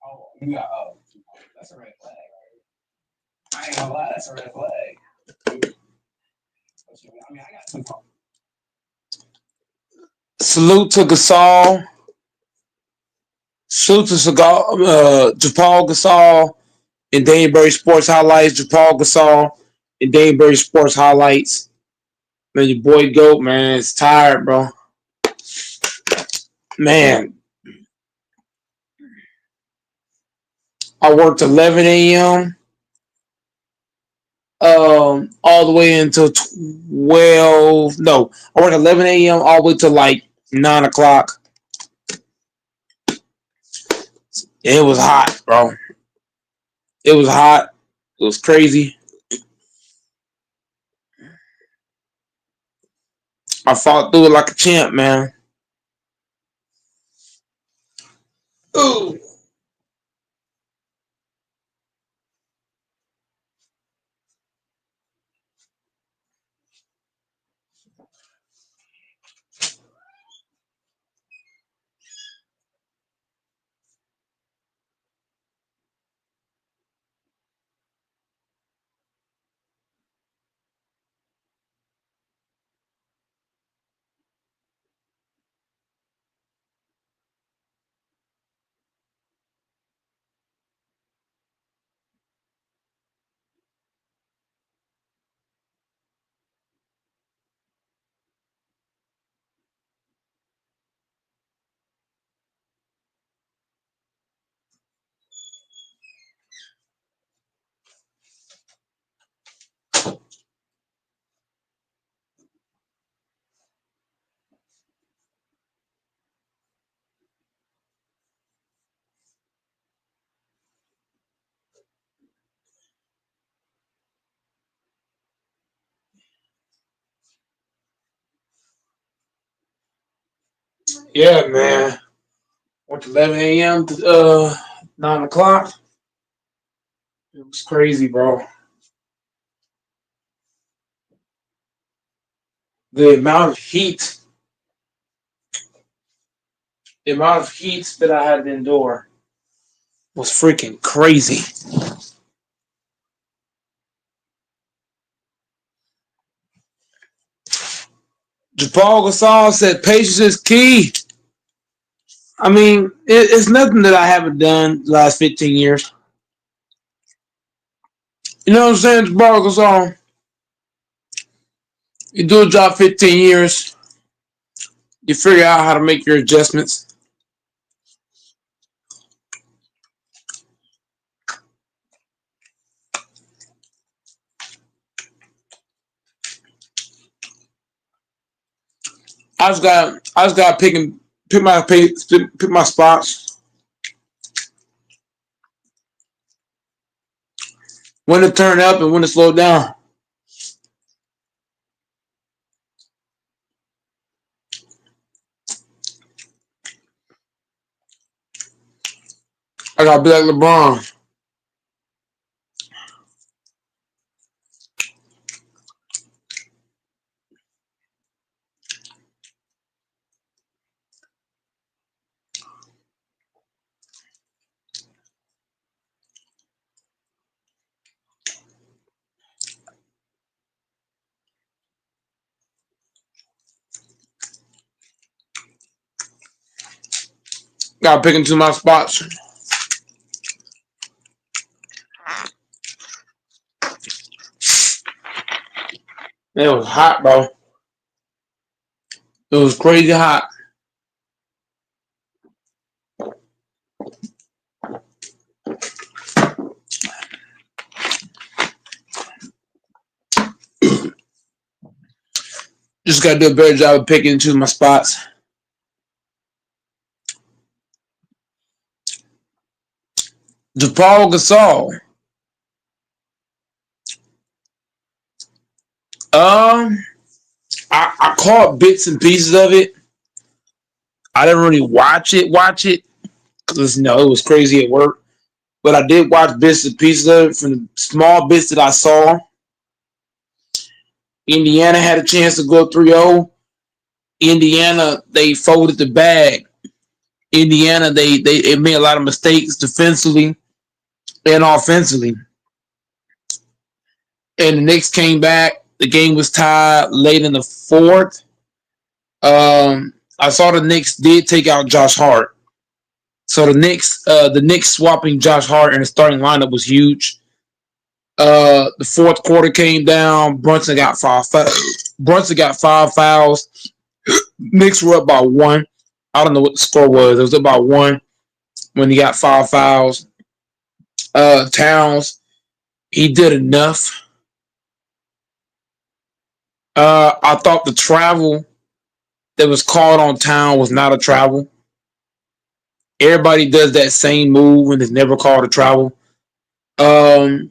Oh, you got that's a red flag. I ain't gonna lie, that's a red flag. I mean, I got two. Salute to Gasol. Salute to Japal Gasol and Daneberry Sports Highlights. Japal Gasol and Daneberry Sports Highlights. Man, your boy Goat, man, is tired, bro. Man, I worked 11 a.m. All the way until 12. No, I worked 11 a.m. all the way to like 9 o'clock. It was hot, bro. It was hot. It was crazy. I fought through it like a champ, man. Ooh. Yeah, man. Went to 11 a.m. to 9 o'clock. It was crazy, bro. The amount of heat, the amount of heat that I had to endure was freaking crazy. Japal Gasol said patience is key. I mean, it's nothing that I haven't done the last 15 years. You know what I'm saying, Japal Gasol? You do a job 15 years, you figure out how to make your adjustments. I just got to pick my spots. When to turn up and when to slow down. I gotta be like LeBron. Gotta pick into my spots. Man, it was hot, bro. It was crazy hot. Just gotta do a better job of picking into my spots. DePaul Gasol. Um, I caught bits and pieces of it. I didn't really watch it, because it was crazy at work. But I did watch bits and pieces of it from the small bits that I saw. Indiana had a chance to go 3-0. Indiana, they folded the bag. Indiana, they made a lot of mistakes defensively and offensively. And the Knicks came back. The game was tied late in the fourth. I saw the Knicks did take out Josh Hart. So the Knicks swapping Josh Hart in the starting lineup was huge. The fourth quarter came down. Brunson got five. Brunson got five fouls. Knicks were up by one. I don't know what the score was. It was about one when he got five fouls. Towns, he did enough. I thought the travel that was called on Town was not a travel. Everybody does that same move and it's never called a travel. Um,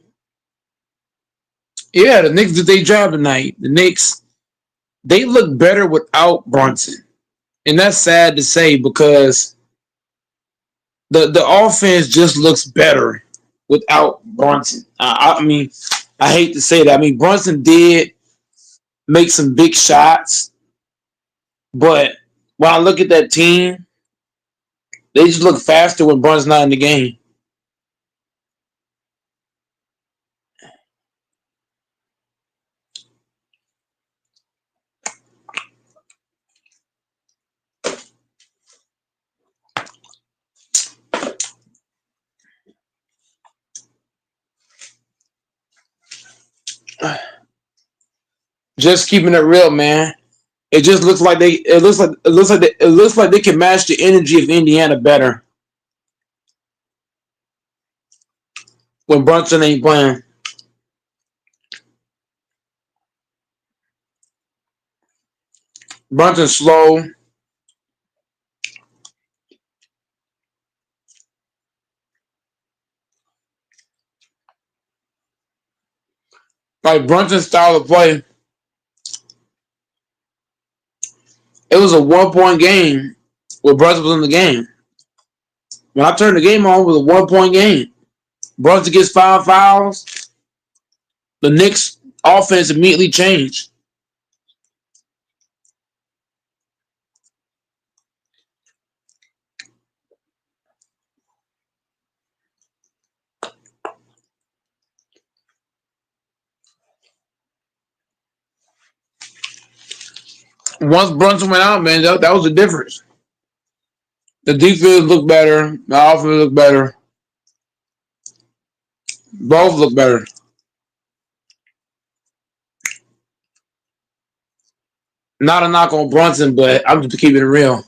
yeah, the Knicks did their job tonight. The Knicks, they look better without Brunson. And that's sad to say because the offense just looks better without Brunson. I mean, I hate to say that. I mean, Brunson did make some big shots, but when I look at that team, they just look faster when Brunson's not in the game. Just keeping it real, man. It just looks like they. It looks like they can match the energy of Indiana better when Brunson ain't playing. Brunson's slow. Like Brunson's style of play, it was a 1 point game where Brunson was in the game. When I turned the game on, it was a 1 point game. Brunson gets five fouls. The Knicks offense immediately changed. Once Brunson went out, man, that was the difference. The defense looked better. The offense looked better. Both look better. Not a knock on Brunson, but I'm just keeping it real.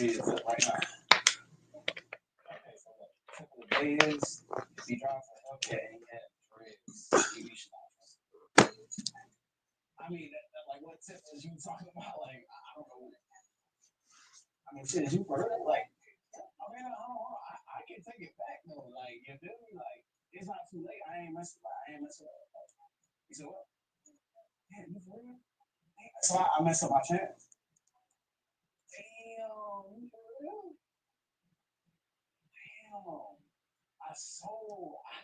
I mean, like what tip is you talking about? Like, I don't know. I mean, shit, is you for real? Like, I mean, I don't know. I can take it back though. Like, you feel me? Like, it's not too late. I ain't messing up. You said what? Damn, you for real? So I messed up my chance. Damn, you for real? Damn. I so I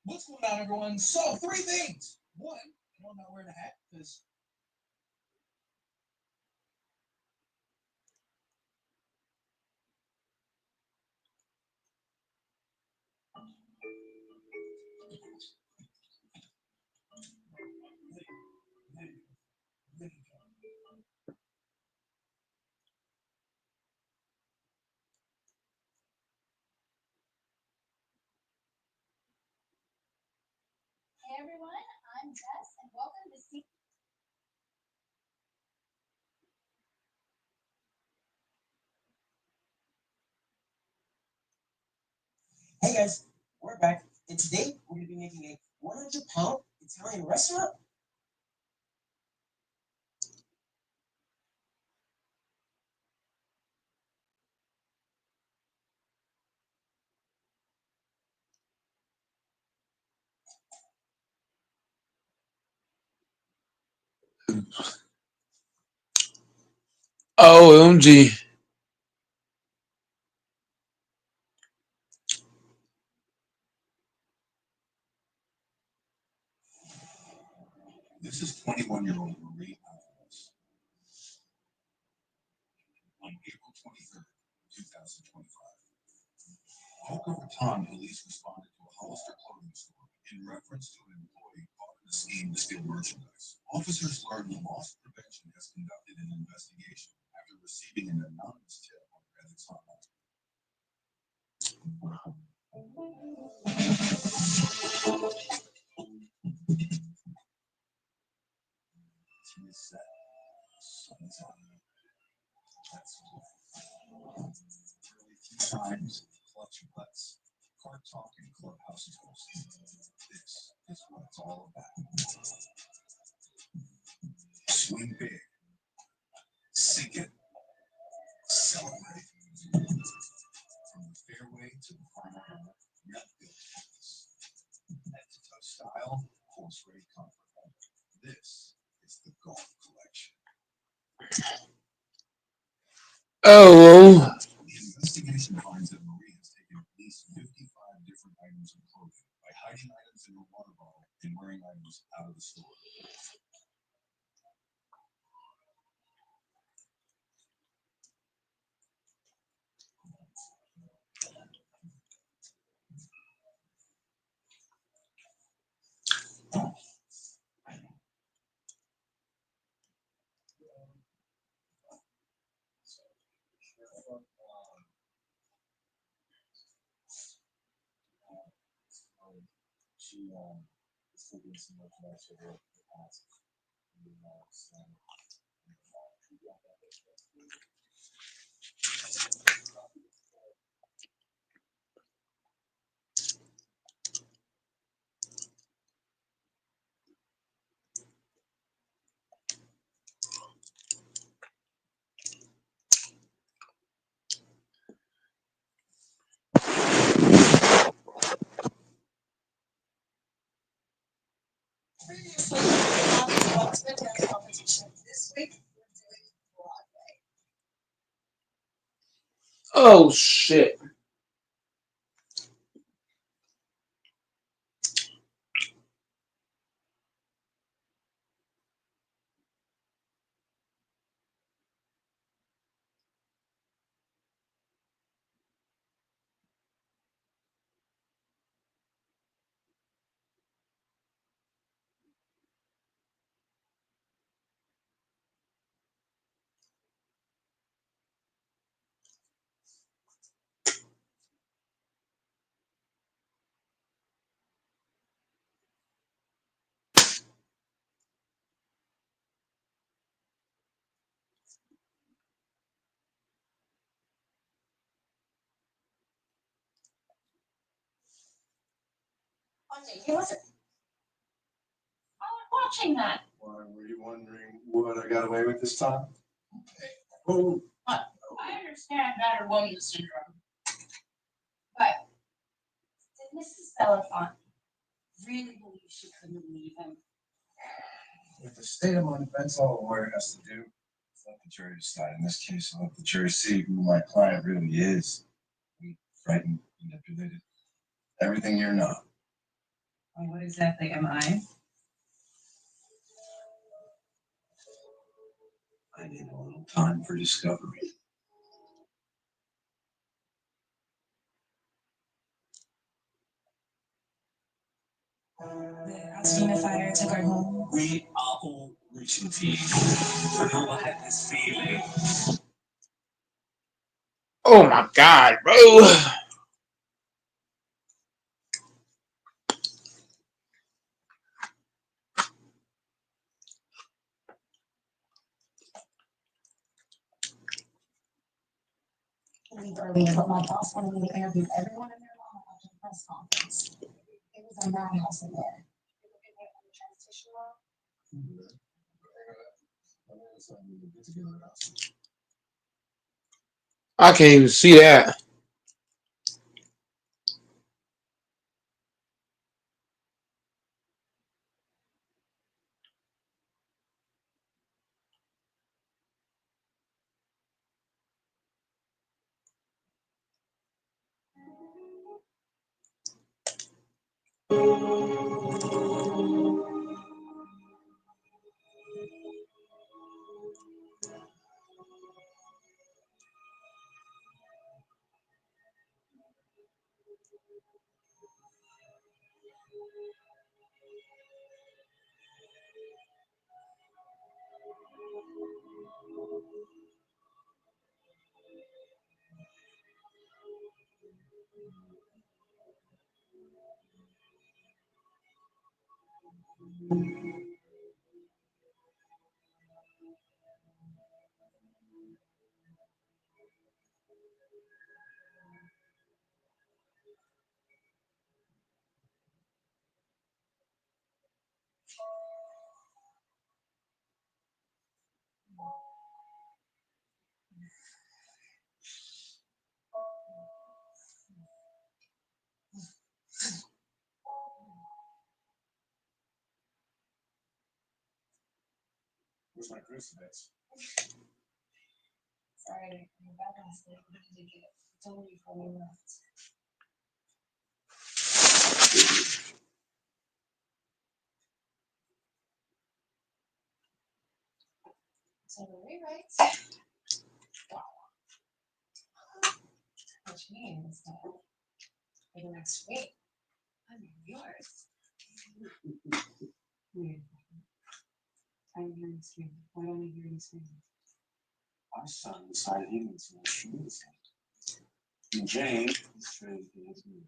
What's going on, everyone? So, three things. One, I don't know where to hat because hey guys, we're back. And today we're going to be making a 100-pound Italian restaurant? OMG. This is 21-year-old Marie Alvarez. On April 23rd, 2025, Boca Raton police responded to a Hollister clothing store in reference to an employee caught in a scheme to steal merchandise. Officers learned the loss prevention has conducted an investigation after receiving an anonymous tip on their ethics hotline. It's that sun's out. That's really few times, clutch butts, car talk, and clubhouses hosting. This is what it's all about. Swing big, sink it, celebrate. From the fairway to the final hole, you're built for this. Head-to-toe style, course-ready comfort. This is the Golf Collection. Oh, The investigation finds that Marie has taken at least 55 different items of clothing by hiding items in her water bottle and wearing items out of the store. She is taking some merchandise over the past few months. Previously, the competition this week we're doing Broadway. oh shit. He wasn't. I was watching that. Why were you wondering what I got away with this time? Oh, I understand battered woman syndrome, but did Mrs. Belafonte really believe she couldn't leave him? With the state of mind, that's all a lawyer has to do. Let the jury decide. In this case, I'll let the jury see who my client really is. Weak, frightened, manipulated. Everything you're not. Well, what exactly am I? I need a little time for discovery. The Alstina fire took our home. We are all reaching team. I know I had this feeling. Oh my god, bro. Leave early, but my boss wanted me to interview everyone in their law after the press conference. It was a madhouse in there. So we can get together. I can't even see that. Where's my crucifix? Sorry, I didn't bring it back last night. What did you get? It's only before we left. So the rewrites. Which means that for the next week, I'm yours. Weird. I'm hearing screaming. Why don't I hear any screaming? My son decided he needs some shoes. And Jane is trying to get his movie.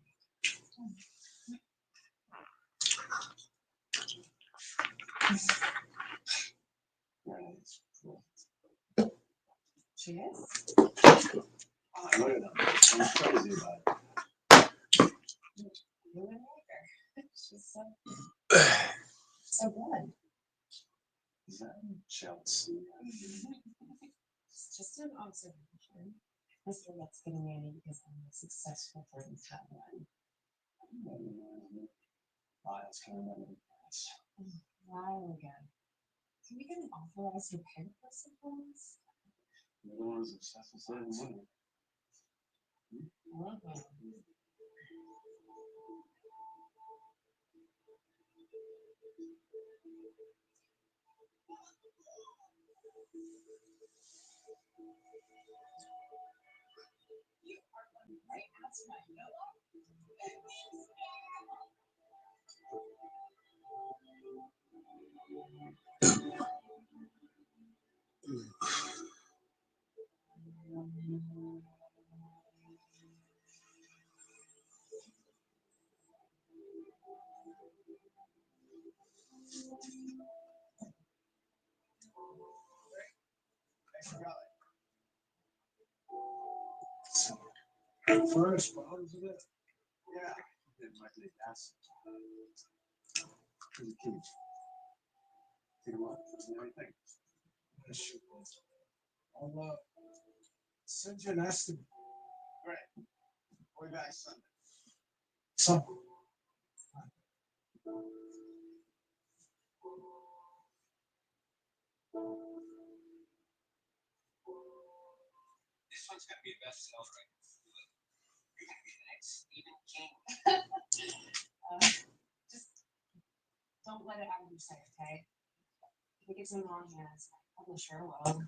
She is? Oh, look at them. I'm crazy about it. You and her. She's so good. Is that jealousy? It's just an observation. Mr. Let's get a nanny because I'm a successful friend with that one. Miles can remember the past. Wow, again. Can we get an authorized repair person for us? You're the one who's obsessed with saving money. Love it. Right past my pillow? First, bottles of it? Yeah. It might be acid. For the kids. Take them up. Doesn't do anything. Shoot. I'll send you an estimate. Great. We'll be back Sunday. So. This one's gonna be a bestseller, right? You're gonna be the next Stephen King. Just don't let it out of your sight, okay? If it gets in the wrong hands, the publisher will.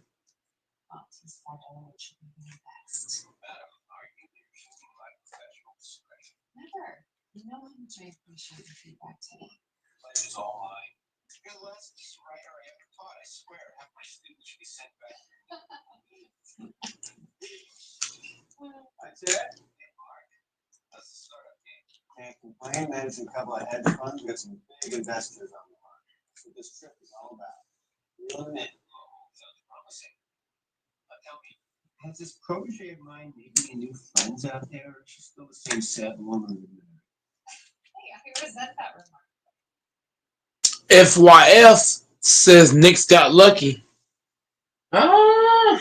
But he's far better than should be the best. Madam, are you using my professional discretion? Never. You know how much I appreciate your feedback today. Pleasure's all mine. You're the last writer I ever taught, I swear. Half my students should be sent back. That's it? Hey, Mark. That's the startup game. Can't complain. Managing a couple of hedge funds. We got some big investors on the line. That's what this trip is all about. Real men. Oh, sounds promising. Tell me, has this protege of mine made any new friends out there, or is she still the same sad woman? Hey, I resent that remark. FYF says Knicks got lucky. Uh,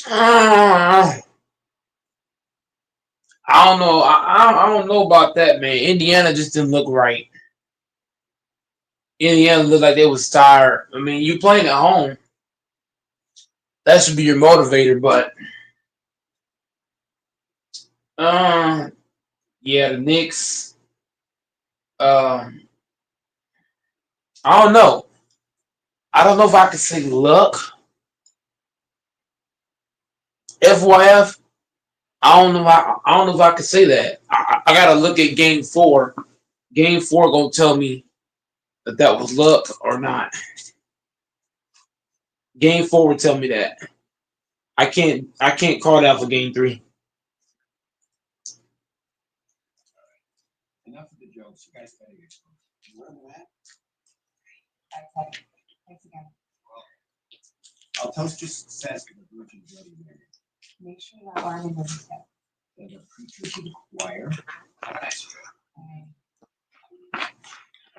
uh, I don't know. I don't know about that, man. Indiana just didn't look right. Indiana looked like they was tired. I mean, you playing at home. That should be your motivator, but um, yeah, the Knicks. Um, I don't know. I don't know if I can say luck. FYF. I don't know. I don't know if I can say that. I gotta look at Game 4. Game 4 gonna tell me that that was luck or not. Game 4 would tell me that. I can't call that for Game 3. Enough of the jokes. You guys better get going. Where am I at? Thanks again. I'll toast your success with a virgin Bloody Mary. Make sure that arm is okay. And a preacher to the choir. That's true.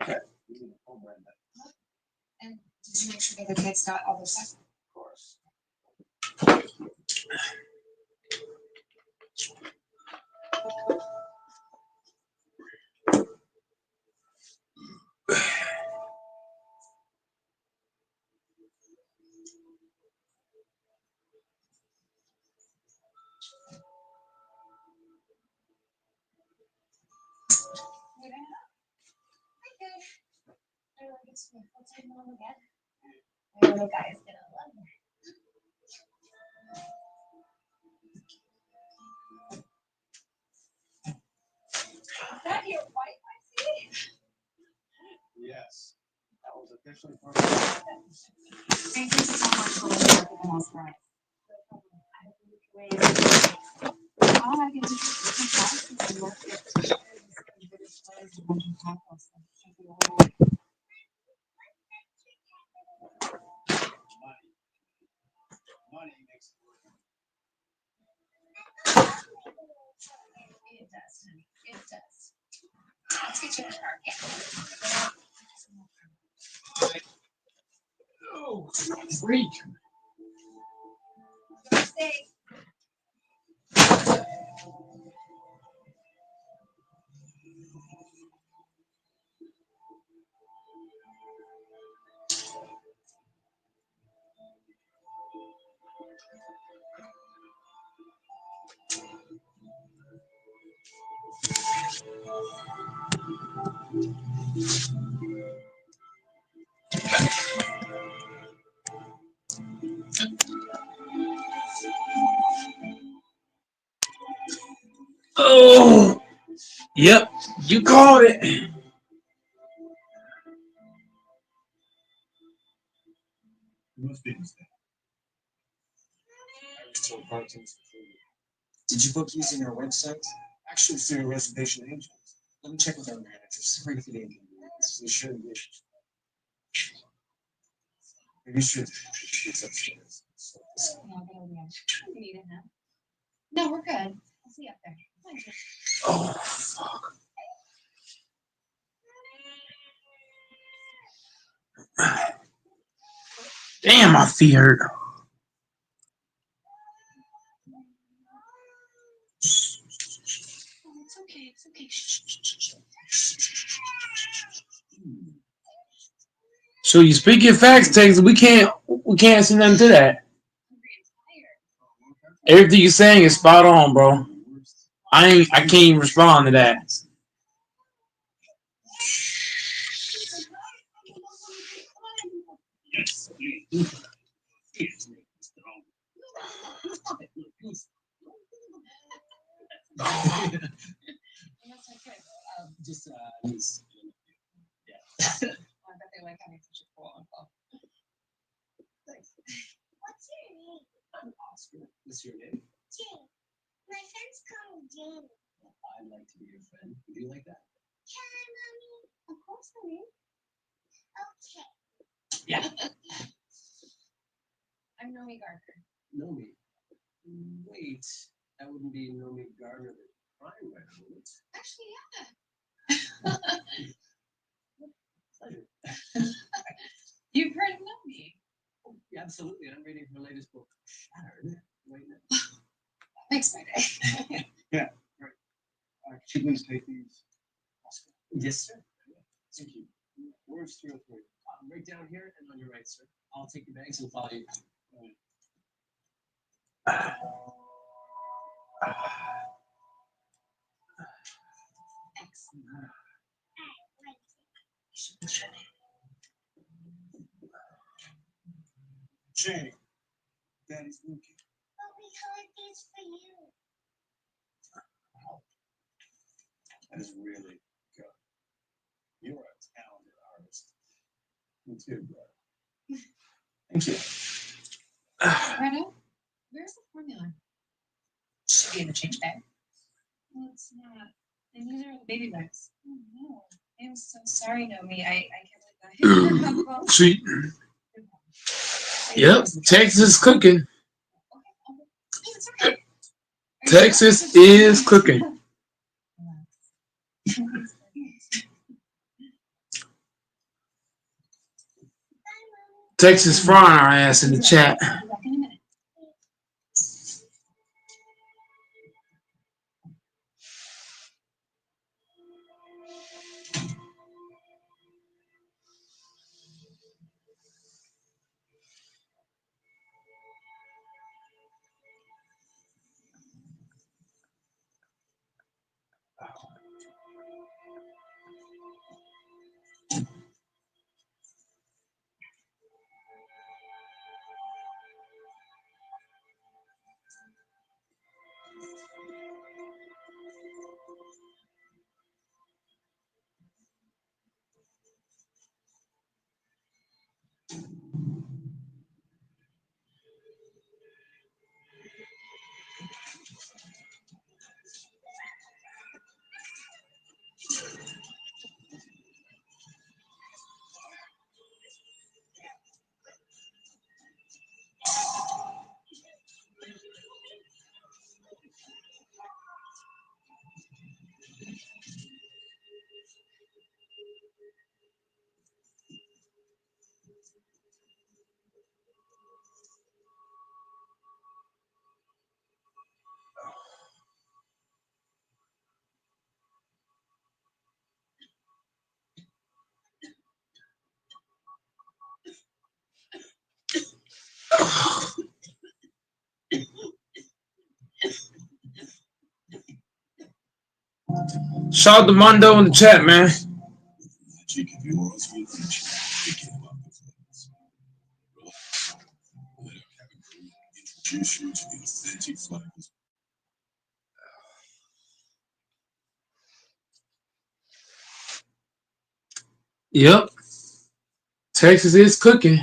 Okay. You need a phone, Brenda. And did you make sure the other kids got all their stuff? Of course. You know? I did. I really get to be a full-time mom again. My little guy is gonna love me. Is that your wife I see? Yes. That was officially for Thank you so much for looking at the house for us. All I can do is work with money. Money makes it work. It does, honey. It does. Let's get you in the car. Oh, freak. Stay. Oh, yep. You called it. Most people's thing. I was told cartoons included. Did you book using our website? Actually, through a reservation agent. Let me check with our manager. Sorry for the inconvenience. We should be. Maybe you should. It's upstairs. So, No, I'm gonna leave. You need it now. No, we're good. I'll see you up there. Thank you. Oh, fuck. Damn, my feet hurt. Oh, it's okay. It's okay. Shh. So you speak your facts, Texas. We can't say nothing to that. Everything you're saying is spot on, bro. I can't even respond to that. just yeah. I bet they like having such a cool uncle. Thanks. What's your name? I'm Oscar. What's your name? Jane. My friends call me Jane. I'd like to be your friend. Would you like that? Can I, Mommy? Of course, honey. Okay. Yeah. I'm Nomi Gardner. Nomi. Wait, that wouldn't be Nomi Gardner, the crime writer, would it? Actually, yeah. her latest book, Shattered. Makes my day. Yeah, right. Could you please take these? Oscar? Yes, sir. Thank you. Where's 303? Right down here and on your right, sir. I'll take your bags and follow you. Thanks. Jane, Daddy's looking. But we heard this for you. Wow, that is really good. You're a talented artist. Me too, bro. Thank you. Renato, where's the formula? Should be in the change bag. No, it's not. And neither are the baby bags. Oh no. I'm so sorry, Naomi. I can't believe that. Well, See, yep, Texas is cooking. it's okay. Texas is cooking. Texas frying our ass in the chat. Back in a minute. Shout out to Mondo in the chat, man. Magic of yours will teach you to give up the flames. Let our cabin crew introduce you to the authentic flavors. Yep, Texas is cooking.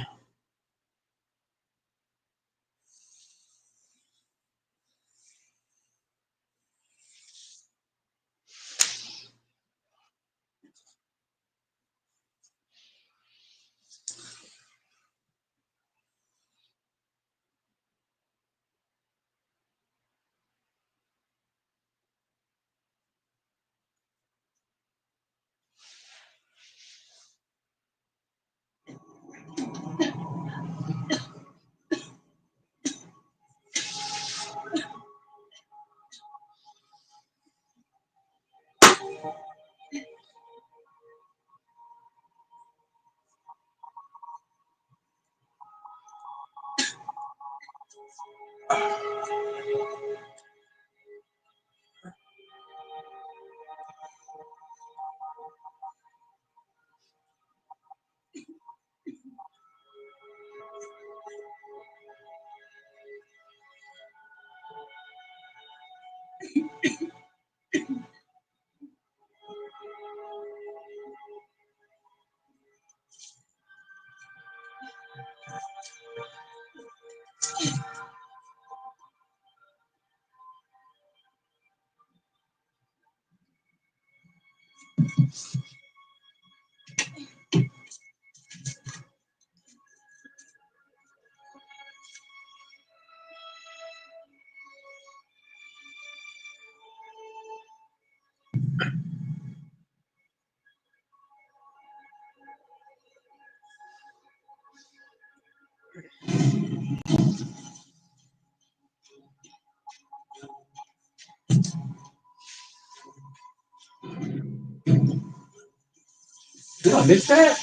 Did I miss that?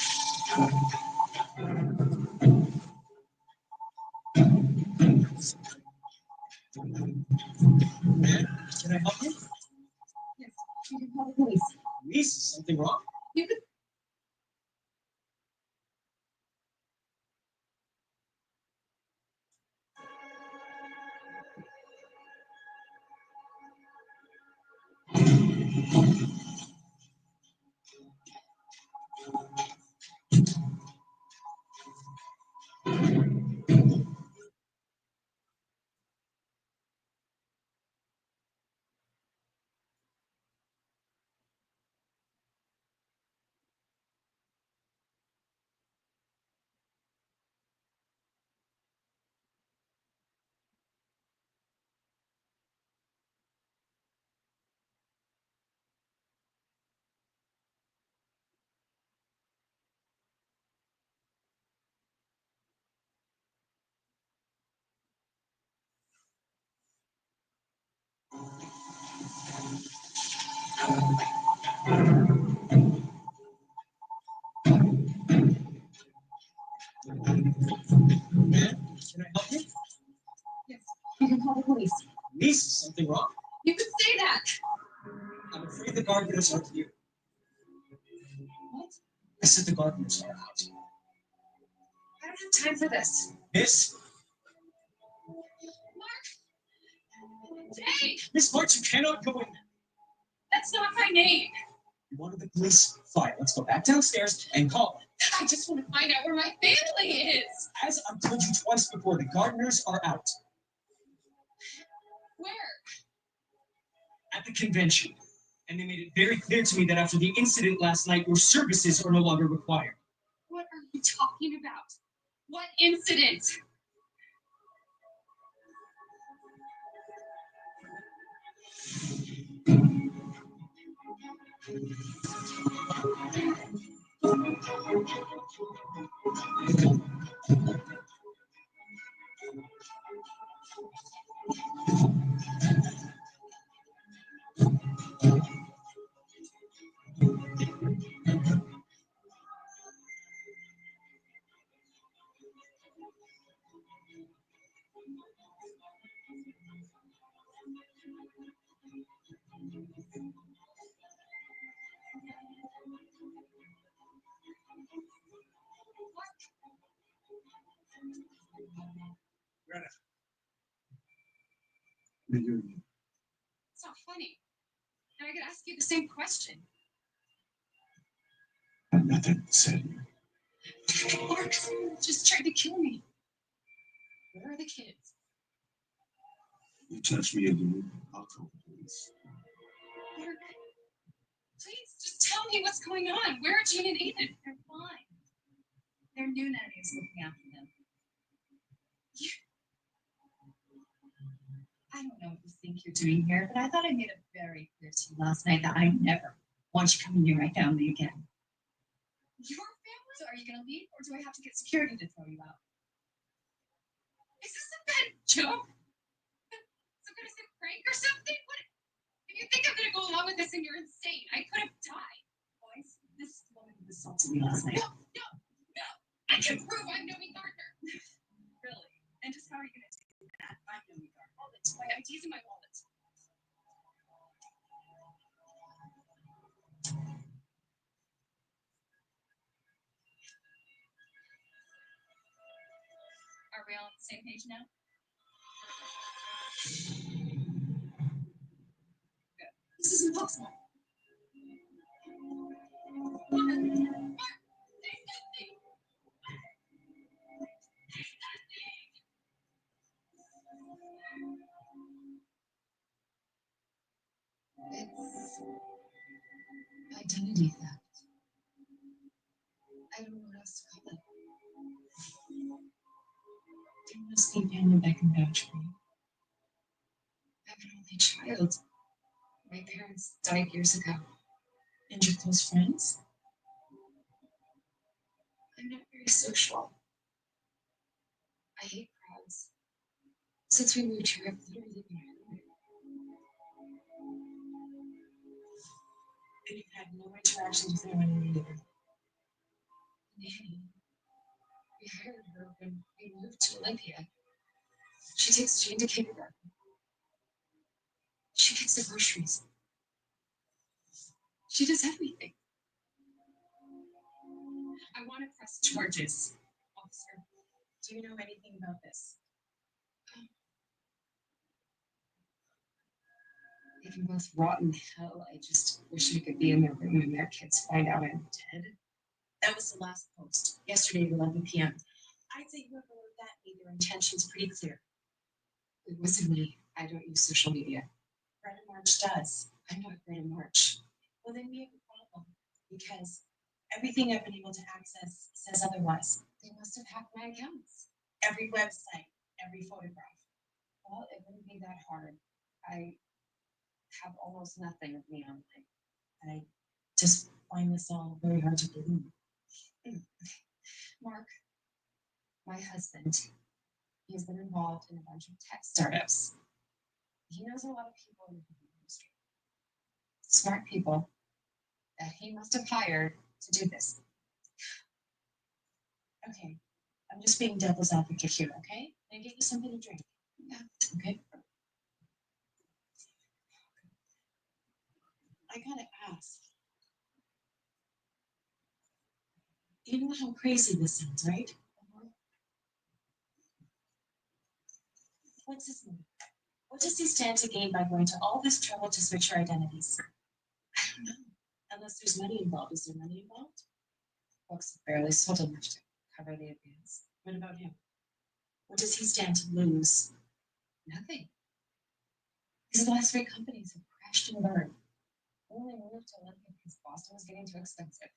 Can I help you? Yes, you can call the police. Police? Is something wrong? You could. Can I help you? Yes, you can call the police. Police? Is something wrong? You could say that. I'm afraid the gardeners aren't here. What? I said the gardeners are out. I don't have time for this. Miss? Hey, Miss March, you cannot go in there. that's not my name. You wanted the police? Fine, let's go back downstairs and call them. I just want to find out where my family is. As I've told you twice before, the gardeners are out Where? at the convention. And they made it very clear to me that after the incident last night, your services are no longer required. What are you talking about? What incident? It's not funny. And I could ask you the same question. Nothing said. Mark just tried to kill me. Where are the kids? You touch me again, I'll call the police. Mark, please just tell me what's going on. Where are Jean and Aiden? They're fine. Their new nanny is looking after them. I don't know what you think you're doing here, but I thought I made it very clear to you last night that I never want you coming near my family again. Your family? So are you going to leave, or do I have to get security to throw you out? Is this a bad joke? Some kind of sick prank or something? What? If you think I'm going to go along with this, then you're insane. I could have died. Boys, this woman who assaulted me last night. No! I can prove I'm Nomi Gardner. Really? And just how are you going to do that? I'm Nomi Gardner. My ID's in my wallet. Are we all on the same page now? Good. This is impossible. Mark, say something. It's identity theft. I don't know what else to call it. There must be a family that can vouch for you. I'm an only child. My parents died years ago. And your close friends? I'm not very social. I hate crowds. Since we moved here, I've literally been hurt. And you've had no interaction with anyone either. nanny. We hired her when we moved to Olympia. She takes Jane to kindergarten. She gets the groceries. She does everything. I want to press charges. Officer, do you know anything about this? They can both rot in hell. I just wish I could be in their room when their kids find out I'm dead. That was the last post, yesterday at 11 p.m. I'd say whoever wrote that made their intentions pretty clear. It wasn't me. I don't use social media. Greta March does. I'm not Greta March. Well, then we have a problem because everything I've been able to access says otherwise. They must have hacked my accounts. Every website, every photograph. Well, it wouldn't be that hard. I have almost nothing of me online. I just find this all very hard to believe. Mark, my husband, he has been involved in a bunch of tech startups. He knows a lot of people in the industry. Smart people that he must have hired to do this. Okay, I'm just being devil's advocate here, okay? Can I get you something to drink? Yeah, okay. I gotta ask. You know how crazy this sounds, right? What's his name? What does he stand to gain by going to all this trouble to switch your identities? I don't know. Unless there's money involved. Is there money involved? Books have barely sold enough to cover the advance. What about him? What does he stand to lose? Nothing. His last three companies have crashed and burned. We only moved to London because Boston was getting too expensive.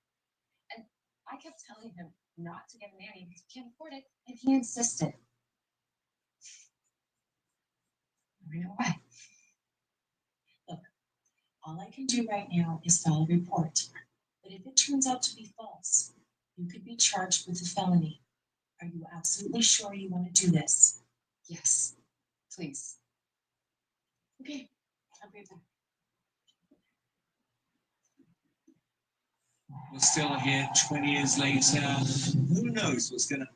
And I kept telling him not to get a nanny because we can't afford it, and he insisted. I know why. Look, all I can do right now is file a report. But if it turns out to be false, you could be charged with a felony. Are you absolutely sure you want to do this? Yes, please. Okay, I'll be back. We're still here 20 years later. Who knows what's gonna.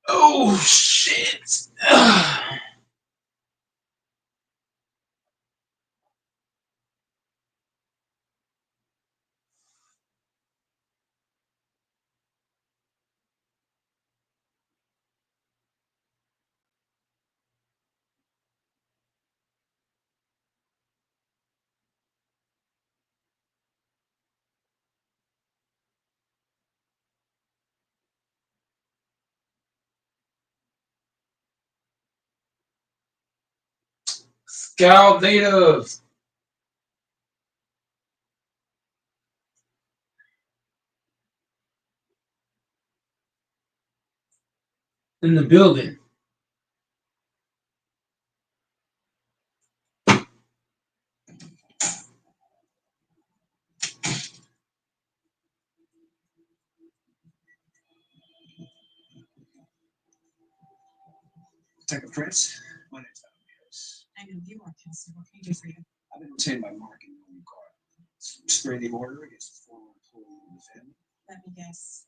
Oh shit! Scout natives in the building. Detective Prince, my name's Tom Harris. I know you are, Kelsey. What can I do for you? I've been retained by Mark and Norman Carr. It's a restraining order against a former employee of the family. Let me guess.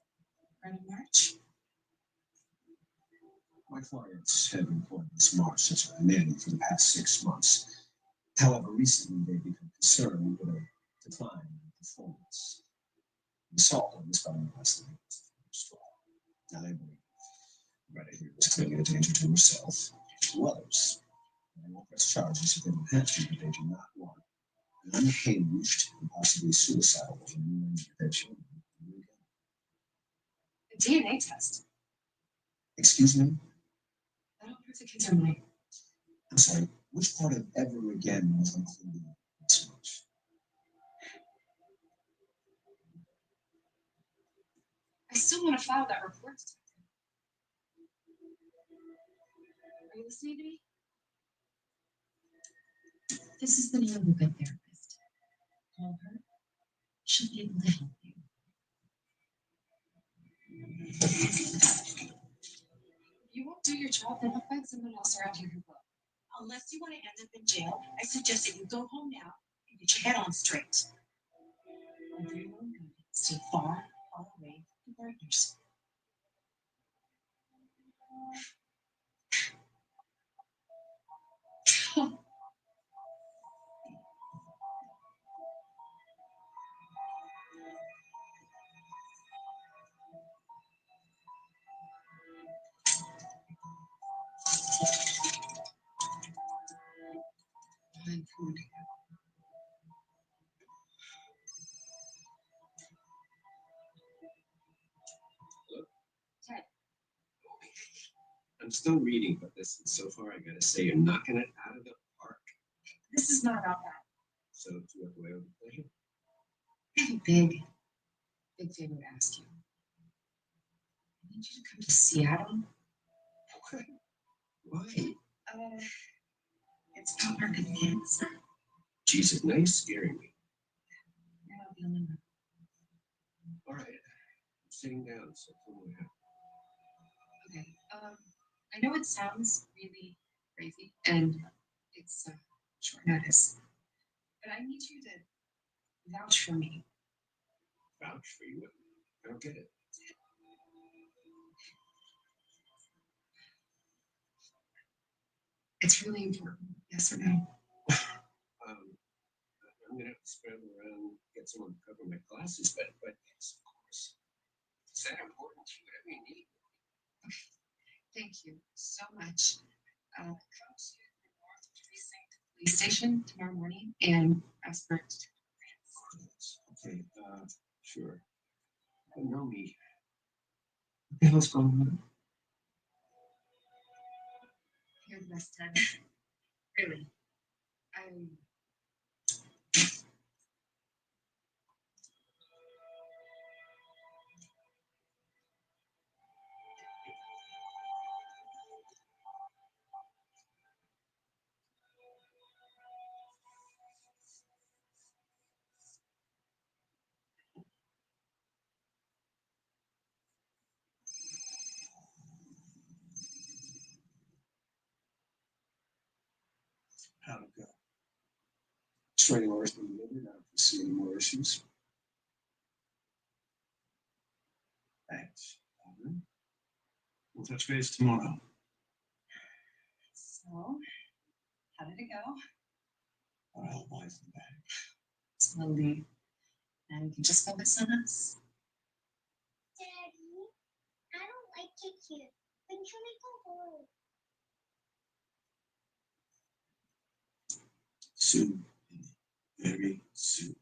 Brandon March? My clients have employed Miss Marsh as a nanny for the past 6 months. However, recently they've become concerned with a decline in performance. The assault on Miss Bowman last night was strong. Now they believe Greta here is clearly a danger to herself and to others. They will press charges if they don't have to, but they do not want an unhinged and possibly suicidal woman with their children. A DNA test. Excuse me? I don't prove the kids are mine. I'm sorry, which part of ever again was included in this much? I still want to file that report. Are you listening to me? This is the name of a good therapist. Call her. She'll be able to help you. If you won't do your job, then I'll find someone else around here who will. Unless you want to end up in jail, I suggest that you go home now and get your head on straight. I'll do your own guidance. so far, far away from partners. Fine food. Ted, I'm still reading about this, and so far I gotta say you're knocking it out of the park. this is not about that. So to walk away with pleasure. I have a big favor to ask you. I need you to come to Seattle. What? Why? It's about our kids. Jesus, now you're scaring me. You're not the only one. All right, I'm sitting down, so tell me what happened. Okay. I know it sounds really crazy and it's short notice, but I need you to vouch for me. Vouch for you. I don't get it. It's really important. Yes or no? I'm gonna have to scramble around, get someone to cover my classes, but yes, of course. Is that important to you? Whatever you need. Thank you so much. Come to the North Precinct Police Station tomorrow morning and ask for Okay, sure. You know me. What the hell's going on? You're the best, Ted. Really. I'm How'd it go? Restraining orders been delivered. I don't foresee any more issues. Thanks. We'll touch base tomorrow. so. How did it go? Well, boys in the back. Slowly. Now you can just focus on us. Daddy, I don't like it here. When can we go home? Soon. Very soon.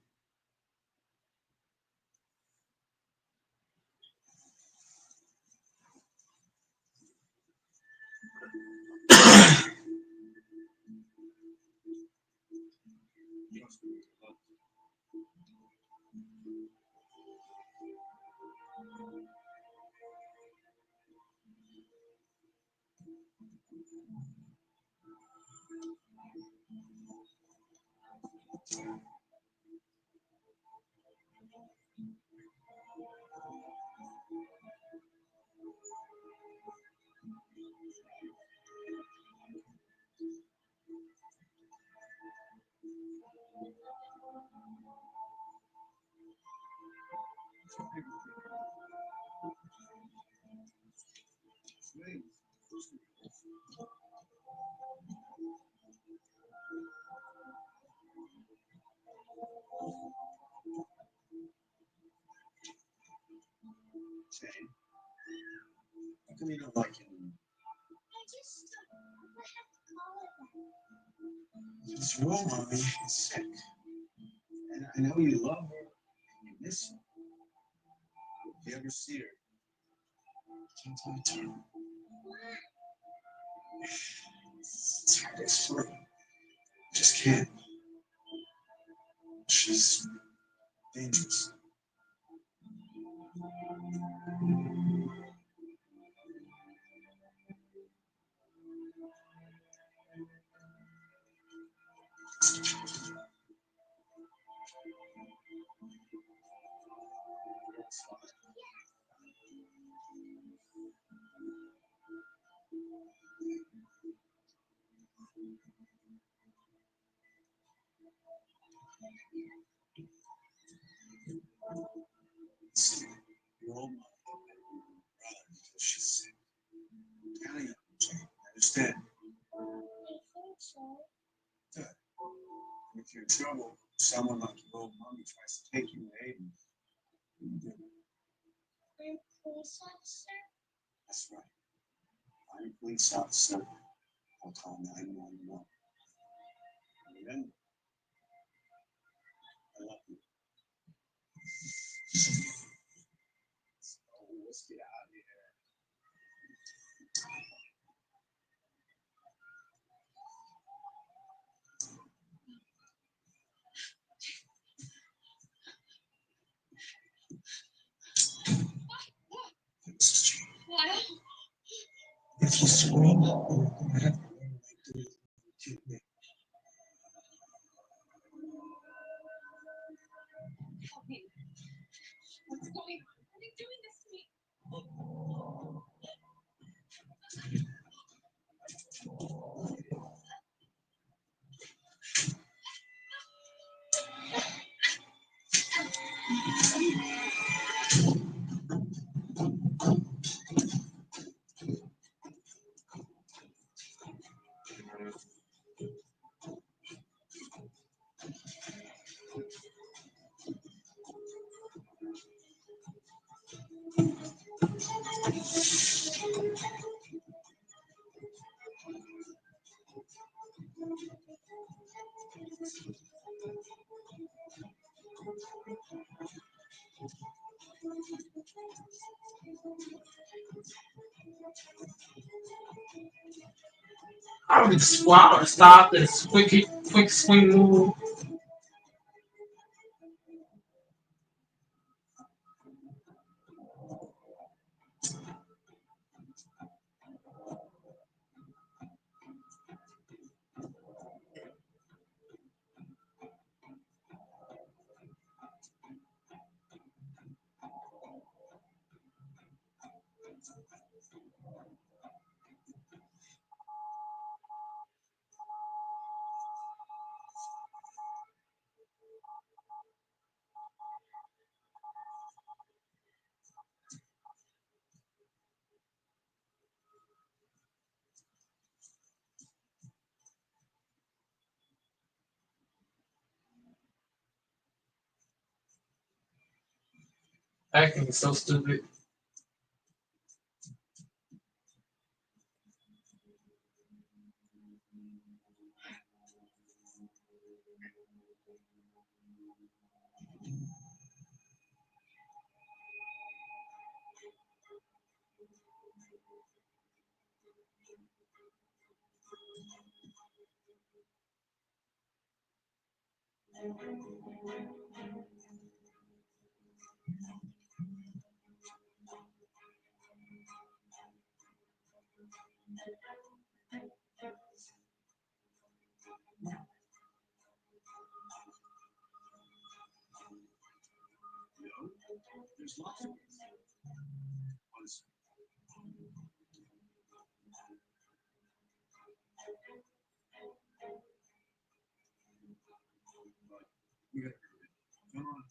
Shane, how come you don't like it? I just don't have to call it that. What's wrong, mommy? She's sick. And I know you love her and you miss her. If you ever see her, can't tell the time. It's hard to explain. Just can't. She's dangerous. someone like your old mommy tries to take you away, you do. I'm a police officer. That's right. I'm a police officer. I'll call 911. Remember, I love you. Oh, let's get out of here. What? If you scream, you're gonna have to learn like this. Help me. What's going on? Why are you doing this to me? I don't even squat or stop. It's quick swing move. Acting is so stupid. There's lots of ways. Honestly. But you gotta be ready. Come on.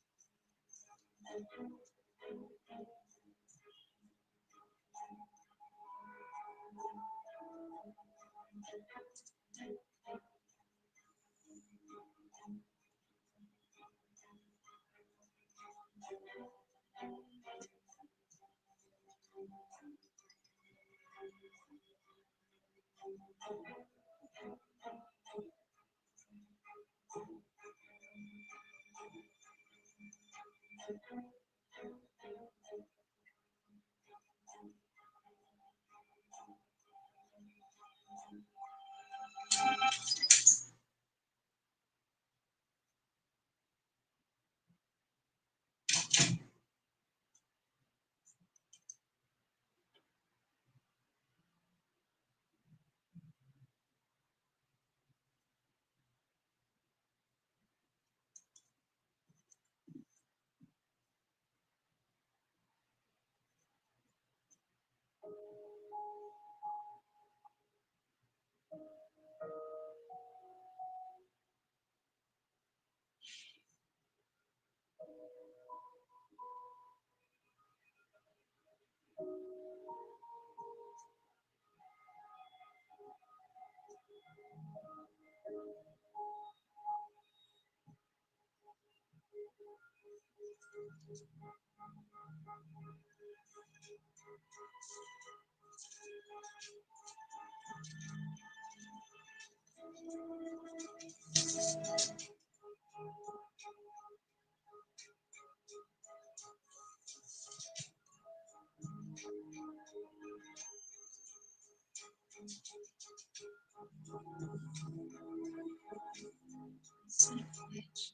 Son of a bitch.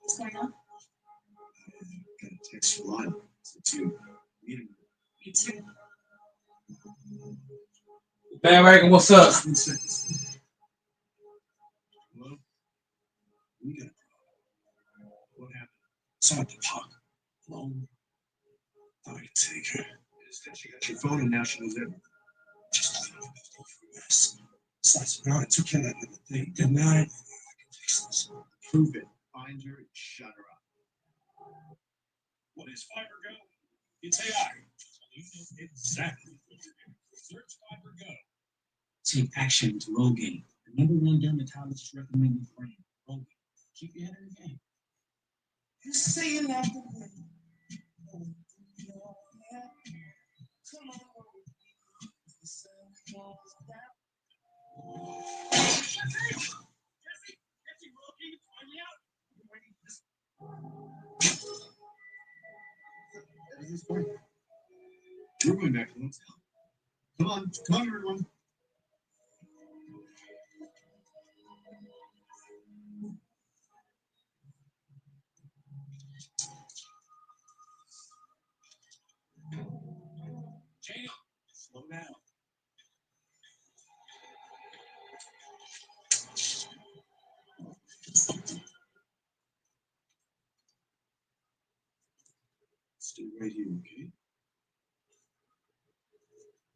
What's going on? Got a text from Lyle. Since you need him. Me too. Bandwagon, what's up? Just 1 second. Hello? We got a problem. What happened? Saw the talk. Alone. Thought I could take her. Instead, she got your phone and now she knows everything. Just yes. Besides, now I took care of that little thing. And now I can fix this. Prove it. Find her and shut her up. What is Fiber Go? It's AI. So you know exactly what to do. Search Fiber Go. Take action with Rogaine, the #1 dermatologist recommended brand. Rogaine. Keep your head in the game. You say you like the way. Come on. The sun goes down. Jesse, Rogaine is finally out. That is fine. We're going back to the hotel. Come on, everyone. Jane, slow down. Stay right here, okay?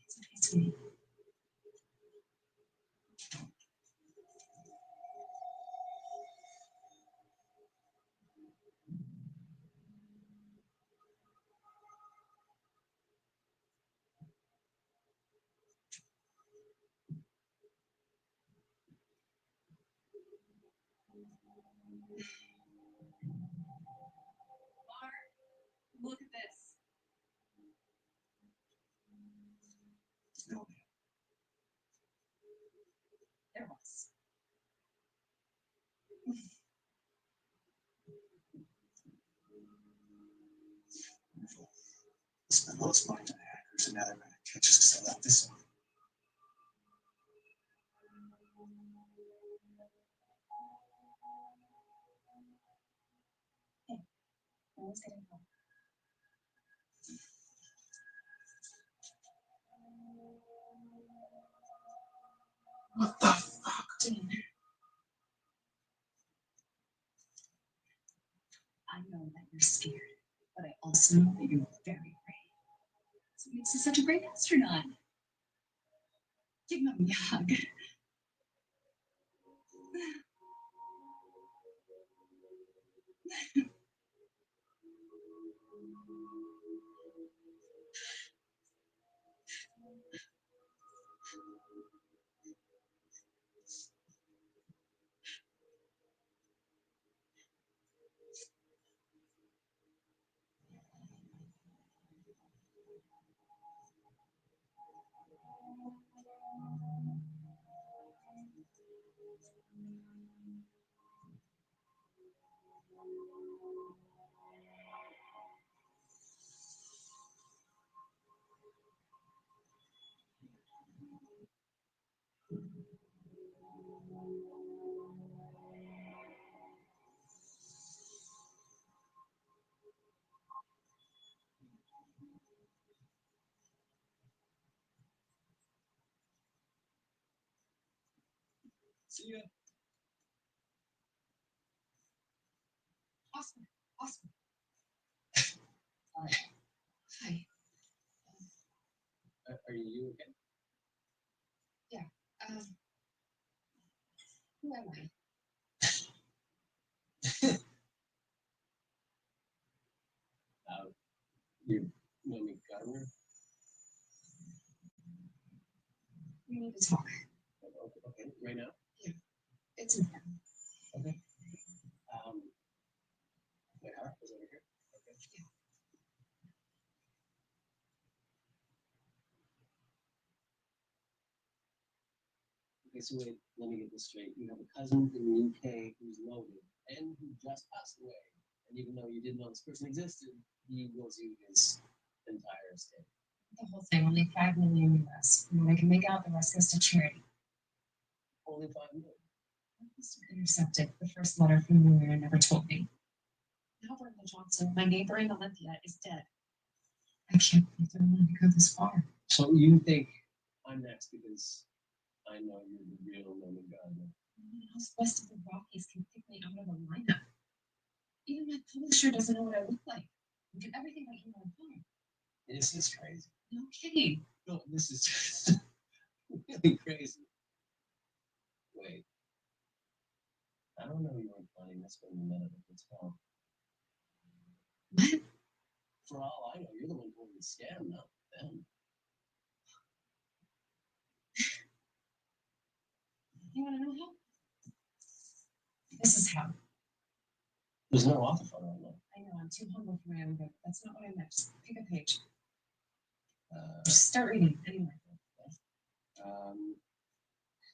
It's okay, sweetie. Mark, look at this. No, There was. wonderful. Spend all this money on hackers and now they're going to catch us to sell out this one. No one's getting home. What the fuck? Dean. I know that you're scared, but I also know that you're very brave. That's what makes you such a great astronaut. Give mommy a hug. See ya. Awesome. Awesome. Hi. Are you again? Who am I? You know me, Governor? We need to talk. Okay, right now? It's important. Okay. My car is over here. Okay. Okay, so wait, let me get this straight. You have a cousin in the UK who's loaded and who just passed away. And even though you didn't know this person existed, he wills you his entire estate. The whole thing, only 5 million US. And I can make out the rest goes to charity. Only 5 million. I must have intercepted the first letter from the lawyer and never told me. Now Brenda Johnson, my neighbor in Olympia, is dead. I can't believe they're willing to go this far. So you think I'm next because I know you're the real Norman Gardner. No one else west of the Rockies can pick me out of a lineup. Even my publisher doesn't know what I look like. We do everything by email and phone. This is crazy. No kidding. No, this is really crazy. Wait. I don't know you weren't planning this when you met at the hotel. What? For all I know, you're the one who the scam, not them. You want to know how? This is how. There's no author phone right now. I know, I'm too humble for my own book. That's not what I meant. Just pick a page. Uh, Just start reading. Anyway.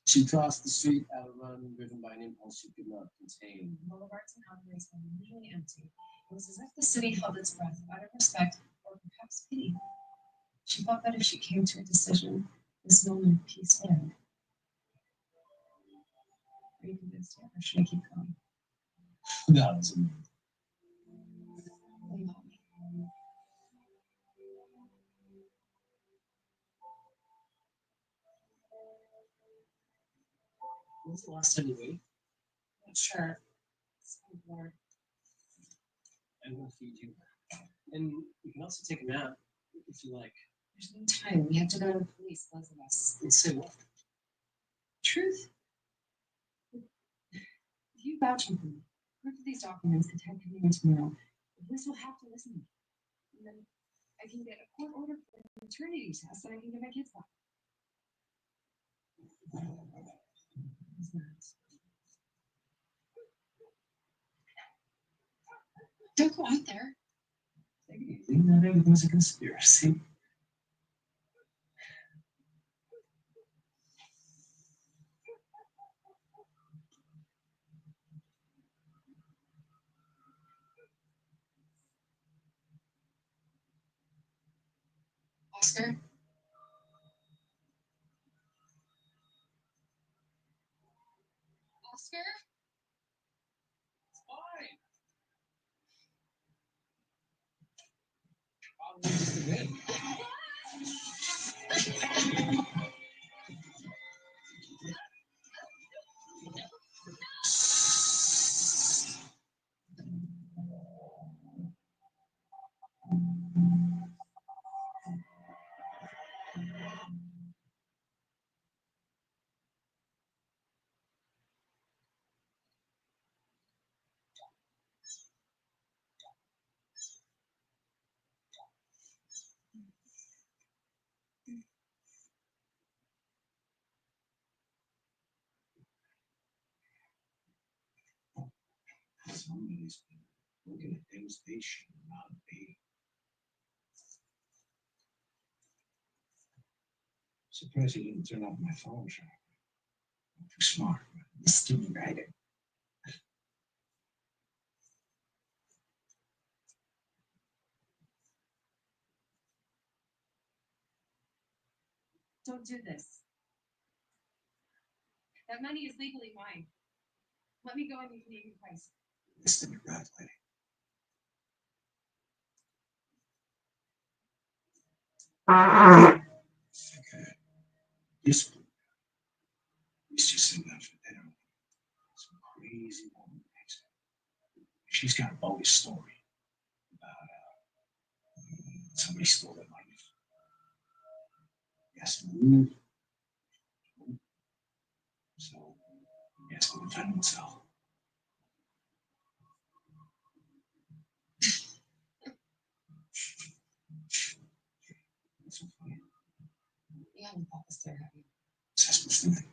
She crossed the street at a run, driven by an impulse she could not contain. Boulevards and alleyways were usually empty. It was as if the city held its breath out of respect or perhaps pity. She thought that if she came to a decision, this moment of peace would end. Are you convinced yet, or should I keep going? That was amazing. What do you want me? When was the last time you ate? Not sure. It's kind of bored. I'm going to feed you. And you can also take a nap if you like. There's no time. We have to go to the police, both of us. Let's say what? Truth? If you vouch for me, proof of these documents and Ted coming in tomorrow, the police will have to listen to me. And then I can get a court order for a maternity test and I can get my kids back. It's not. Don't go out there. Take it easy. Not everything's a conspiracy. Oscar? Oscar? It's fine. Probably just a bit. Somebody's been looking at things they should not be. Surprised you didn't turn off my phone, Sean. I'm too smart. Still writing. Don't do this. That money is legally mine. Let me go and you can name your price. Listen to God, lady. Okay. This one. He's just enough for dinner. Some crazy woman next to him. She's got a bogus story about somebody stole her life. Yes, move. defend himself. What's so funny? You haven't thought this through, have you? What's that supposed to mean?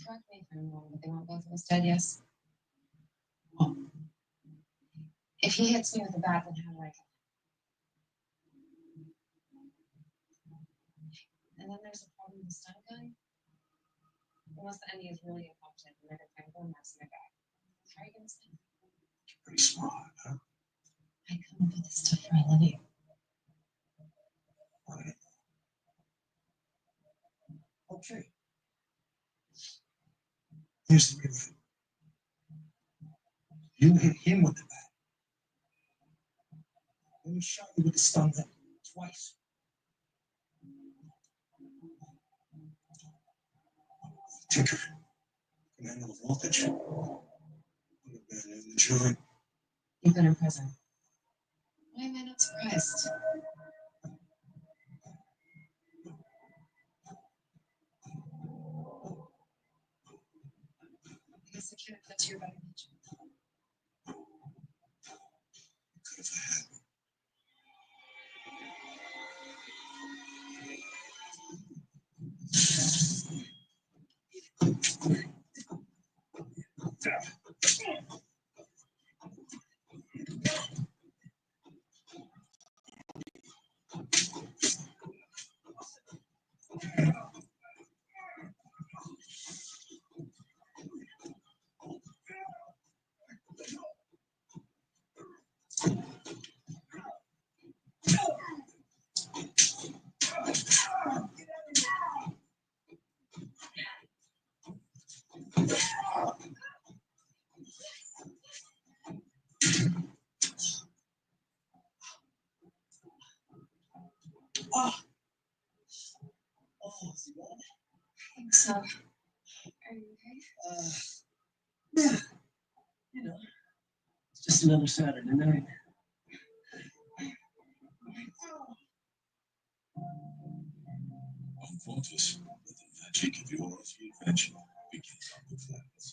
Correct me if I'm wrong, but they want both of us dead, yes? Oh. If he hits me with a bat, then how do I kill him? And then there's a problem with the stun gun. Unless the enemy is really incompetent and they're going to find horn marks in my back. How are you going to stun? Pretty smart, huh? I come up with this stuff for a living. All right. Okay. Here's the real thing. You hit him with the bat. And he shot you with the stun gun twice. Ticker. Can handle the voltage. Put a man in the joint. You've been in prison. Why am I not surprised? I guess I can't put to your better nature. Could have had. Oh, is he gone? I think so. Are you okay? Yeah. You know, it's just another Saturday night. Fontes, the magic of your invention begins on the planets.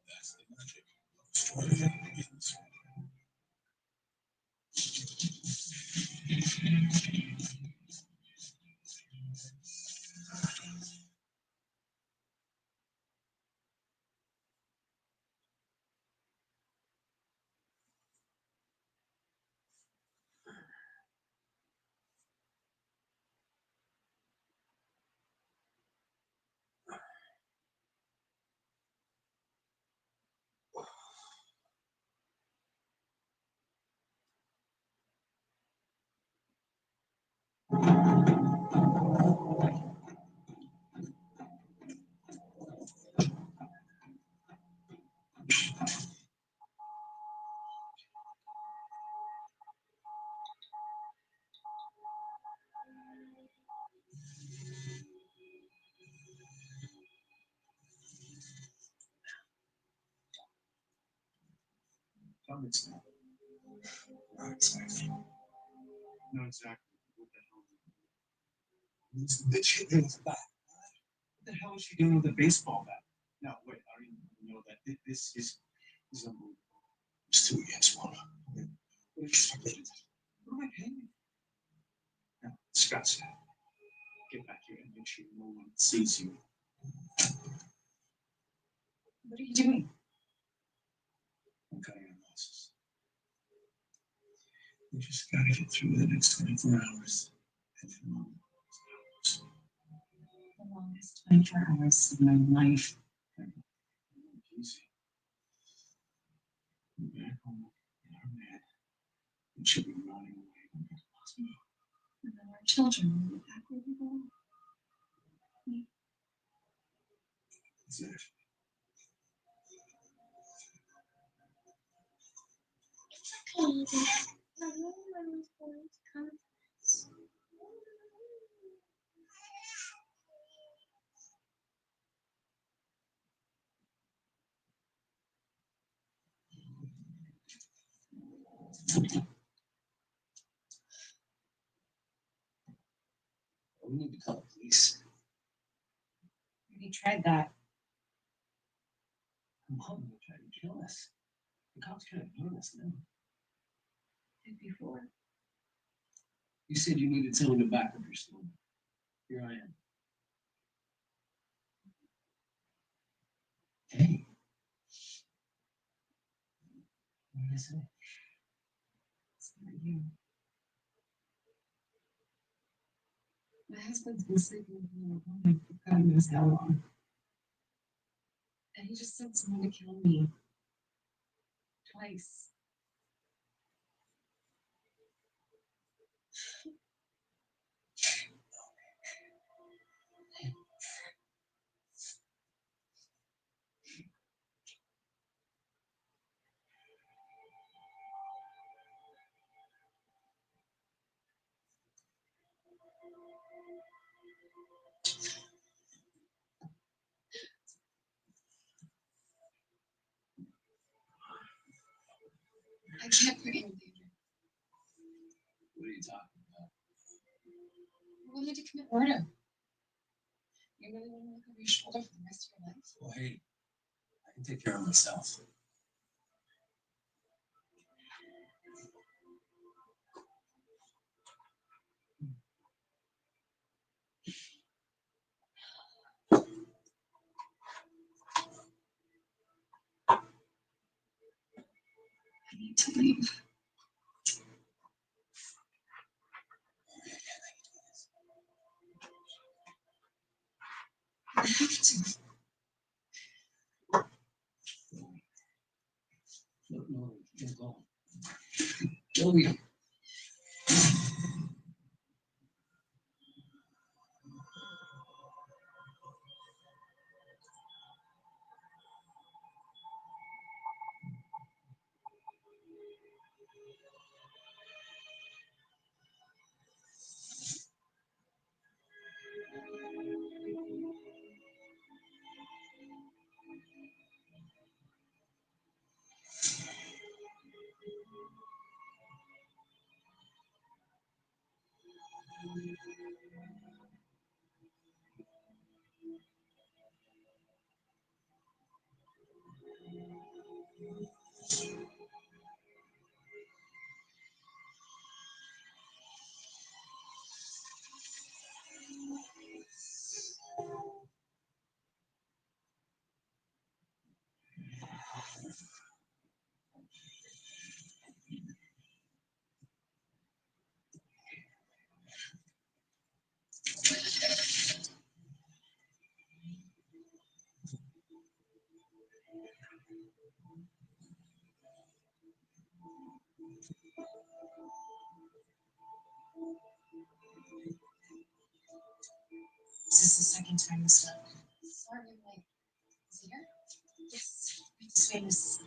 That's the magic of Australia begins. Tell me now. Not exactly. Not exactly. What the hell? This bitch hit me with a bat. What the hell is she doing with a baseball bat? No, wait. I don't even know that. This is unbelievable. It's 2 against 1. What am I paying you? No, Scott said, get back here and make sure no one sees you. What are you doing? I'm cutting our losses. We just gotta get through the next 24 hours. And then The longest 24 hours of my life. easy. We're back home. Our man. We should be running away from the hospital. And then our children will be back where we belong. Exactly. Okay, my mom is going to come to us. tried that. Mom tried to kill us. The cops could have blown us now. Did before. You said you needed someone to back up your story. Here I am. Hey. What did I say? It's not you. My husband's been sleeping with another woman for God knows how long. And he just sent someone to kill me. Twice. I can't put you in danger. What are you talking about? You wanted to commit murder. You really want to look over your shoulder for the rest of your life? Well, hey, I can take care of myself. I need to leave. I have to. No, don't go. Joey. This is the second time this week. Sorry, I'm late. Is he here? Yes. It's famous.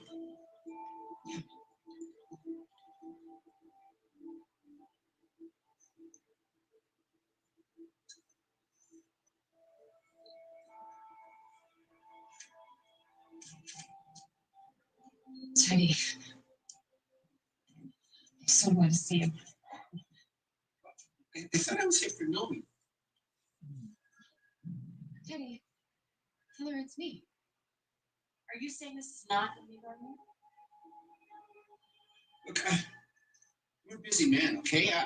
Teddy. I so want to see him. I thought I was here for Nomi. Teddy. Tell her it's me. Are you saying this is not a legal room? Look, you're a busy man, okay? I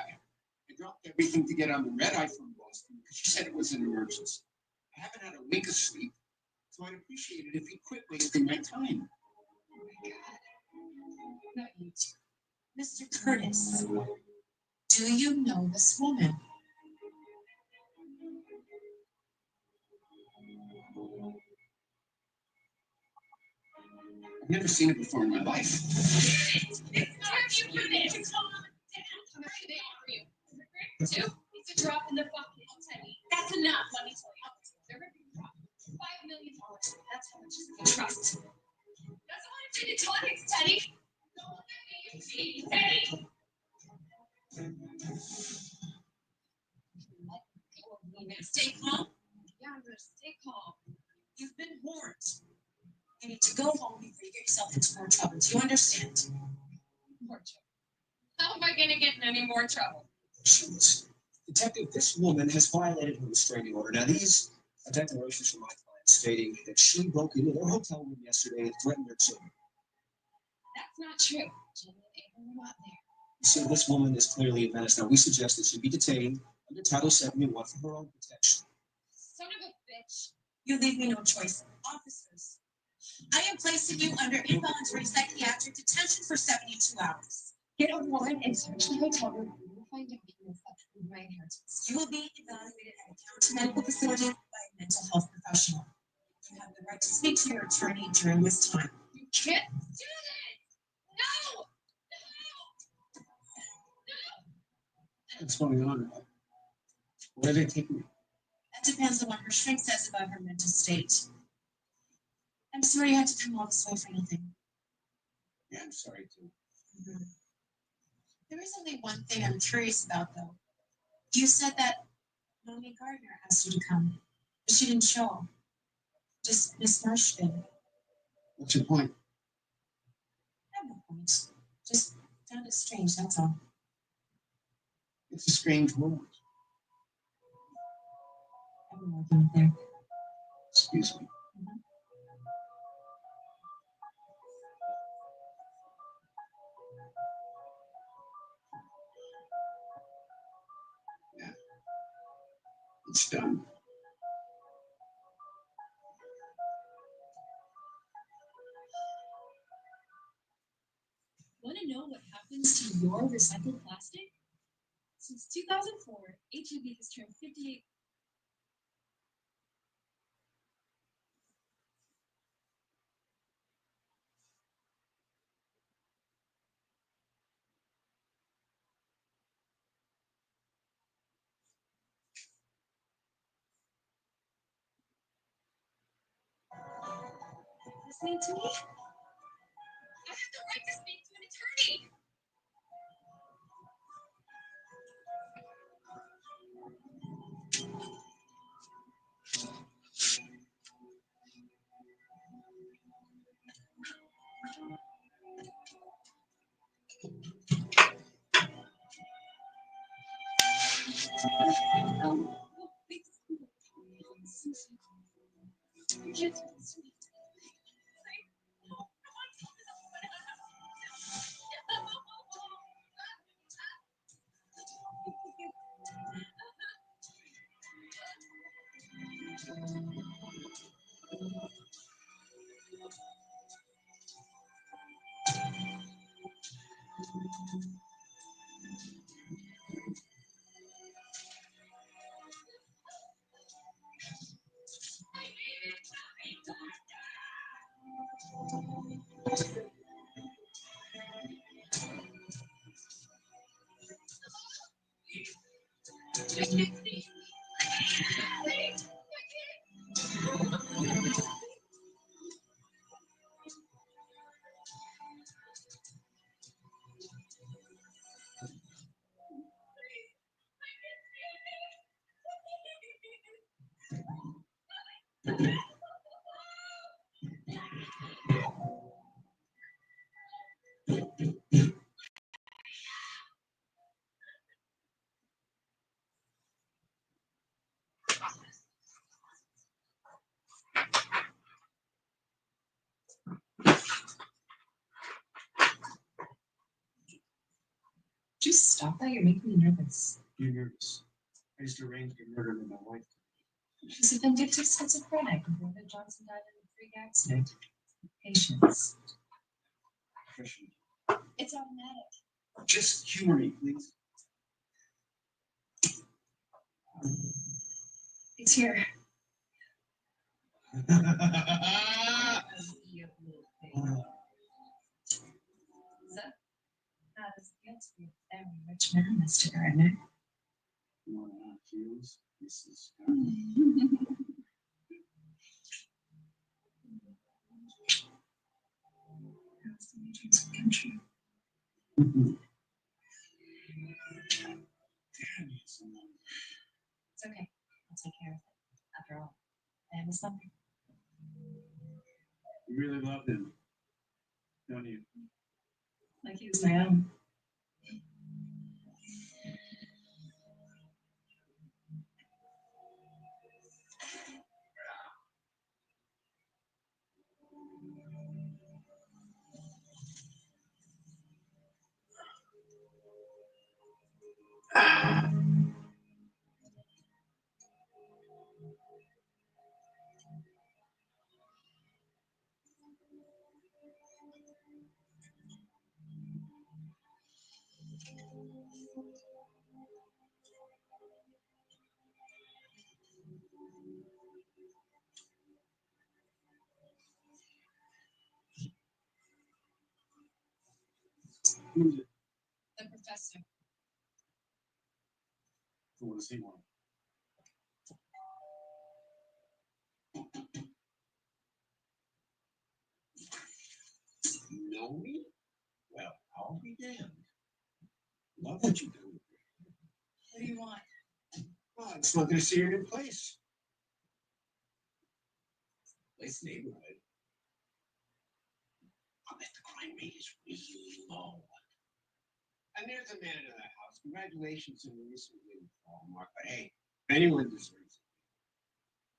dropped everything to get on the red eye from Boston because she said it was an emergency. I haven't had a wink of sleep, so I'd appreciate it if you quit wasting my time. Oh my God. Not you two. Mr. Curtis, do you know this woman? I've never seen it before in my life. It's a drop in the bucket, Teddy. That's enough, let me tell you. They're ripping you off. $5 million. That's how much is in the trust. That's a lot of gin and tonics, Teddy. Don't look at me, you cheat, Teddy. Let go of me now. Stay calm. Yeah, I'm gonna stay calm. You've been warned. You need to go home before you get yourself into more trouble. Do you understand? More trouble. How am I gonna get in any more trouble? Detective, this woman has violated her restraining order. Now, these are declarations from my clients stating that she broke into their hotel room yesterday and threatened their children. That's not true. Jenny and Ava were not there. So this woman is clearly a menace. Now, we suggest that she be detained under Title 71 for her own protection. Son of a bitch. You leave me no choice. Officers, I am placing you under involuntary psychiatric detention for 72 hours. Get a warrant and search the hotel room. You will find documents that prove my inheritance. You will be evaluated at a county medical facility by a mental health professional. You have the right to speak to your attorney during this time. You can't do this! No! What's going on? Where are they taking me? That depends on what her shrink says about her mental state. I'm sorry you had to come all this way for nothing. Yeah, I'm sorry too. Mhm. There is only one thing I'm curious about, though. You said that Naomi Gardner asked you to come, but she didn't show. Just Miss Marsh did. What's your point? I have no point. Just found it strange, that's all. It's a strange world. I've been working there. Excuse me. Yeah. It's done. Want to know what happens to your recycled plastic? Since 2004, HEB has turned 58. Listening to me? I have the right to speak to an attorney. You can't do this to me. Just stop that. You're making me nervous. You're nervous. I just arranged to get murdered with my wife. She's a vindictive schizophrenic. Her brother Johnson died in a freak accident. Patience. Professional. It's automatic. Just humor me, please. It's here. Oh, You little thing. So, it's good to be a very rich man, Mr. Gardner. you want to have feelings? This is How's the new dreams come true? It's okay. I'll take care of it. After all, I have a son. You really love him, don't you? Like he was my own. Who's it? The professor. So what does he want? You know me? Well, I'll be damned. Love what you do. What do you want? Well, I just wanted to see your new place. Nice neighborhood. I bet the crime rate is really low. And there's a man in that house. Congratulations on the recent windfall, Mark. But hey, if anyone deserves it,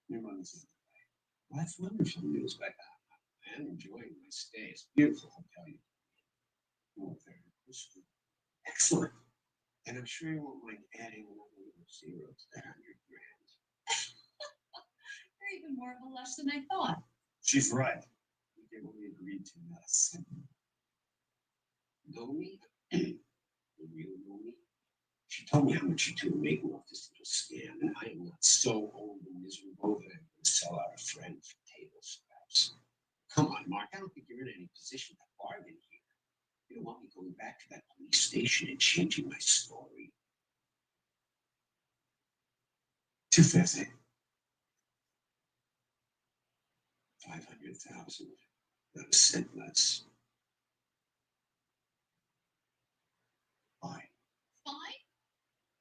your mother's in the way. Well, that's wonderful news, but I am enjoying my stay. It's beautiful, I'll tell you. Oh, very useful. Excellent. And I'm sure you won't mind adding another little zero to the 100 grand. You're even more of a lush than I thought. She's right. We get what we agreed to, not a cent. Know me? You really know me? She told me how much she took making off this little scam, and I am not so old and miserable that I'm going to sell out a friend for table scraps. Come on, Mark, I don't think you're in any position to bargain here. You don't want me going back to that police station and changing my story. 250. 500,000, not a cent less. Fine. Fine.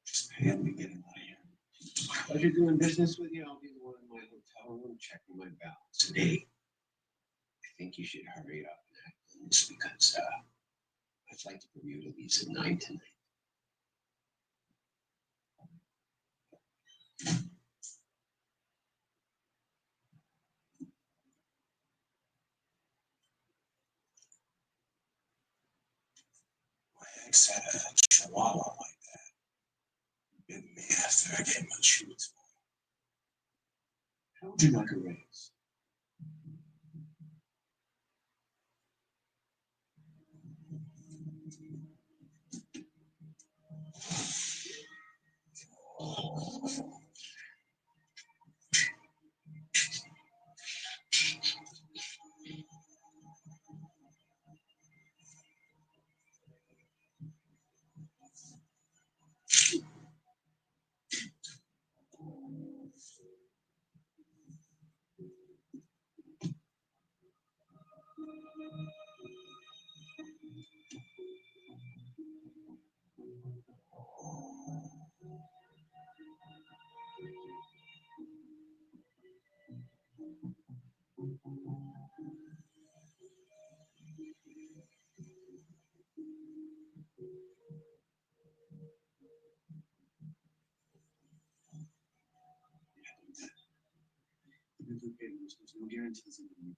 Just pay him to get him out of here. Pleasure doing business with you. I'll be the one in my hotel room checking my balance. Today, I think you should hurry up and act on this because my flight to Bermuda leaves at 9 tonight. My ex had a chihuahua like that. Bit me after I gave my shoes. How would you like a raise? There's no guarantees in the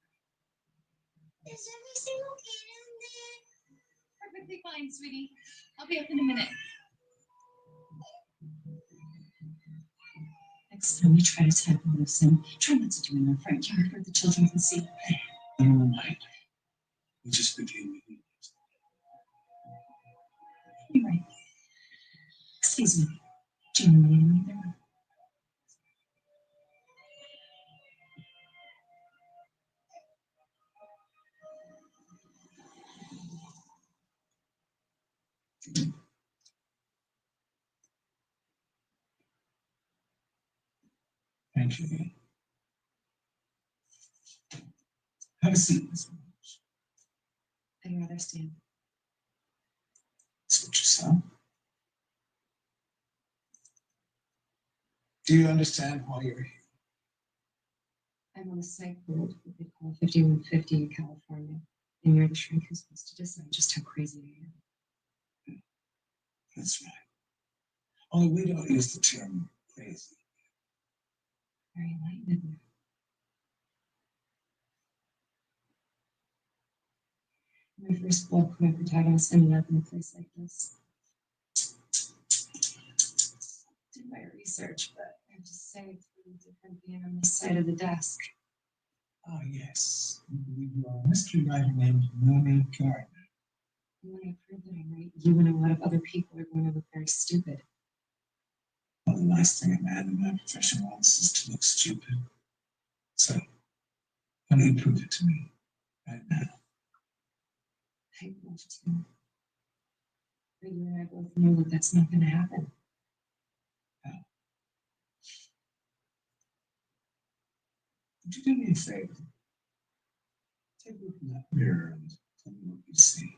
Is everything okay down there? Perfectly fine, sweetie. I'll be up in a minute. Next time you try to tap on this and try not to do it in our front yard where the children can see. Never mind. We just became idiots. You're right. Excuse me. Do you know me either? Thank you. Have a seat, Miss Williams. I'd rather stand. That's what you said. Do you understand why you're here? I'm on a site called what they call 5150 in California. And you're the shrink who's supposed to decide just how crazy I am. That's right. Only we don't use the term crazy. Very enlightened. My first book, my protagonist ended up in a place like this. Did my research, but I have to say it's really different being on this side of the desk. Ah, yes. We believe you are a mystery writer named Naomi Gardner. And when I prove that I'm right, you and a lot of other people are going to look very stupid. Well, the nice thing a man in my profession wants is to look stupid. So, why don't you prove it to me right now? I want to. But you and I both know that that's not going to happen. Would you do me a favor? Take a look in that mirror and tell me what you see.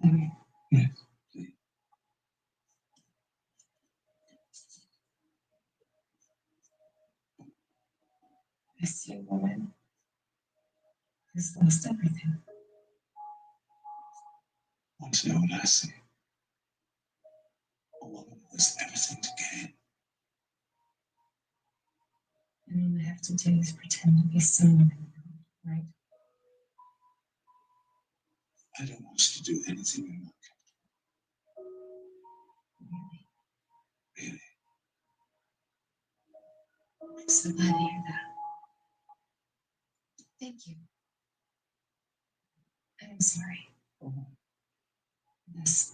Okay. Yes, please. I see a woman who's lost everything. I want to know what I see. A woman who has everything to gain. I mean, I have to do is pretend to be someone, right? I don't want you to do anything you're not really. I'm so glad to hear that. Thank you. I'm sorry. Oh, Yes.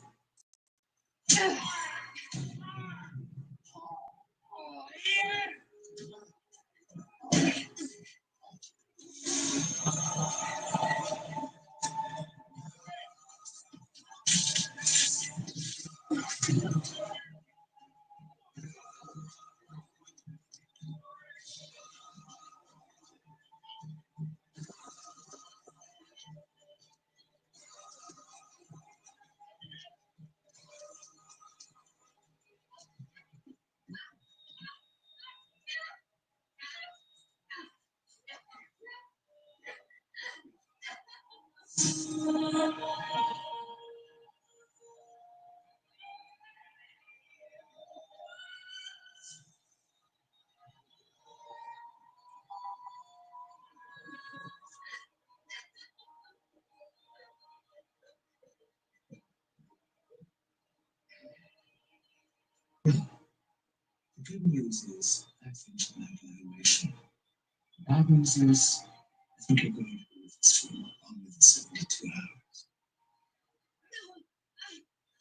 the good news is I finished my evaluation. The bad news is I think you're going to be with us for longer than 72 hours.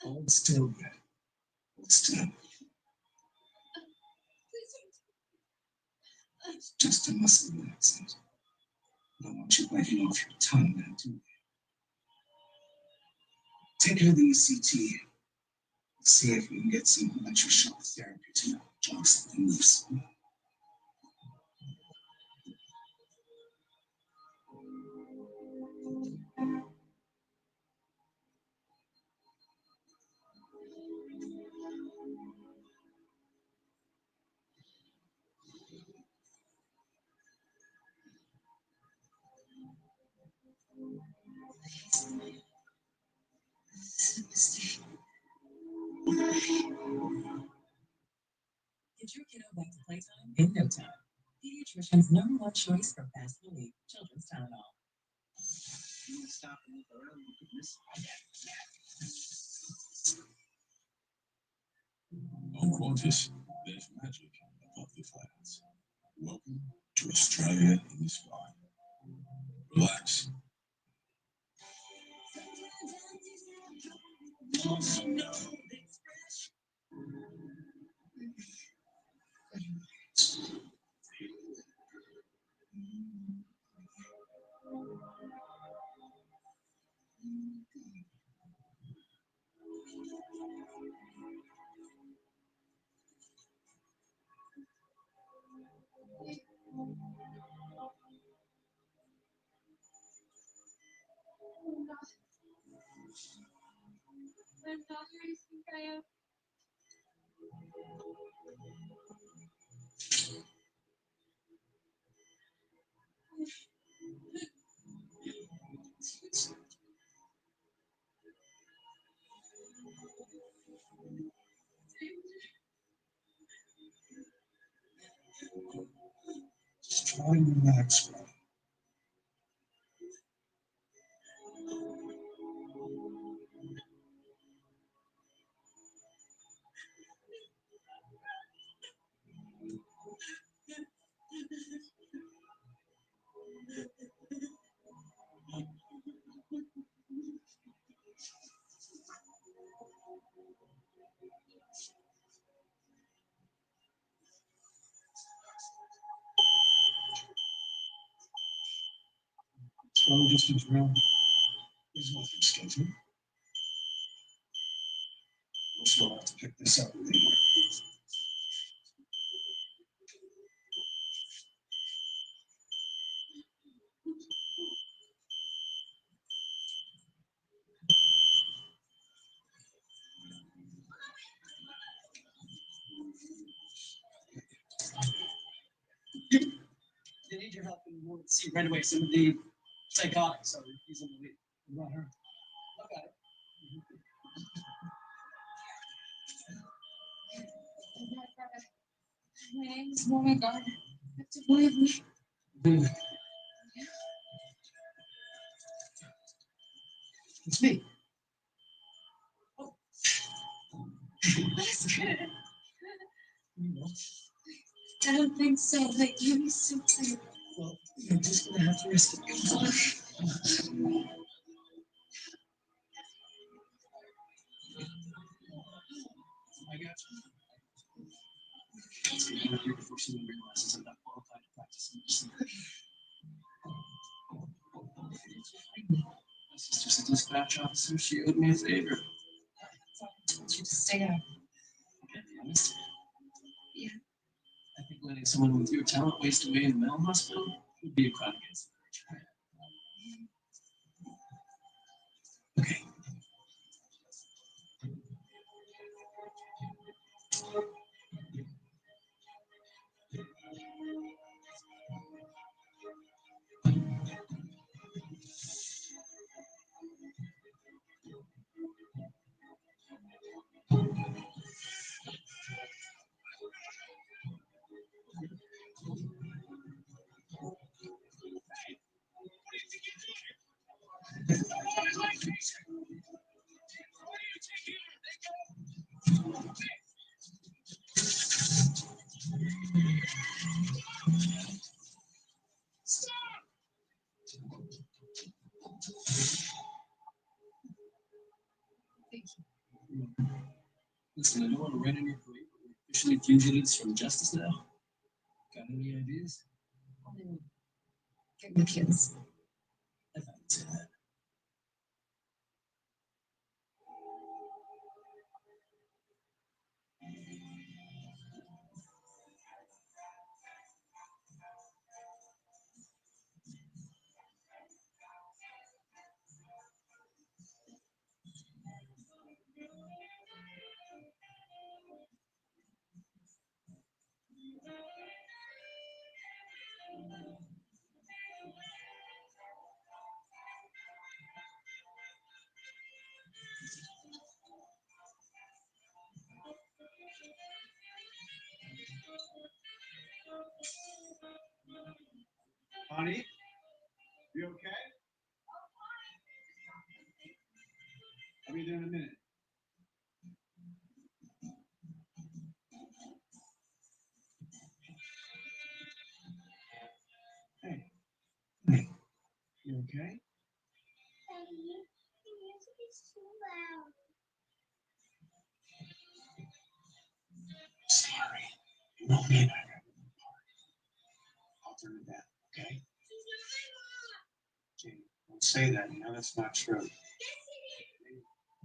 Hold still, Brett. Hold still. It's just a muscle relaxant. I don't want you biting off your tongue now, do you? Take her to the ECT. See if we can get some electroshock therapy to jog something loose. Get your kiddo back to playtime in no time. Pediatrician's #1 choice for fast relief, Children's Tylenol. Stop and look around. You could miss. Oh, Qantas, there's magic above the clouds. Welcome to Australia in the sky. Relax. I'm not who you think I am. Just try and relax, bro. It's probably just a drill. There's nothing scheduled. still have to pick this up later. They need your help in order to see right away some of the psychotics, so he's in the lead. What about her? Look at her. My name is Mommy God. You have to believe me. It's me. That's good. I don't think so. Like, you'd be so tired. Well, you're just gonna have to risk it. I got you. Let's get out of here before someone realizes I'm not qualified to practice in this. My sister's a dispatch officer. She owed me a favor. So I told you to stay out. Okay, be honest. Yeah. I think letting someone with your talent waste away in a mental hospital would be a crime against the nature. Okay. Listen, I don't want to run in your parade, but we're officially fugitives from justice now. Got any ideas? Get the kids. I thought you'd say that. Honey, you okay? I'll be there in a minute. Hey, hey, you okay? Daddy, the music is too loud. Sorry. Mommy and I are having a party. I'll turn it down, okay? Jane, don't say that. You know that's not true.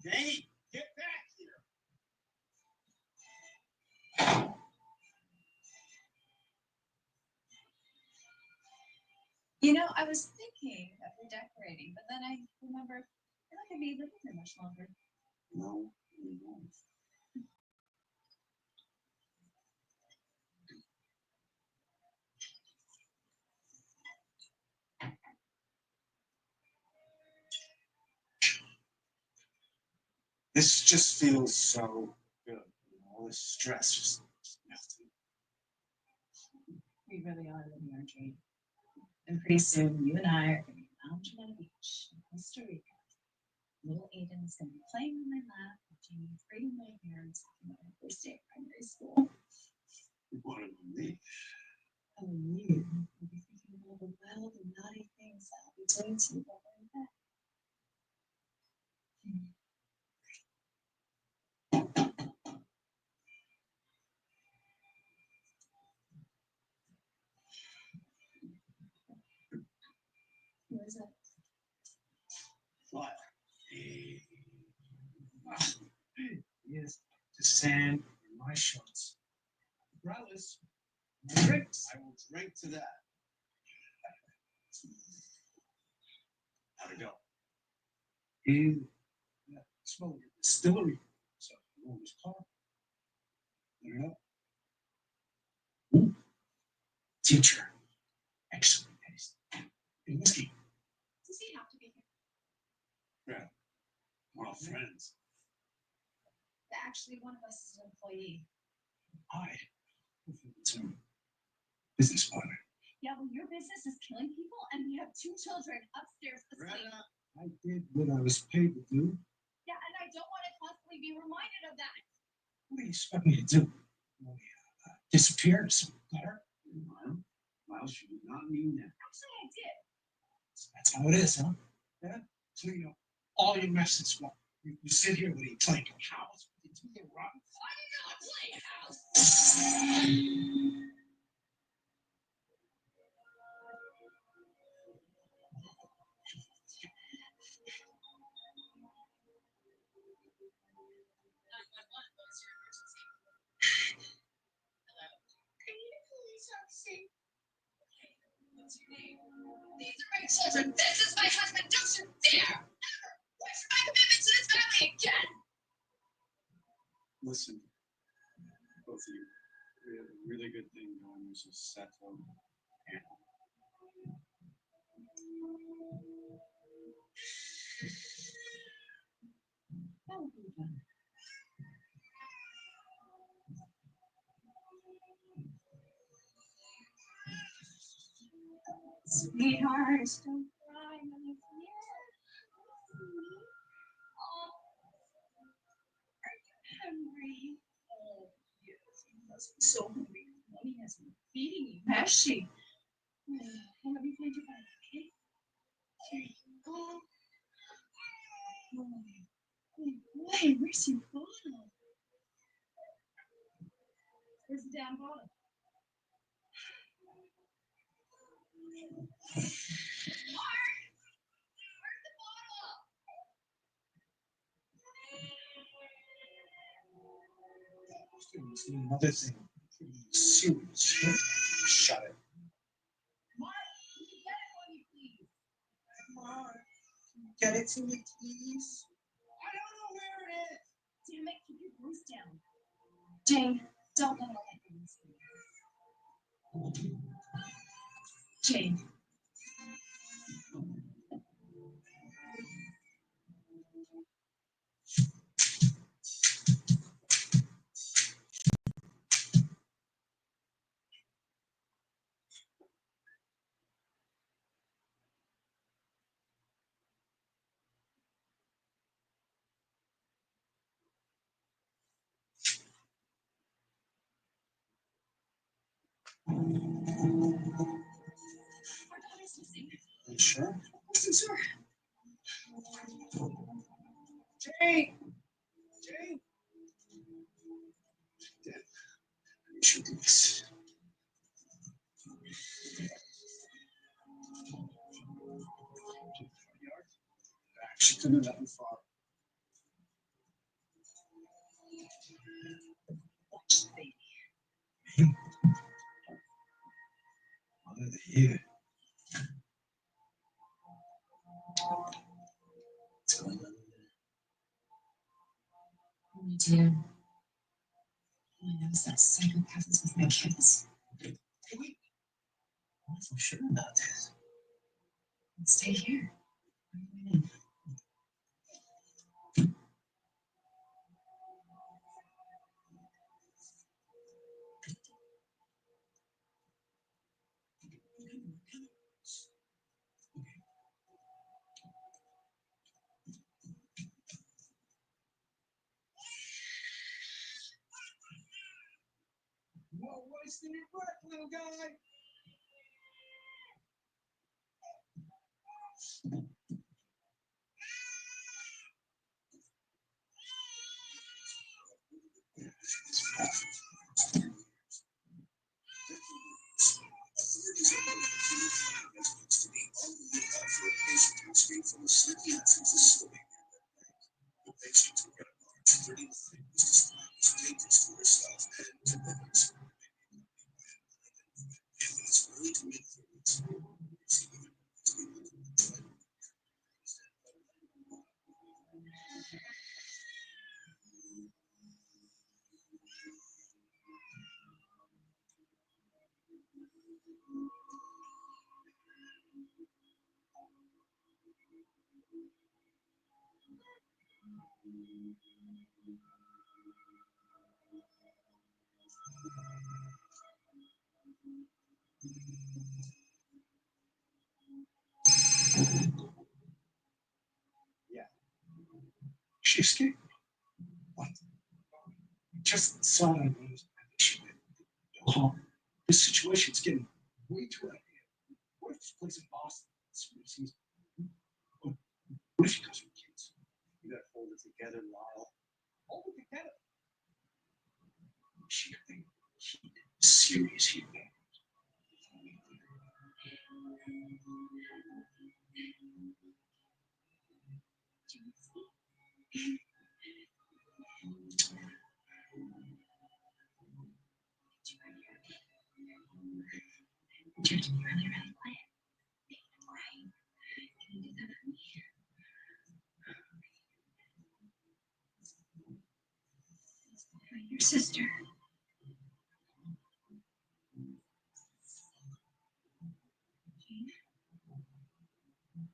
Jane, get back here. You know, I was thinking of redecorating, but then I remembered I'm not going to be living there much longer. No, you won't. This just feels so good. You know, all this stress just melted. We really are living our dream. And pretty soon, you and I are going to be lounging on a beach in Costa Rica. Little Aiden is going to be playing on my lap, watching me braiding my hair and talking about my first day at primary school. You wanted me. Oh, you will be thinking of all the wild and naughty things that I'll be doing to you while we're in bed. Who is it? What? Yes. the sand in my shorts. Regardless, drinks. I will drink to that. How'd it go? In that small distillery. So I owned his car. There you go. Teacher. Excellent taste. In whiskey. Does he have to be here? Yeah. We're all friends. Actually, one of us is an employee. I it's a business partner. Yeah, well, your business is killing people, and we have 2 children upstairs asleep. I did what I was paid to do. Yeah, and I don't want to constantly be reminded of that. What do you expect me to do? Disappear to some gutter? Miles, you did not mean that. Actually, I did. That's how it is, huh? Yeah. Clean up all your messes. Well, you sit here with a plank of house. It's me rotten. I did not play house. What's your name? These are my children. This is my husband. Don't you dare ever question my commitment to this family again. Listen, both of you, we have a really good thing going. There's a settle and Sweetheart, don't cry, Mommy's here. Oh, are you hungry? Oh, yes, you must be so hungry. Mommy hasn't been feeding you, has she? Well, let me find your bottle, okay? Here you go. Oh, boy, where's your bottle? Where's the damn bottle? Another thing. Pretty serious. Shut it. Mark, can you get it for me, please? Mark, get it to me, please. I don't know where it is. Damn it, keep your voice down. Jane, don't let her get this. Jane. You sure? Listen, sir. Jane! Jane! Dad, you should do this. She couldn't have gotten far. Watch the baby. Mother of the year. What's going on? Me too. All I know is that psychopath is with my kids. Wait. I'm not so sure about this. Let's stay here. What are you waiting? No wasting your breath, little guy. Yeah. She escaped. What? Just saw her news. She went, oh, this situation's getting way too out of hand. What if this place in Boston? What if she goes with kids? You gotta hold it together, Lyle. Hold it together. She could think serious here. Your sister.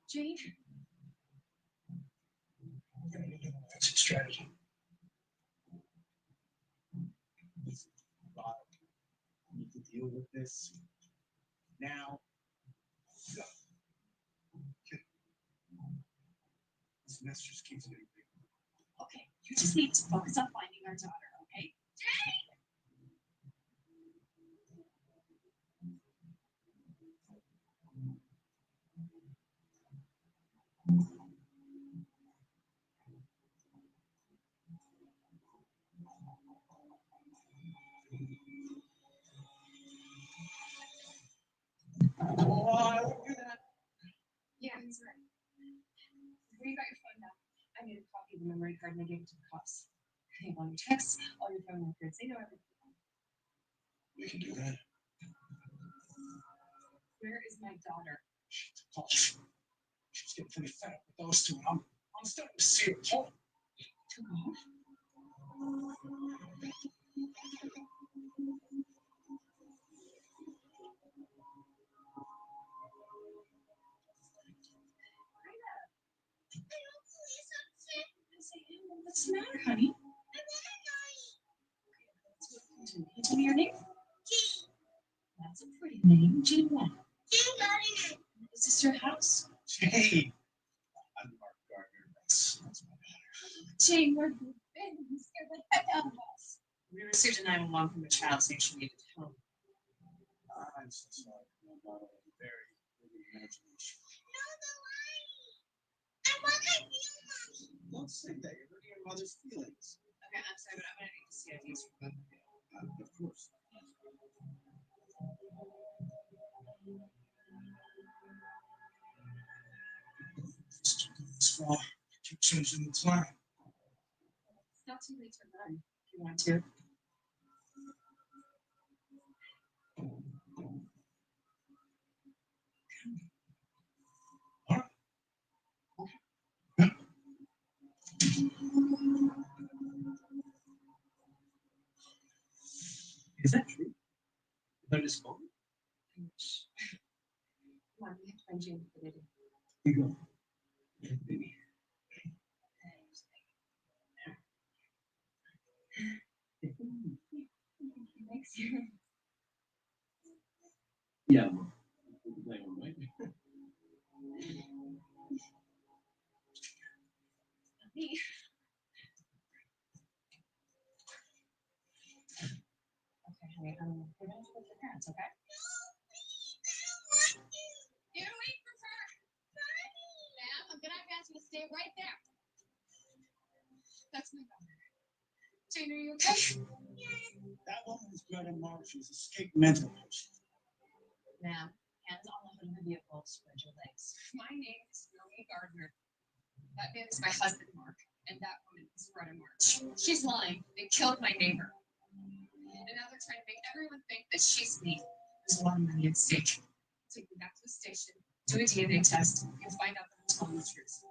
Jane? That's a strategy. I need to deal with this now. Go. This mess just keeps getting bigger. Okay, you just need to focus on finding our daughter, okay? Oh, I won't do that. Yeah, he's right. Where you got your phone now? I made a copy of the memory card and I gave it to the cops. They have all your texts, all your phone records. They know everything. We can do that. Where is my daughter? She's getting pretty fed up with those two. I'm starting to see her point. What's the matter, honey? Can you tell me your name? That's a pretty name. Jean what? Is this your house? Jane. I'm Mark Gardner. That's my daughter. Jane, where have you been? You scared the heck out of us. We received a 911 from a child saying she needed help. I'm so sorry. My daughter has a very vivid imagination. Don't say that. You're hurting your mother's feelings. Okay, I'm sorry, but I'm gonna need to see IDs from both of you. Of course. This far, keep changing the plan. It's not too late to run if you want to. Is that true? That is phone? I wish. Come on, we have to find Jane for the day. Here you go. Yeah, baby. Thanks. You. Yeah, well, right? Me. Okay, honey, we're gonna split your parents, okay? You're waiting for her. Ma'am, I'm gonna ask you to stay right there. That's my daughter. Jane, are you okay? That woman is Greta Mark. She's escaped mental patient. Ma'am, hands on the hood of the vehicle, spread your legs. My name is Naomi Gardner. That man is my husband, Mark, and that woman is Greta March. She's lying. They killed my neighbor. And now they're trying to make everyone think that she's me. There's a lot of money at stake. Take me back to the station, do a DNA test, and find out that I'm telling the truth.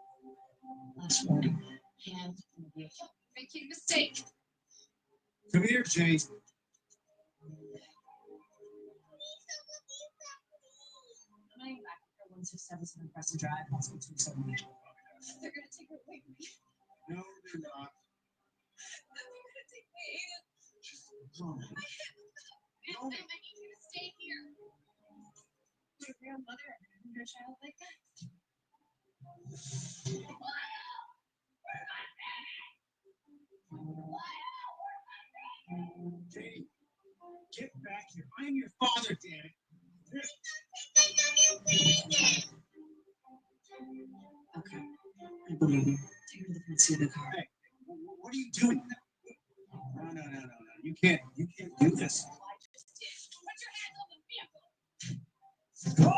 Last warning. Hand on the vehicle. Making a mistake. Come here, Jane. I'm back for 1677 Preston Drive, Hospital 278. They're gonna take her away from me. No, they're not. Just calm down. I need you to stay here. You're a real mother and your child like that. Katie, get back here. I am your father, damn it. Okay, I believe you. Take her to the front seat of the car. Hey, what are you doing? No. You can't do this. Put your hands on the vehicle. Go!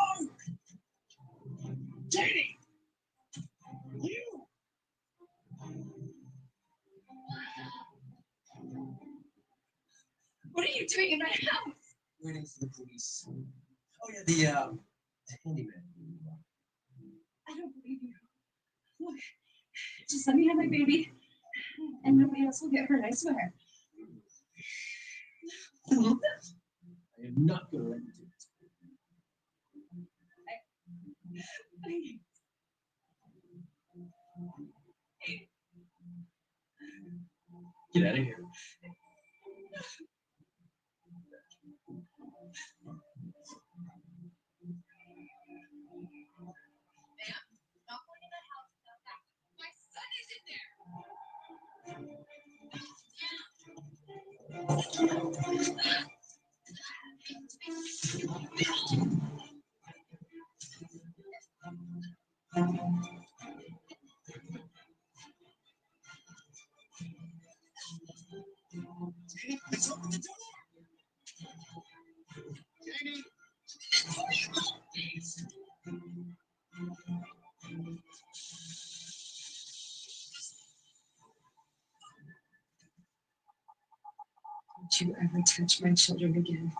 Katie! You! What are you doing in my house? Waiting for the police. Oh yeah, the handyman. I don't believe you. Look, just let me have my baby, and nobody else will get hurt. I swear. I am not gonna let you do this. Get out of here. Not going in that house without that. My son is in there. Katie, let's open the door! Katie! Don't you ever touch my children again.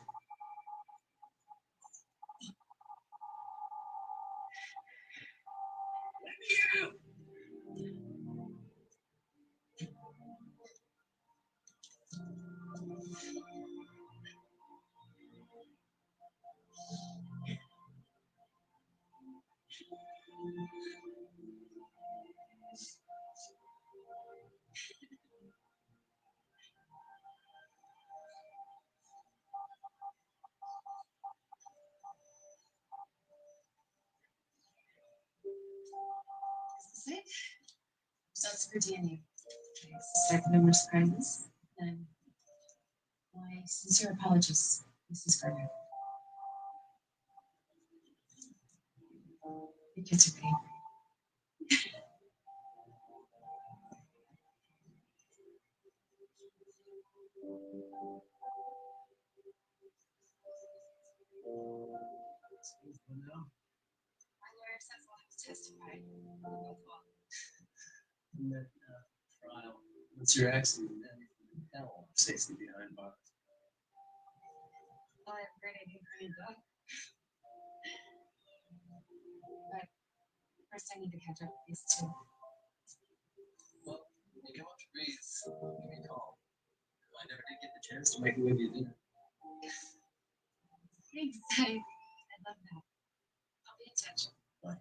Is this it? Results for DNA. I suspect no more surprises. Then my sincere apologies, Mrs. Gardner. The kids are waiting for you. My lawyer says I'll have to testify. In that trial. What's your accident? Hell, safely behind bars. Well, I have a great idea for you, though. But first, I need to catch up with these two. Well, when you come up to Breeze, give me a call. I never did get the chance to make it with you dinner. Thanks. I love that. I'll be in touch. Bye.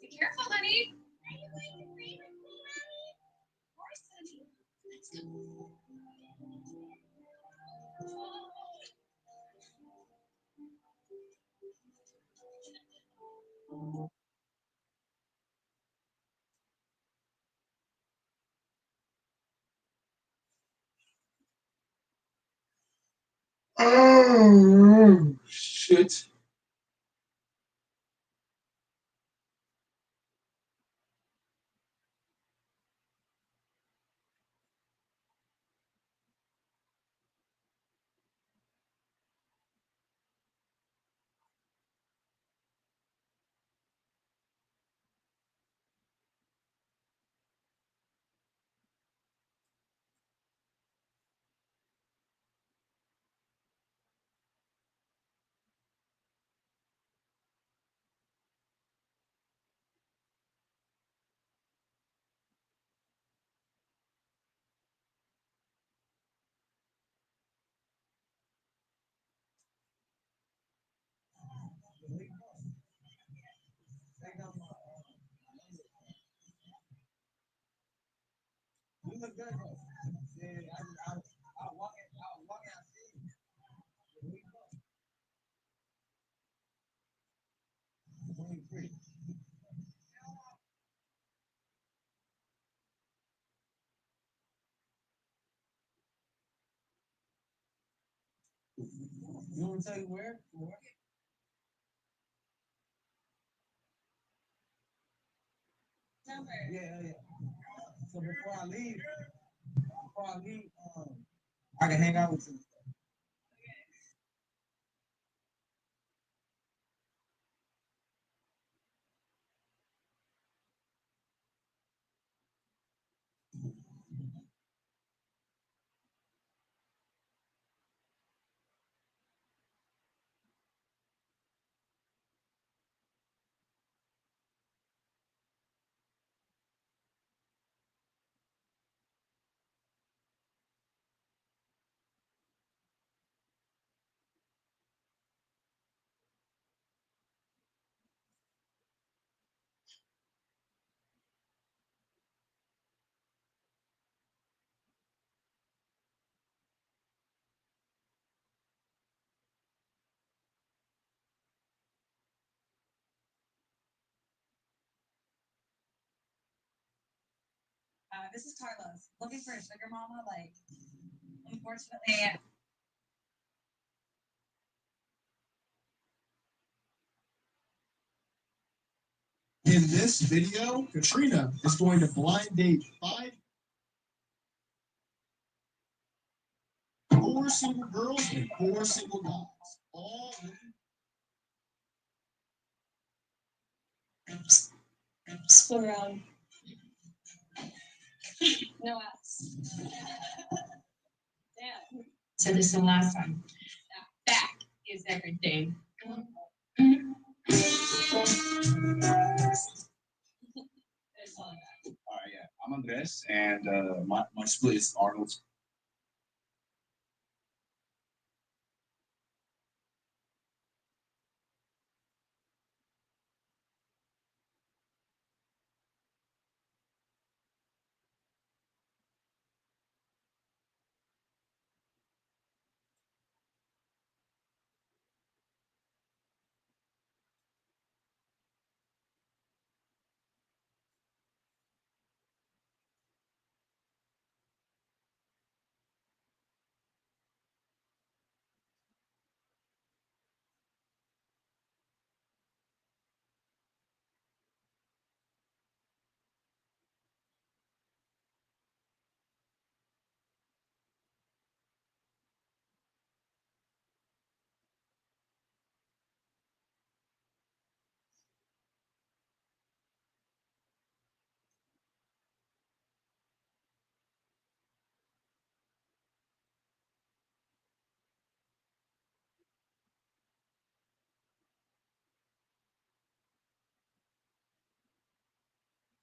Be careful, honey. Are you going to agree with me, Mommy? Of course, honey. Let's go. Oh shit. good though. Yeah, I was walking, I see. Where you go? 23. You want to tell you where? Where? Yeah, yeah. So before I leave, I can hang out with you. This is Carlos. Looking for a sugar mama. Like, unfortunately, In this video, Katrina is going to blind date four single girls and four single guys. All Split around. No ass. Damn. Said this the last time. Back is everything. All right, yeah. I'm Andres, and my split is Arnold's.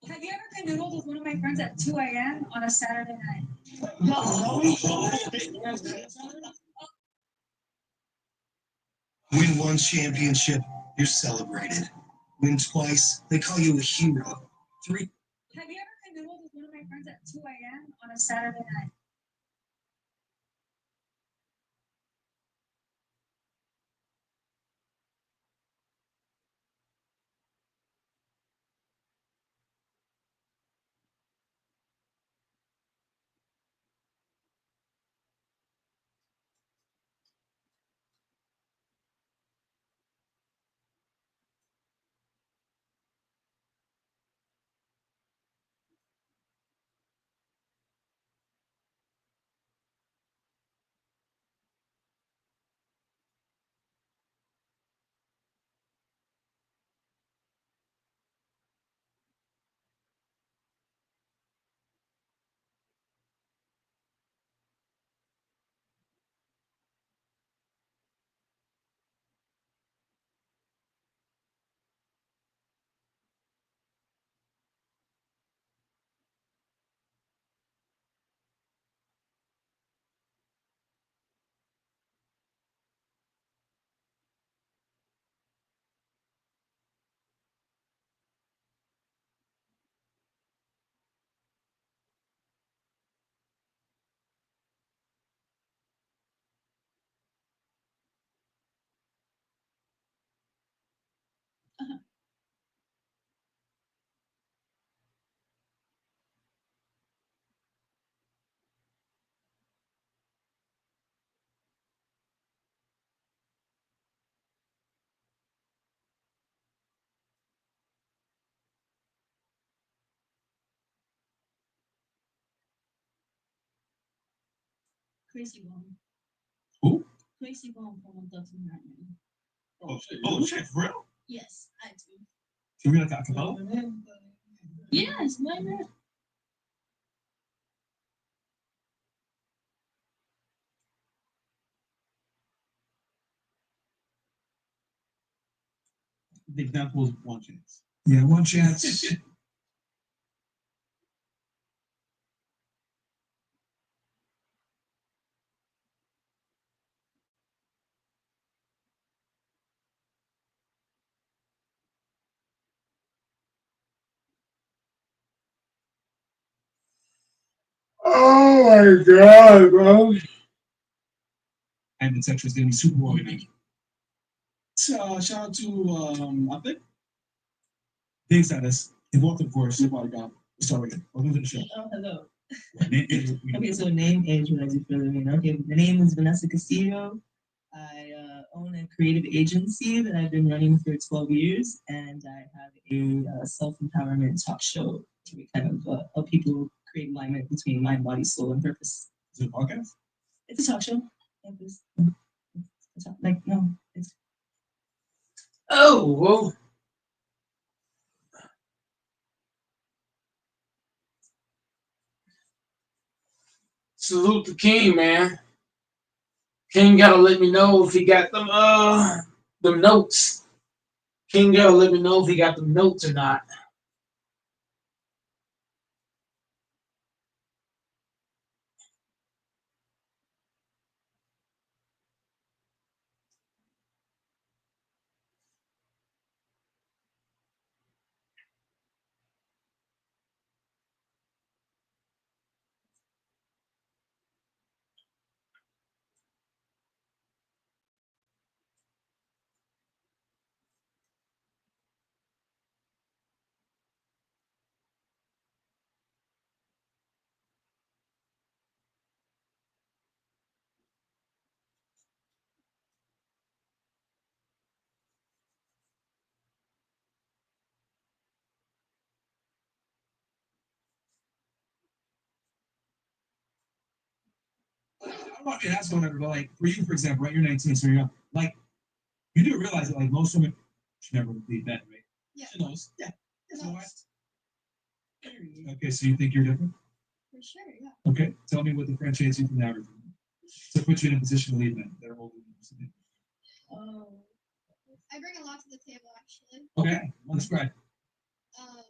have you ever canoodled with one of my friends at 2 a.m. on a Saturday night? win one championship, you're celebrated. Win twice, they call you a hero. Three. Have you ever canoodled with one of my friends at 2 a.m. on a Saturday night? Crazy Bone. Who? Crazy Bone from Adults in Nightmare. Oh shit, for real? Yes, I do. Can we like a cappella? Yes, why not? The example is one chance. Yeah, one chance. Oh my god, bro. And the Tetris gonna be super Bowl unique. Shout out to I think Big Status. He walked of course, your bodyguard. Let's start with it. Welcome to the show. Oh, hello. Okay, So name, age, what I do for a living. Okay, the name is Vanessa Castillo. I own a creative agency that I've been running for 12 years, and I have a self-empowerment talk show where we kind of help people create alignment between mind, body, soul, and purpose. Is it a podcast? It's a talk show. Yeah, like, no, it's Oh, well. Salute the king, man. King gotta let me know if he got them notes. King gotta let me know if he got them notes or not. I want to ask whatever, but like for you, for example, right? You're 19, so you're like you do realize that like most women should never leave men, right? Yeah. She knows. Yeah. So Most. okay, so you think you're different? For sure, yeah. Okay. Tell me what differentiates you from the average woman. To put you in a position to lead men that are older than you. Oh. I bring a lot to the table, actually. Okay. Well, describe. Um,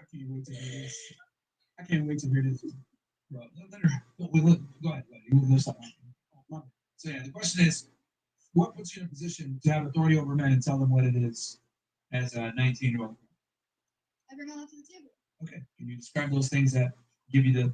I can't wait to hear this. I can't wait to hear this. Bro, let her. Go ahead. You stop. So yeah, the question is, what puts you in a position to have authority over men and tell them what it is as a 19-year-old? I bring a lot to the table. Okay. Can you describe those things that give you the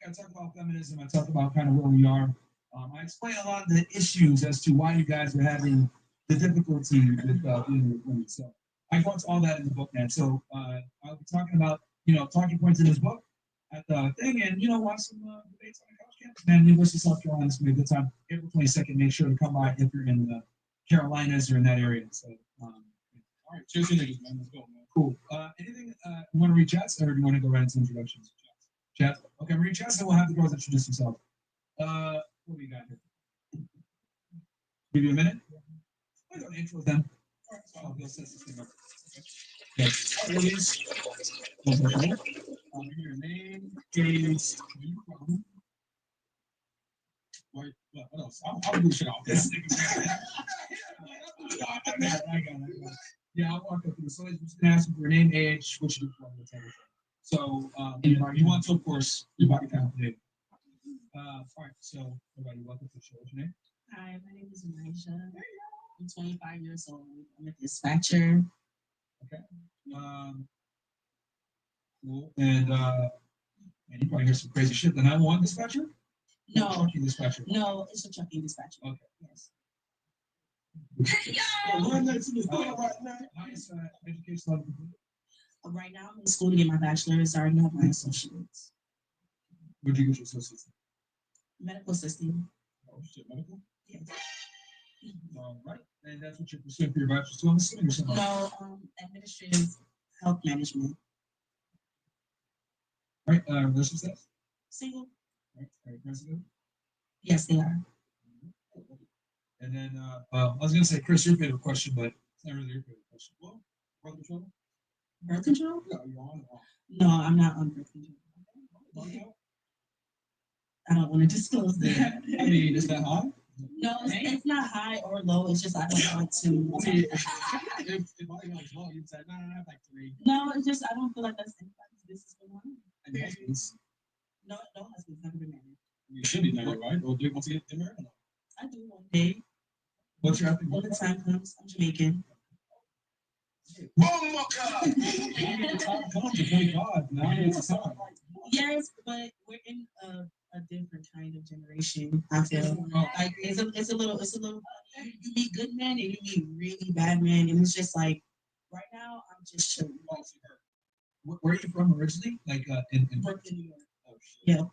I talk about feminism. I talk about kind of where we are. I explain a lot of the issues as to why you guys are having the difficulty with dealing with women. So I go into all that in the book, man. So I'll be talking about talking points in this book at the thing, and watch some debates on the college campus. Man, University of South Carolina is gonna be a good time. April 22nd. Make sure to come by if you're in the Carolinas or in that area. So. All right, cheers, you niggas, man. Let's go, man. Cool. Anything you want to read chats, or do you want to go right into introductions? Chat. Okay, read chats, and we'll have the girls introduce themselves. What do we got here? Give you a minute. I got intros then. All right, so I'll go set this thing up. Okay. Ladies, your name is you from. What else? I'll do shit off this. I got it. Yeah, I'll walk up through. So I'm just gonna ask you for your name, age, what you do for the So you want to, of course, your body count today. All right, so everybody, welcome to the show. What's your name? Hi, my name is Elijah. I'm 25 years old. I'm a dispatcher. Okay. Cool. And you probably hear some crazy shit. The 911 dispatcher? No. Trucking dispatcher. No, it's a trucking dispatcher. Okay. Yes. Highest education level. Right now, I'm in school to get my bachelor's. I already have my associates. Where'd you get your associates? Medical assisting. Oh shit, medical? Yes. All right. And that's what you're pursuing for your bachelor's. So I'm assuming you're something. No, administrative health management. All right. Relationships? Single? All right. Resident? Yes, they are. And then I was gonna say, Chris, your favorite question, but it's not really your favorite question. Well, birth control? Birth control? Yeah, you're on. No, I'm not on birth control. I don't want to disclose that. I mean, is that high? No, it's not high or low. It's just I don't want to. If I was low, you'd say, no, I have like 3. No, it's just I don't feel like that's anybody's business for one. And husbands? No, husband's never been married. You should be married, right? Or do you want to get married? I do one day. What's your ethnic? When the time comes, I'm Jamaican. One more card! The time comes to thank God. Now it's the time. Yes, but we're in a different kind of generation. I feel like it's a little you meet good men and you meet really bad men, and it's just like right now I'm just chilling. Where are you from originally? Like in Brooklyn, New York. Oh shit. Yeah.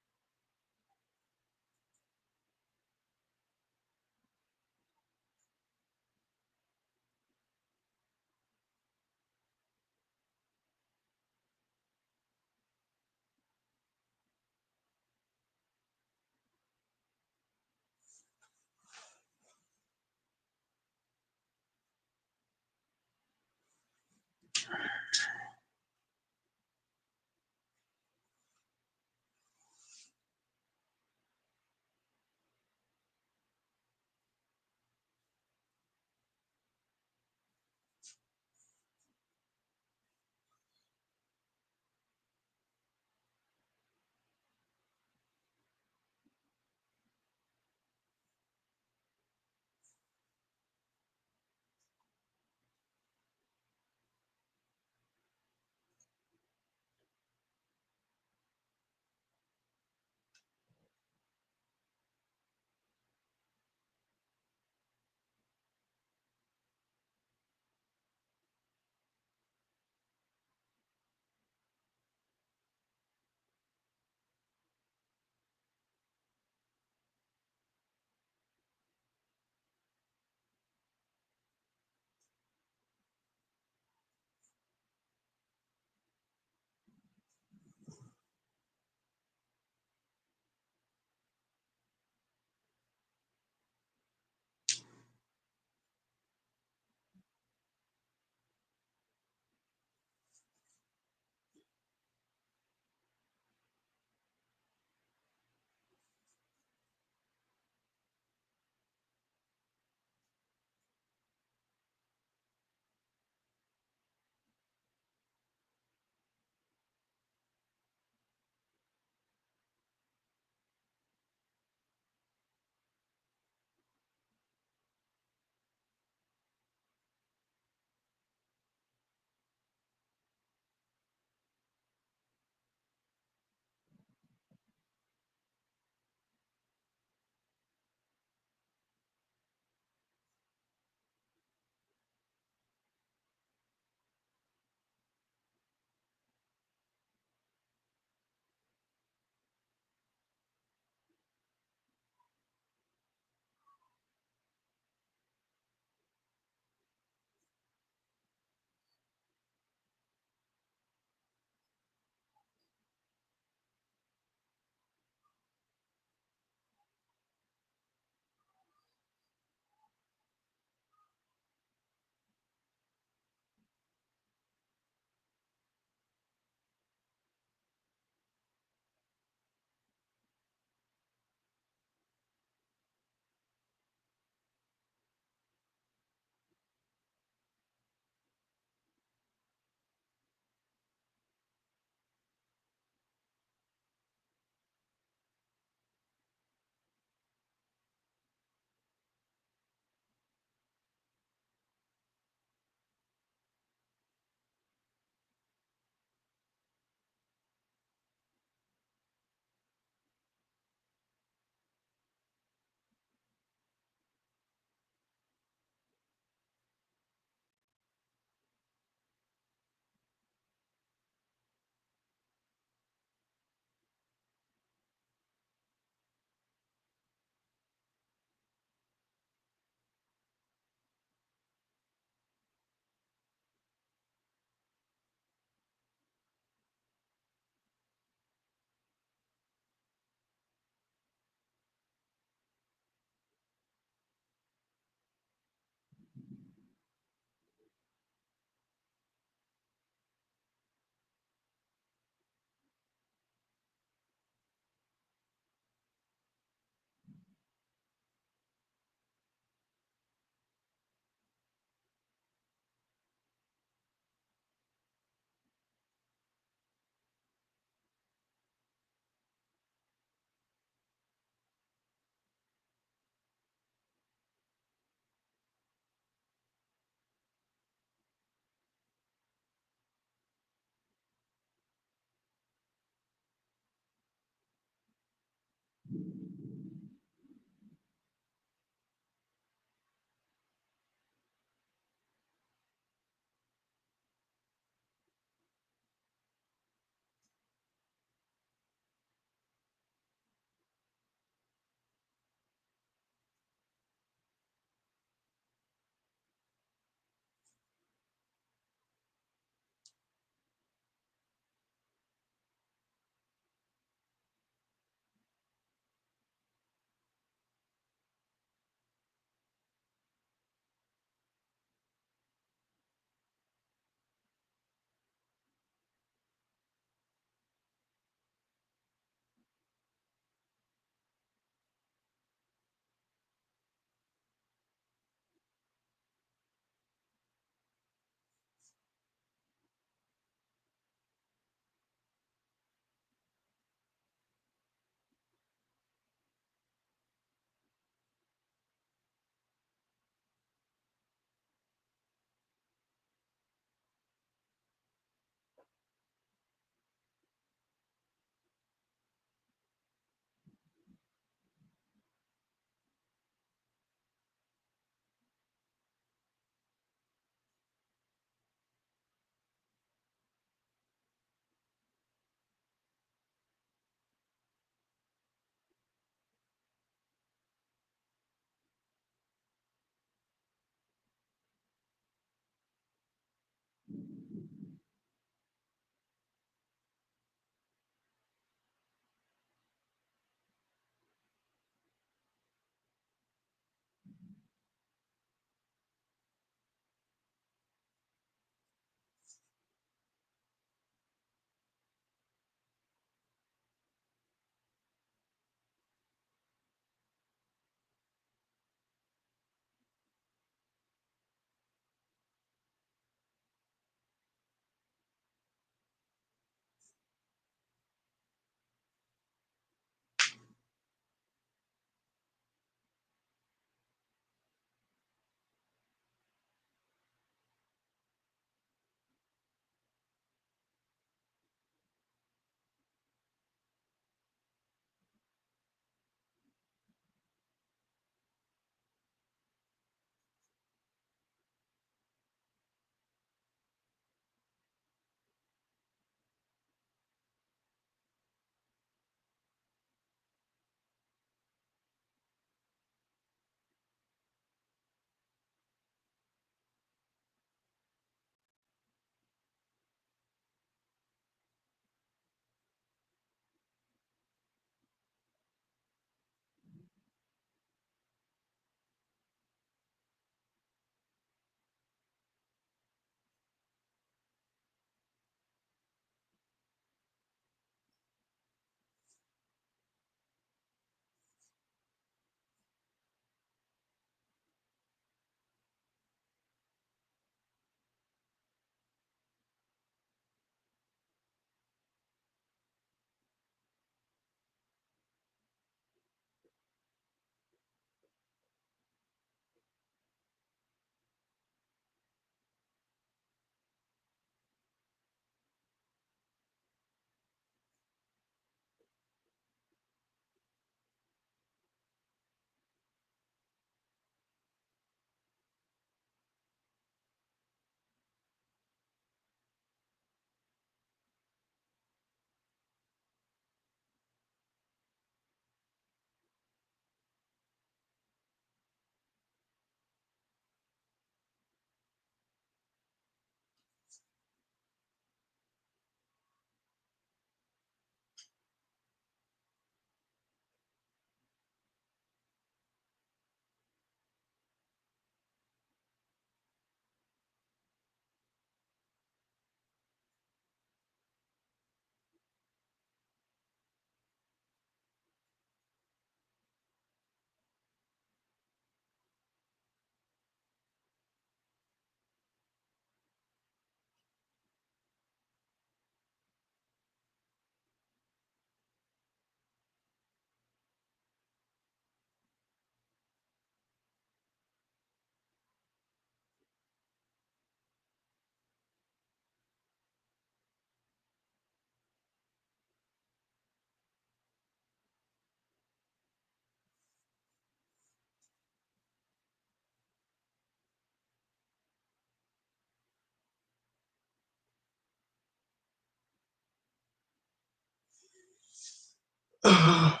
Are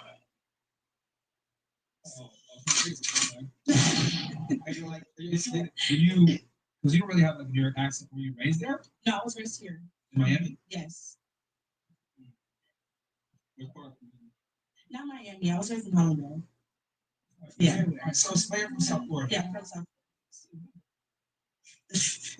you like, because you don't really have like a New York accent. Were you raised there No, I was raised here. in Miami? Yes. What part? Not Miami. I was raised in Hollywood. Yeah. All right, so it's from South Florida. Yeah, from South. Is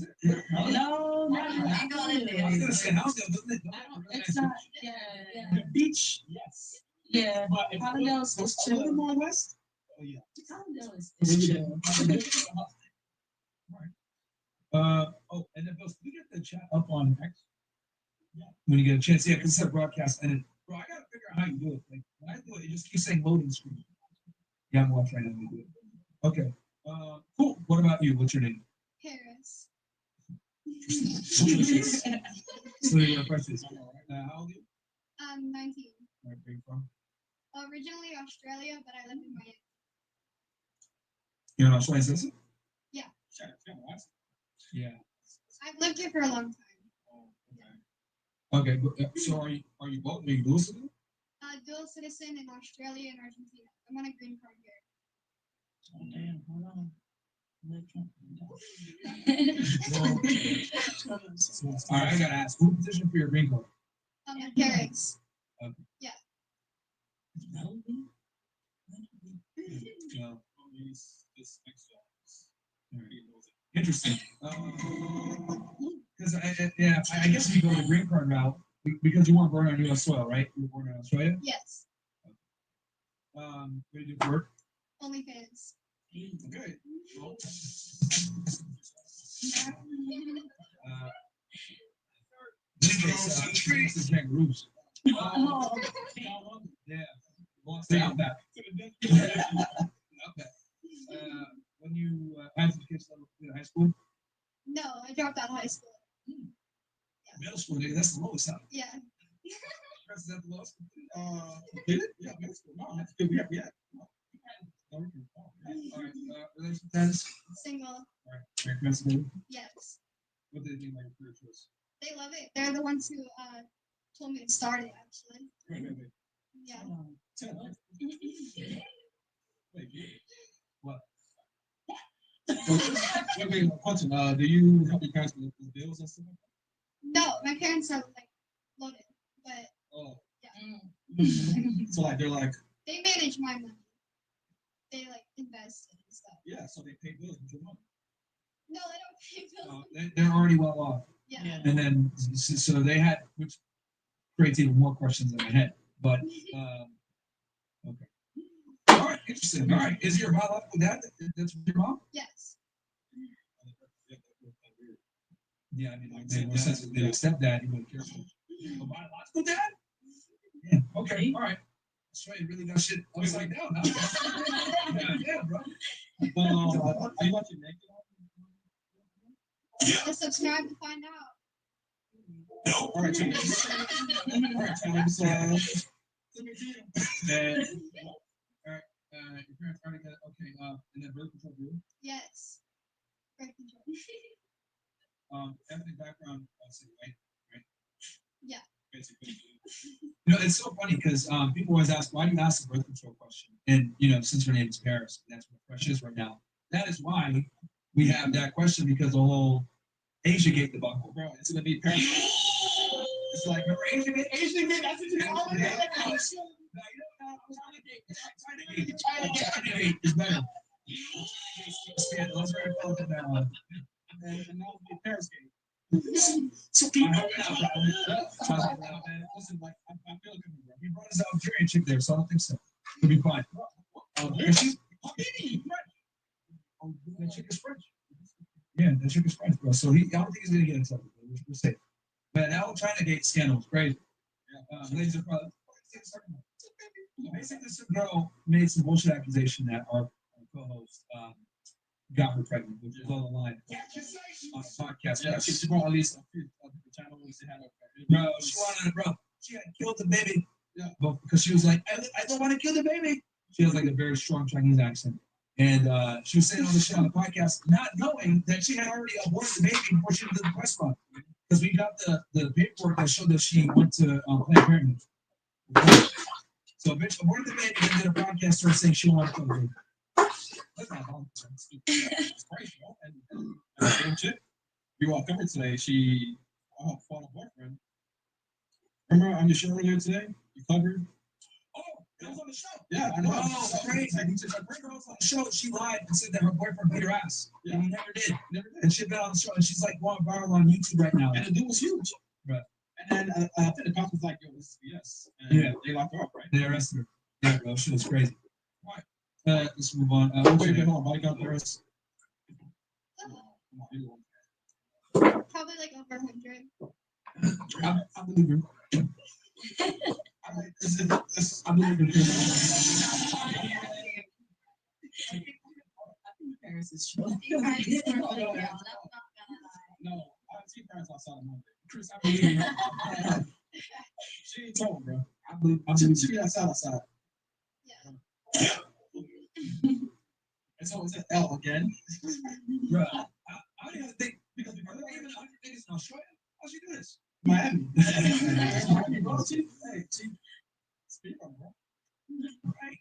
it? No, not I was gonna say Housdale, doesn't it? It's not. Yeah, yeah. The beach. Yes. Yeah. But if Hollywood is A little chill. more west. Oh yeah. Hollywood is chill. And then Bill, can you get the chat up on X? Yeah. When you get a chance, yeah, because it's a broadcast, and bro, I gotta figure out how you do it. Like when I do it, it just keeps saying loading screen. Yeah, I'm watching right now. You do it. Okay. Cool. What about you? What's your name? Paris. So your question is, how old are you? I'm 19. Where are you from? Originally Australia, but I live in Miami. You're an Australian citizen? Yeah. Sure. Yeah. I've lived here for a long time. Okay. So are you both? Are you dual citizen? Dual citizen in Australia and Argentina. I'm on a green card here. Oh, damn. Hold on. All right, I gotta ask. Who petitioned for your green card? My parents. Okay. Yeah. No. Interesting. Because I guess if you go the green card route, because you weren't born on U.S. soil, right? You were born in Australia. Yes. What do you do for work? OnlyFans. Okay. Well, this is kangaroos. Oh. Yeah. Well, stay out back. Out back. When you had some kids in high school? No, I dropped out of high school. Middle school, nigga, that's the lowest, huh? Yeah. Is that the lowest? Did it? Yeah, middle school. No, that's good. Yeah. All right. Relation status? Single. All right. Parents together? Yes. What do they think about your career choice? They love it. They're the ones who told me to start it, actually. Wait. Yeah. Wait. What? Wait, question. Do you help your parents with bills and stuff like that? No, my parents are like loaded, but Oh. yeah. So like they're like, They manage my money. They like invest it and stuff. yeah, so they pay bills with your money. No, they don't pay bills. They're already well off. Yeah. And then so they had, which creates even more questions in my head. But okay. All right, interesting. All right. Is your biological dad that's your mom? Yes. Yeah, I mean, they were sensitive. They stepdad, you wouldn't care so much. A biological dad? Yeah. Okay. All right. Australia really got shit upside down. Huh? Yeah, bro. Are you watching naked? Just subscribe to find out. No. All right, Charlie. All right, Charlie. So, all right. Your parents already got it. Okay. And then birth control, do Yes. Birth control. ethnic background, say white, right? Yeah. Basically. You know, it's so funny because people always ask, why do you ask the birth control question? And, you know, since her name is Paris, and that's what the question is right now. That is why we have that question, because the whole Asia Gate debacle, bro. It's going to be Paris. It's like, remember Asia Gate? Asia Gate, that's what you call it. China Gate is better. Let's very close to that one. And that would be Paris Gate. So people know now, man. Listen, like I'm feeling good, bro. He brought his Algerian chick there, so I don't think so. He'll be fine. She's French. Oh, that chick is French. Yeah, that chick is French, bro. So I don't think he's gonna get in trouble. We'll see. But that whole China Gate scandal is crazy. Ladies and brothers, basically, this girl made some bullshit accusation that our co-host got her pregnant, which is on the line on the podcast. Yeah, she brought at least a few the channel was had her bro. She wanted, bro. She had killed the baby. Yeah, but because she was like, I don't want to kill the baby. She has like a very strong Chinese accent, and she was saying all this shit on the podcast, not knowing that she had already aborted the baby before she did the breast pump. Because we got the paperwork that showed that she went to Planned Parenthood. So, bitch, aborted the man and did a broadcast her saying she wanted to come in. That's not wrong. It's crazy, bro. And same chick, you all covered today. She fought a boyfriend. Remember on the show earlier today? You covered? Oh, it was on the show. Yeah, I know. Oh, crazy. Like, her boyfriend was on the show. She lied and said that her boyfriend beat her ass. Yeah. And he never did. Never did. And she'd been on the show, and she's like going viral on YouTube right now. And the dude was huge. Right. And then I think the cops was like, yo, this is BS. And yeah, they locked her up, right? They arrested her. Yeah, bro, shit was crazy. Why? Let's move on. What's your name? Bodyguard Paris. Probably like over 100. I believe her. I believe in Paris is true. You guys are really real. That's not gonna lie. No, I've seen Paris outside of Monday. Chris, I believe in her. She ain't told, bro. I believe she be outside. Yeah. And so it's an L again. Bro, I don't even think, because before they even think it's in Australia, how'd she do this? Miami. Miami, bro. Hey, speak on, bro. Right.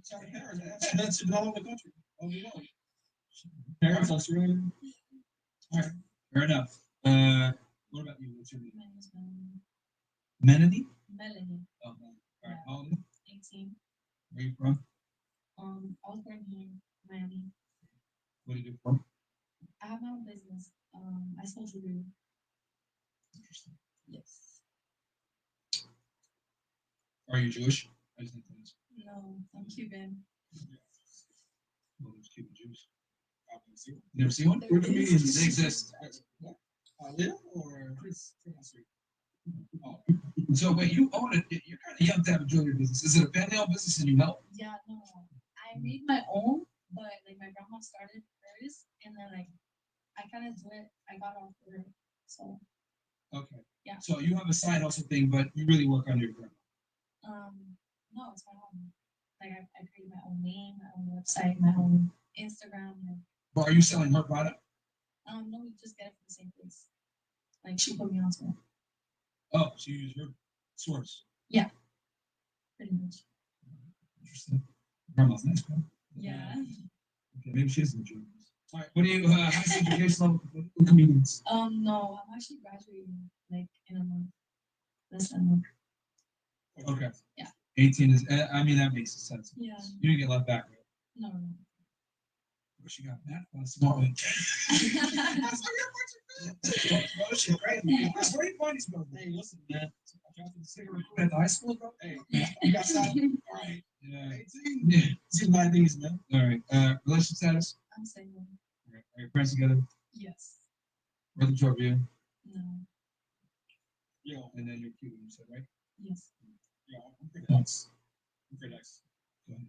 Shout out to Paris. That's all over the country. All over the world. Paris, Australia. All right, fair enough. What about you? What's your name? My name is Melanie. Melanie? Melanie. Oh, all right. How old are you? 18. Where are you from? I was born here in Miami. What do you do from? I have my own business. I sell jewelry. Yes. Are you Jewish? I just think that's No, I'm Cuban. well, there's Cuban Jews. I've never seen one. You never seen one? We're comedians. They exist. What? Leah or Chris? Oh. So wait, you own it. You're kind of young to have a jewelry business. Is it a family-owned business and you help? Yeah, no. I made my own, but like my grandma started first, and then like I kind of did. I got off with her. So Okay. Yeah. So you have a side hustle thing, but you really work under your grandma. no, it's my own. Like I created my own name, my own website, my own Instagram. But are you selling her product? No, we just get it from the same place. Like she put me onto it. Oh, so you use her source. Pretty much. Interesting. Grandma's nice, bro. Yeah. Okay, maybe she is in the Jew. All right. What do you how's the education level for comedians? No, I'm actually graduating like in a month. Less than a month. Okay. Yeah. 18 is. I mean, that makes sense. Yeah. You didn't get left back, right? No. But she got that for a small one. Bro, shit crazy. That's where you find these bro. Hey, listen, man. I got the cigarette at the high school, bro. Hey, you got some? All right. Yeah. 18. Yeah. See my things, man. All right. Relationship status? I'm single. All right. Are your parents together? Yes. Brother Joe, you? No. Yo. And then you're Cuban, you said, right? Yes. Yeah, I'm pretty nice. I'm pretty nice. Go ahead.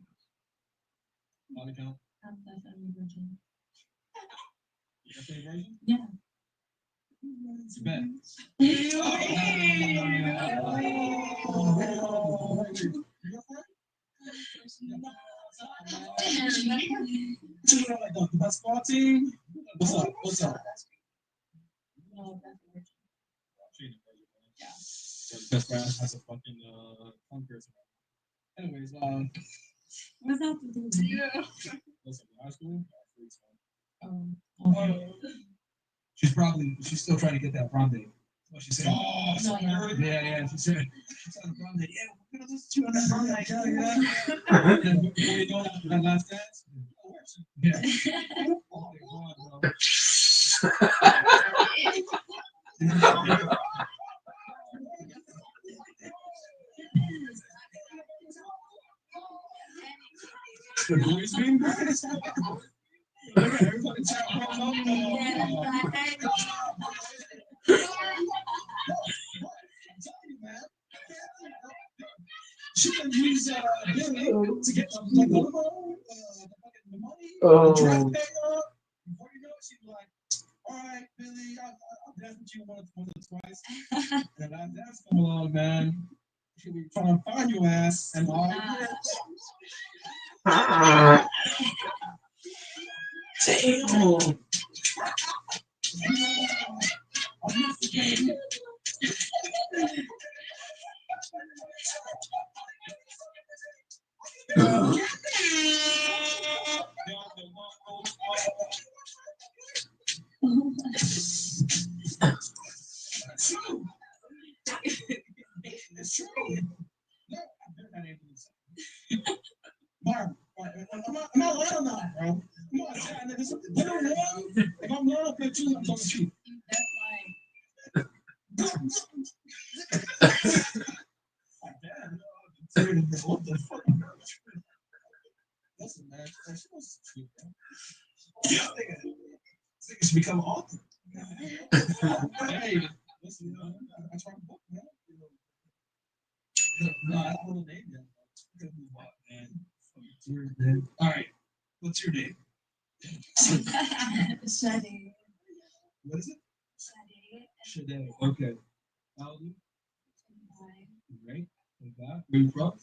Body count? I'm definitely virgin. That's the version? Yeah. It's bad. The basketball team? What's up? What's up? No, definitely virgin. Yeah. Best friend has a fucking tongue piercing. Anyways, What's that to do with you? listen, high school? Okay. She's still trying to get that prom date. What she said? Oh, No, yeah. yeah. She said, she's on the prom date. Yeah, we're gonna listen to you on that prom night. Yeah. And then what are you doing after that last dance? Yeah. Oh, my God, bro. The boys being nice. Everybody chat. She can use Billy to get the money, the dress paid up. Before you know it, she'd be like, all right, Billy, I'll dance with you once or twice. And as that's come along, man, she'll be trying to find your ass and all. Damn. It's true. It's true. No, I've never had anything to say. Marv, I'm not lying now, bro. Come on, Chad, there's something wrong. If I'm lying up there too, I'm talking to you. My dad, what the fuck? Listen, man, she was sweet, man. Yeah. This nigga should become an author. Hey, listen, I try to book, man. No, I don't know the name yet. Man. All right, what's your name? Shade. What is it? Shade. Shade. Okay. How old are you? Right. Like that. Where you from?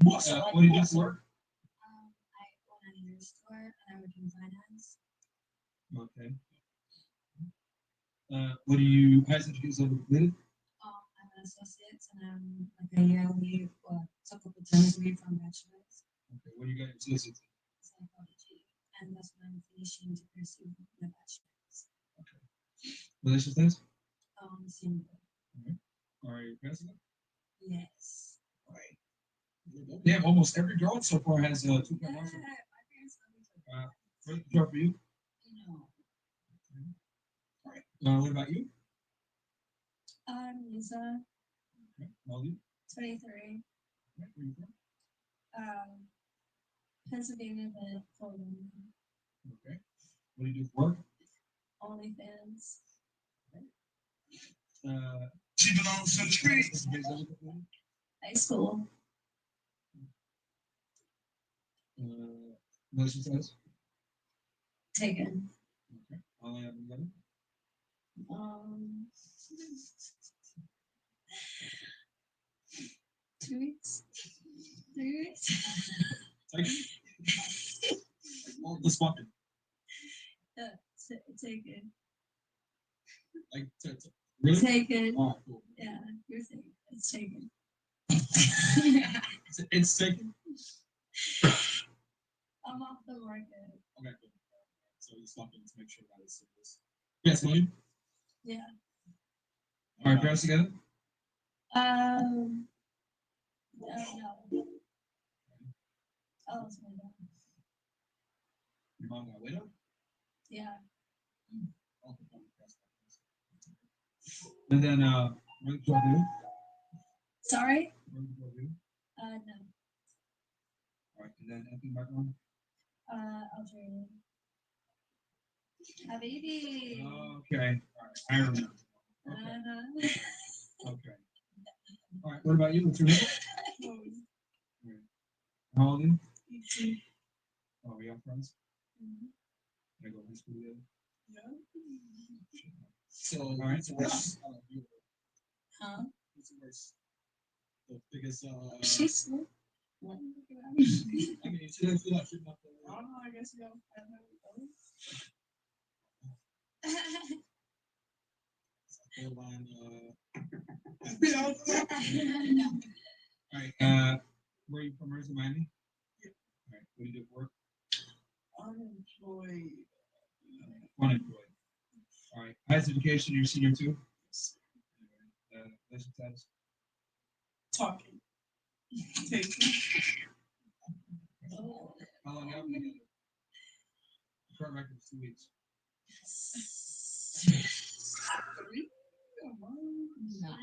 What's up? What do you do for work? I own a hair store and I work in finance. Okay. What do you? How's education completed? I'm an associate and I'm like a year away, or a couple of terms away from bachelor's Okay. What do you got your associates in? psychology, and that's what I'm finishing to pursue my bachelor's. Okay. Relationship status? Single. All right. Your parents together? Yes. All right. Damn, almost every girl so far has two parents. My parents love each other. First job for you? No. All right. What about you? I'm Lisa, Okay. How old are you? 23. Okay. Where are you from? Pennsylvania, but Poland. Okay. What do you do for work? OnlyFans. She belongs to the streets. High school. Relationship status? Taken. Okay. How long have you been together? Um, 2 weeks. 3 weeks. Well, let's walk it. Yeah, taken. Like, really? Taken. All right, cool. Yeah, you're taken. It's taken. It's taken. I'm off the market. Okay, cool. So let's walk in to make sure that it's serious. Yes, William? Yeah. All right, parents together? No. Oh, it's my dad. Your mom got widowed? Yeah. And then, what did you do? Sorry? What did you do? No. All right, and then ethnic background? Algerian. A baby. Okay, all right, I remember. Okay. Uh-huh. Okay. All right, what about you? What's your name? How old are you? 18. Oh, we have friends? Mhm. Can I go to high school together? Yeah. So, all right, so what's Huh? what's the worst? The biggest, She's slow. I mean, she doesn't feel like she's not the I don't know, I guess you know, I don't know. line, No. all right, where are you from? Where's Miami? Yeah. All right, what do you do for work? Unemployed. Unemployed. All right, highest education, you're senior two? Relationship status? Talking. Taking. How long have you been together? Current record is 2 weeks. 3? Nah.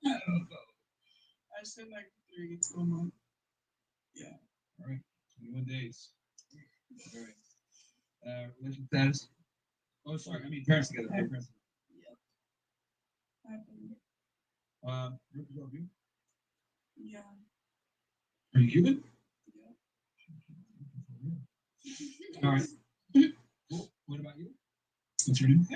I don't know. I said like 3 to a month. Yeah. All right, 21 days. All right. Relationship status? Oh, sorry, I mean parents together. Hey, parents together. What do you do? Yeah. Are you Cuban? All right. Cool. What about you? What's your name?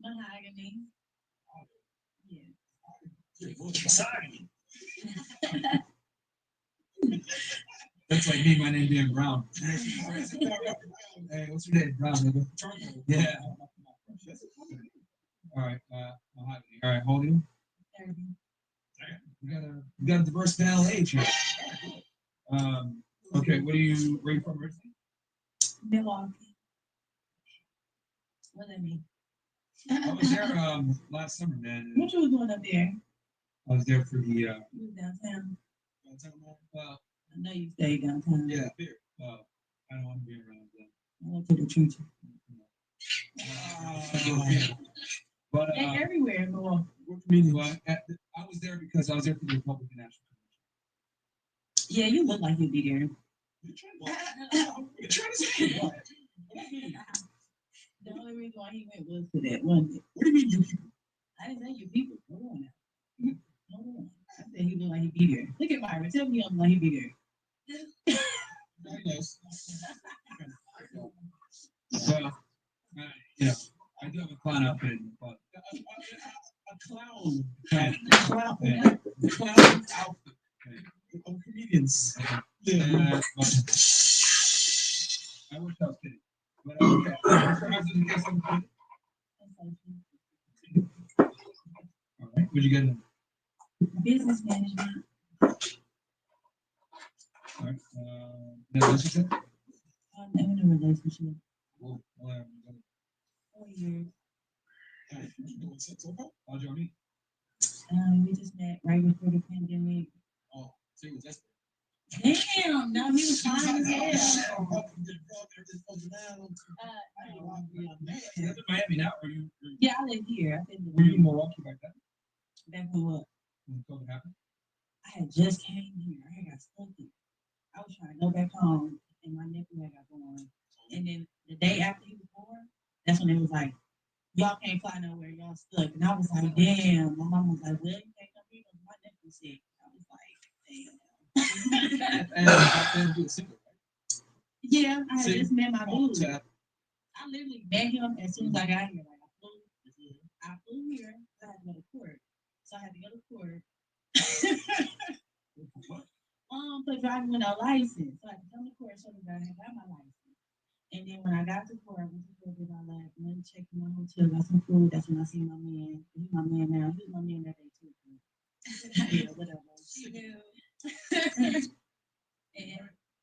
Mahogany. That's like me, my name being Brown. Hey, what's your name? Brown, nigga. Yeah. All right. Mahogany. All right. Hold you. We got a diverse panel age here. Okay. Where are you from originally? Milwaukee. What do that mean? I was there last summer, man. What you was doing up there? I was there for the You was downtown. well, I know you stayed downtown. yeah, beer. I don't want to be around them. I went to the church. But They're everywhere in Milwaukee. well, I was there because I was there for the Republican National Convention. Yeah, you look like you'd be there. You're trying to say what? The only reason why he went was for that, wasn't it? What do you mean, you people? I didn't say you people. Hold on now. Hold on. I said he looked like he'd be there. Look at Myra. Tell me he looked like he'd be there. Very nice. Well, you know, I do have a clown outfit, but a clown. A clown outfit. Of comedians. Yeah. I wish I was kidding. But okay. All right. What'd you get in? Business management. All right. Relationship? I'm in a relationship. Well, 4 years. How'd y'all meet? We just met right before the pandemic. Oh, so he was desperate. Damn, no, he was fine as hell. You live in Miami now, or you? Yeah, I live here. I've been Were you in Milwaukee back then? back when what? When COVID happened? I had just came here. I got stuck here. I was trying to go back home, and my nephew had got born. And then the day after he was born, that's when it was like, y'all can't fly nowhere, y'all stuck. And I was like, damn. My mom was like, well, you can't come here because my nephew sick. I was like, damn. And back then you were single, right? Yeah, I had See? just met my Oh, dude. tap. I literally met him as soon as I got here. Like I flew here. I had to go to court, so I had to go to court. For driving without license. So I had to come to court so that I had got my license. And then when I got to court, I went to court, did all that, and then checked in my hotel, got some food. That's when I seen my man. He's my man now. He was my man that day too. Yeah, whatever. She knew.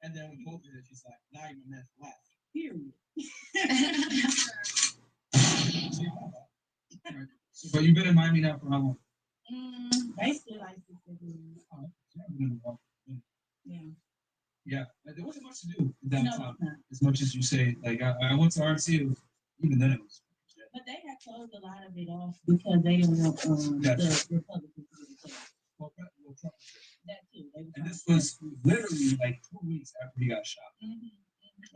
And then we told her that she's like, now you're meant to laugh. Period. But you've been in Miami now for how long? Basically like 6 years. Yeah. Yeah, there wasn't much to do in No, downtown. it's not. As much as you say, like I went to RC, it was, even then it was. But they had closed a lot of it off because they didn't want the Republicans to get it closed. Well, Trump. That too. And this was literally like 2 weeks after he got shot.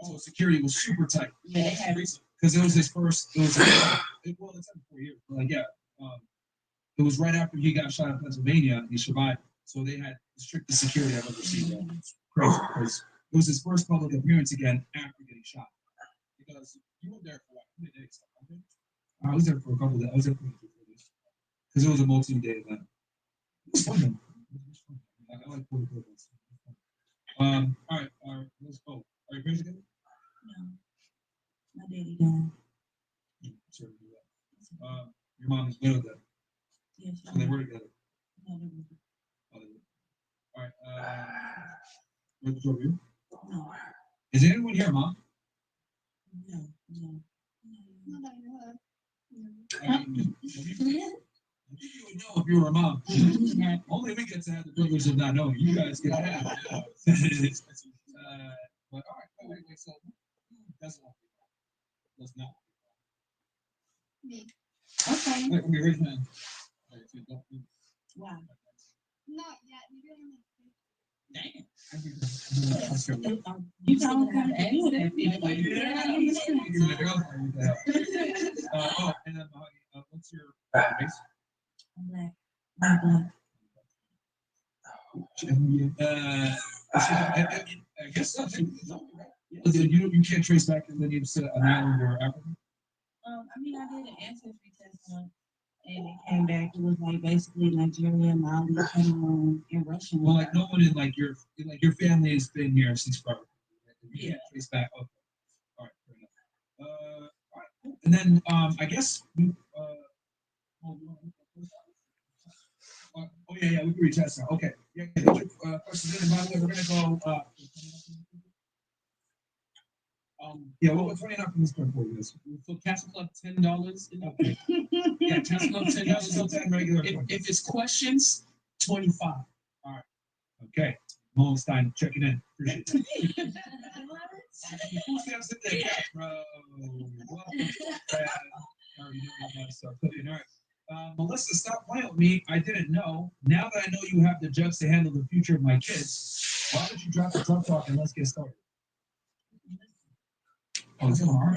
So security was super tight. Yeah, they had because it was his first. It was well, it's been 4 years. But like it was right after he got shot in Pennsylvania. And he survived, so they had the strictest security I've ever seen. Crazy, because it was his first public appearance again after getting shot. Because you were there for like how many days? I was there for a couple of days. I was there for 3 days because it was a multi-day event. It was fun. I like 44 days. All right. Let's go. Are you crazy again? No. My daddy died. Sorry to do that. Your mom is widowed then. Yes. So they were together. No, they weren't. Oh, they were. All right. What's over you? No. Is anyone here, Mom? No. Nobody knows. I mean, you would know if you were a mom. Only we get to have the privilege of not knowing. You guys get to have it. But all right, wait, so that's not. That's not. Me. Okay. Wait, raise your hand. Wow. Not yet. Maybe I'm Damn. Damn. You sound kind of angry. Oh, and then what's your race? I'm black. I'm black. I guess so. You can't trace back the lineage to an island or Africa? I mean, I did an ancestry test once, and it came back. It was like basically Nigeria, Mali, Cameroon, and Russia. Well, like no one in like your family has been here since forever. You can't trace back. Okay. All right, fair enough. And then I guess oh, yeah, we can retest now. Okay. Yeah, get your questions in. And by the way, we're gonna go yeah, what was running up from this point for you? For Castle Club $10. Okay. Yeah, Castle Club $10 on 10 regular. If it's questions, 25. All right. Okay. Mollenstein checking in. Appreciate it. Who's else in there? Bro. All right. Melissa, stop playing with me. I didn't know. Now that I know you have the jugs to handle the future of my kids, why don't you drop the drunk talk and let's get started? Oh, it's hard.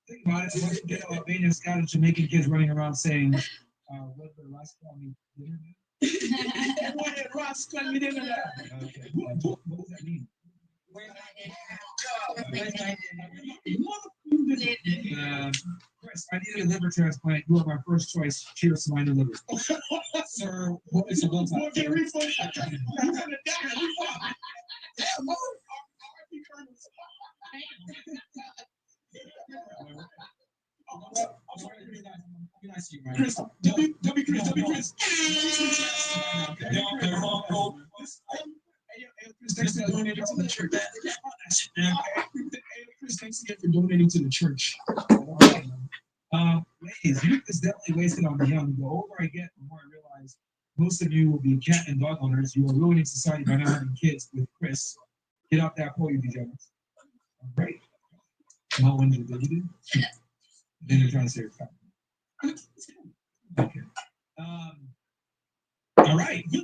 Think about it. Once you get Albanian, Scottish, Jamaican kids running around saying, what the last time we did it? What did Ross tell me dinner? Okay. What does that mean? Chris, I need a liver transplant. You are my first choice. Cheers to my new liver. Sir, what is a blood type? Chris, W. Chris. Chris, thanks again for donating to the church. Chris, thanks again for donating to the church. Ladies, youth is definitely wasted on the young. The older I get, the more I realize most of you will be cat and dog owners. You are ruining society by not having kids with Chris. Get off that pole, you degenerates. All right. No one did you? Then you're trying to say it's okay. All right. Yeah.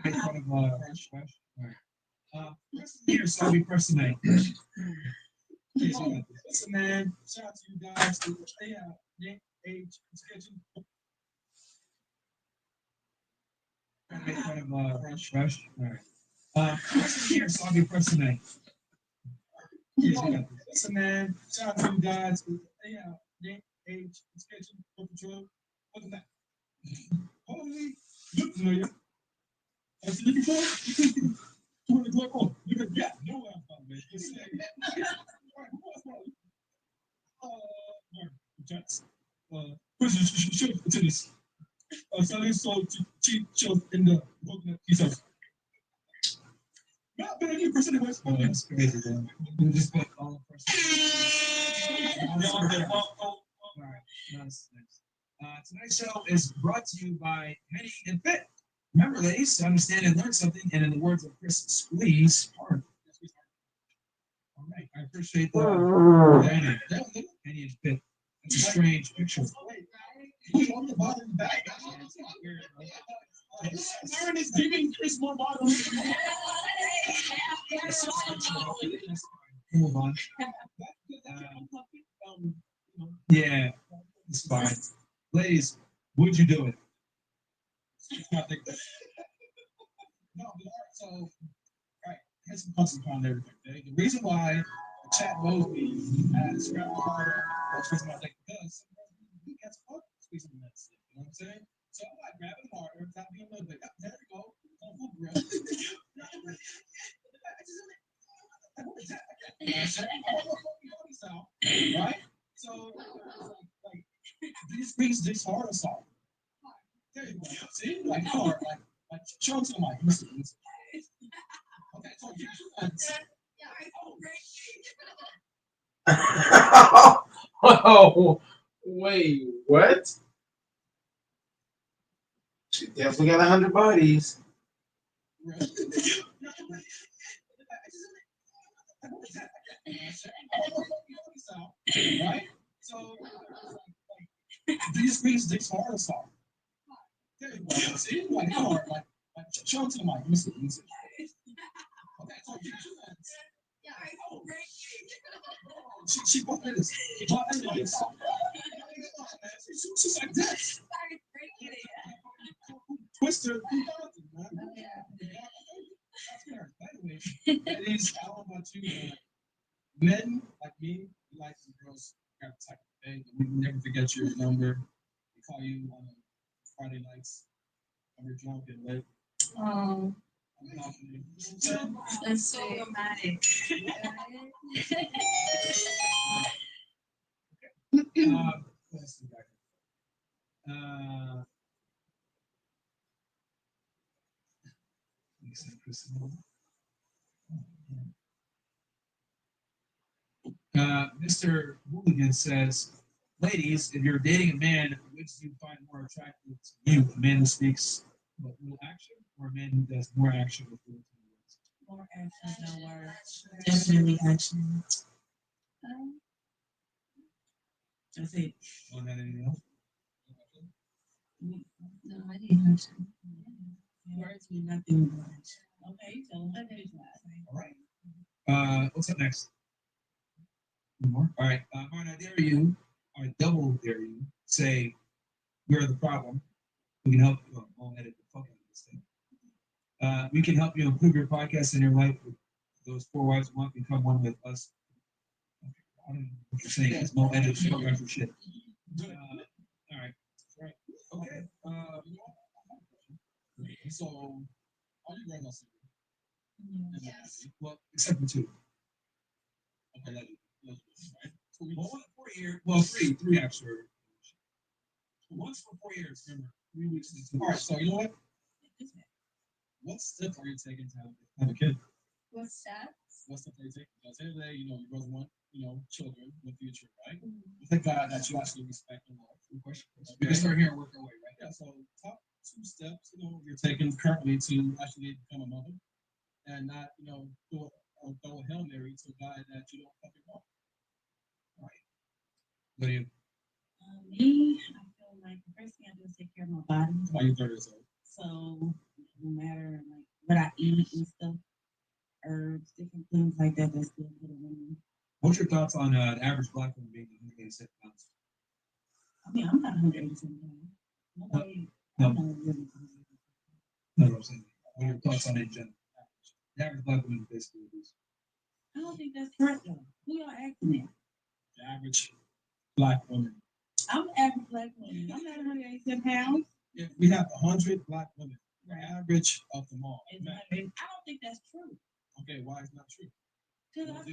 Make fun of Fresh. All right. Here, so I'll be first tonight. Listen, man. Shout out to you guys. Nick, Age, Sketching. Make fun of Fresh. All right. Listen, here, so I'll be first tonight. Listen, man. Shout out to you guys. Nick, Age, Sketching, Patrol. Welcome back. Holy, look familiar. I said, you before? You want to go on? You can, yeah, no way I'm from, man. Just say, who else was Jets. Show to this. Selling sold to cheap shows in the coconut pieces. Yeah, but I give percent of it. Oh, that's crazy, man. You just put all the percent. All right, nice. Tonight's show is brought to you by Henny and Fit. Remember, ladies, to understand and learn something, and in the words of Chris, squeeze hard. All right, I appreciate that. Henny and Fit. It's a strange picture. Who's on the bottom back? Aaron is giving Chris more bottles. Move on. Yeah, it's fine. Ladies, would you do it? No, but so, all right, here's some concept on everything. Okay? The reason why the chat knows me as Scrap Harder, that's the reason why I think because we get fuck squeezing the medicine. You know what I'm saying? So I'm like grabbing harder, not being a little bit. There we go. Right? So, like, these things, this hard assault. There you go. See? Like, hard. Like, show it to the mic. Listen. Okay, so you Oh, wait, what? She definitely got 100 bodies. Right? So, these things, this hard assault. There you go. See? Like, hard. Like, show it to the mic. Listen. Okay, so you she bought this. She's like this. Twister. Ladies, I don't want you. Men like me, we like some girls got the type of thing. We can never forget your number. We call you on Friday nights when we're drunk and late. That's so romantic. Let's see back. Uh, Mr. Hooligan says, ladies, if you're dating a man, which do you find more attractive to you? A man who speaks but little action, or a man who does more action with little words? More action, no words. Definitely action. That's it. Want to add anything else? No, I didn't action. Words mean nothing but action. Okay, so what is that? All right. What's up next? One more. All right. Martin, I dare you, I double dare you, say, we're the problem. We can help you. I'll edit the fuck out of this thing. We can help you improve your podcast and your life with those 4 wives a month. Become one with us. Okay. I don't know what you're saying. It's no edit. Fuck out your shit. All right. Right. Okay. So, are you right now? Yes. Well, except for 2. Okay, right? Well, 4 years. Well, three actually. Once for 4 years. Remember, 3 weeks into 2 All right, so you know what? What steps are you taking to have a kid? What steps? What steps are you taking? Because at the end of the day, you brothers want, children in the future, right? Thank God that you actually respect and love. Good question. We can start here and work our way, right? Yeah, so top 2 steps, you're taking currently to actually become a mother and not, throw a Hail Mary to a guy that you don't fucking know. Right. What do you? Me, I feel like the first thing I do is take care of my body. Why you 30 years old? So no matter like what I eat and stuff, herbs, different things like that, that's good for the women. What's your thoughts on the average black woman being 187 pounds? I mean, I'm not 187 pounds. Nobody, No. I'm not really. No, what I'm saying. What are your thoughts on it in general? The average black woman is basically obese. I don't think that's correct though. Who y'all acting at? The average black woman. I'm an average black woman. I'm not 187 pounds. If we have 100 black women, the average of them all. I don't think that's true. Okay, why is not true? Because Well,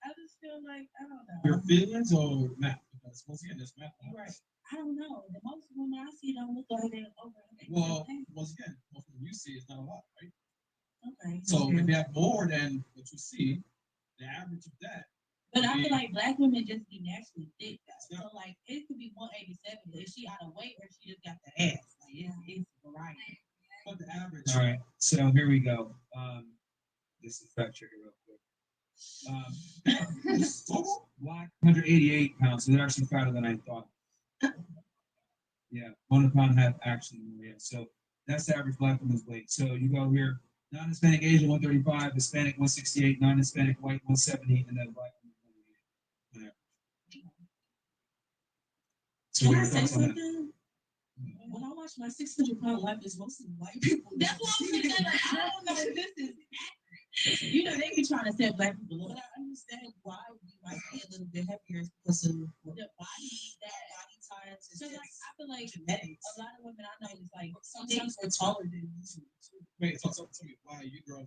I just feel like, I don't know. Your feelings or math? Because once again, there's math. Right. I don't know. The most women I see don't look like they're over. Well, once again, most of you see is not a lot, right? Okay. So if you have more than what you see, the average of that. But I feel like black women just be naturally thick. So like it could be 187, but is she out of weight or she just got the ass? Like it's variety. But the average. All right. So here we go. This is fact checker real quick. Black 188 pounds. So they're actually fatter than I thought. Yeah, 1 pound have actually more. Yeah. So that's the average black woman's weight. So you go here, non-Hispanic Asian 135, Hispanic 168, non-Hispanic white 170, and then black woman 188. So Can what are I your say thoughts on that? something? When I watch my 600-pound life, it's mostly white people. That's what I'm saying. Like, I don't know if this is accurate. They be trying to set black people up. But I understand why we might be a little bit heavier because of the body, that body types. So like, I feel like genetics. A lot of women I know is like sometimes we're taller than usual. Wait, so tell me why you girls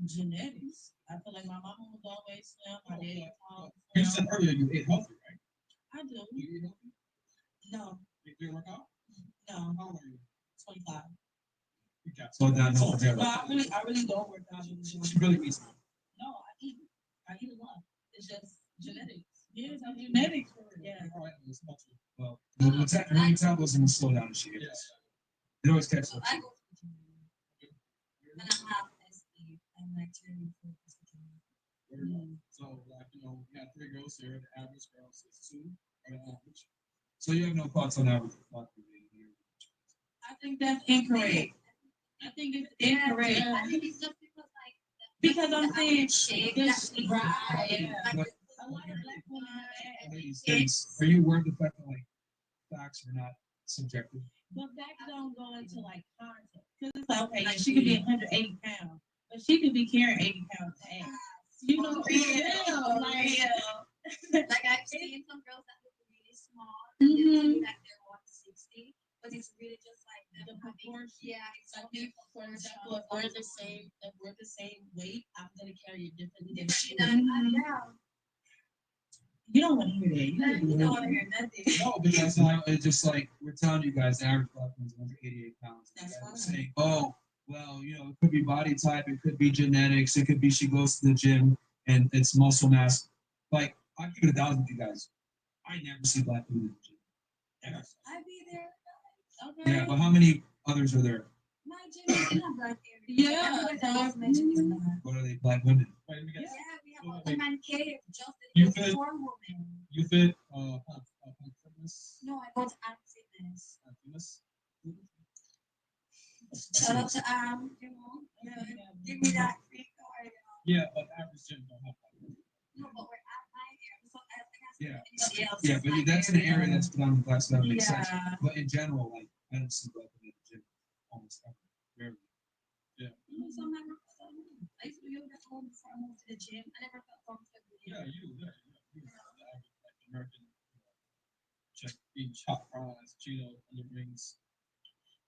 Genetics. I feel like my mama was always slim. My daddy was tall. You said earlier you ate healthy, right? I do. You eat healthy? No. You work out? No. How old are you? 25. You got Slow down. No, I really don't work out. She really eats. No, I eat a lot. It's just genetics. Yeah, it's genetics. Yeah. All right, let's talk to you. Well, the metabolism will slow down as she gets. It always catches up. I go to the gym. And I'm half SD. I'm like turning 4 So, like, we got 3 girls here. The average girl is 2, or the average. So you have no thoughts on average black women here? I think that's incorrect. I think it's incorrect. I think it's just Because I'm saying shape. this right. But, A lot of black women have ladies, are you aware of the fact that like facts are not subjective? but facts don't go into like context. Because it's like, okay, yeah, she could be 180 pounds, but she could be carrying 80 pounds of ass. You know, Like I've seen some girls that look really small, that they're 160, but it's really just like The them proportion. yeah, Like exactly. if, for example, if we're the same weight, I'm gonna carry it differently than she Different, would. yeah. You don't want to hear that. You You don't don't want want to to hear. hear nothing. No, because it's just like we're telling you guys, the average black man's 188 pounds. That's And we're fine. saying, oh, well, it could be body type, it could be genetics, it could be she goes to the gym and it's muscle mass. Like, I'll give it 1,000 with you guys. I never see black women in the gym. Ever. I'd be there. Okay. Yeah, but how many others are there? My gym is in a black area. Yeah, Everyone that goes to my gym is in black. What are they, black women? Yeah, we have a man cave just You dedicated fit- for women. You fit Punk Fitness? No, I go to Am Fitness. Punk Fitness? Shout out to give me that free card. Yeah, but average gym don't have that. No, but we're at my area, so I Yeah. anybody else. Yeah, but that's an area that's predominantly black, so that makes sense. Yeah. But in general, like, I don't see black women in the gym almost ever. Rarely. So I'm never, I used to be yoga at home before I moved to the gym. I never felt comfortable. Yeah, you. The average, like, American, check eating chopped fries, Cheeto, onion rings.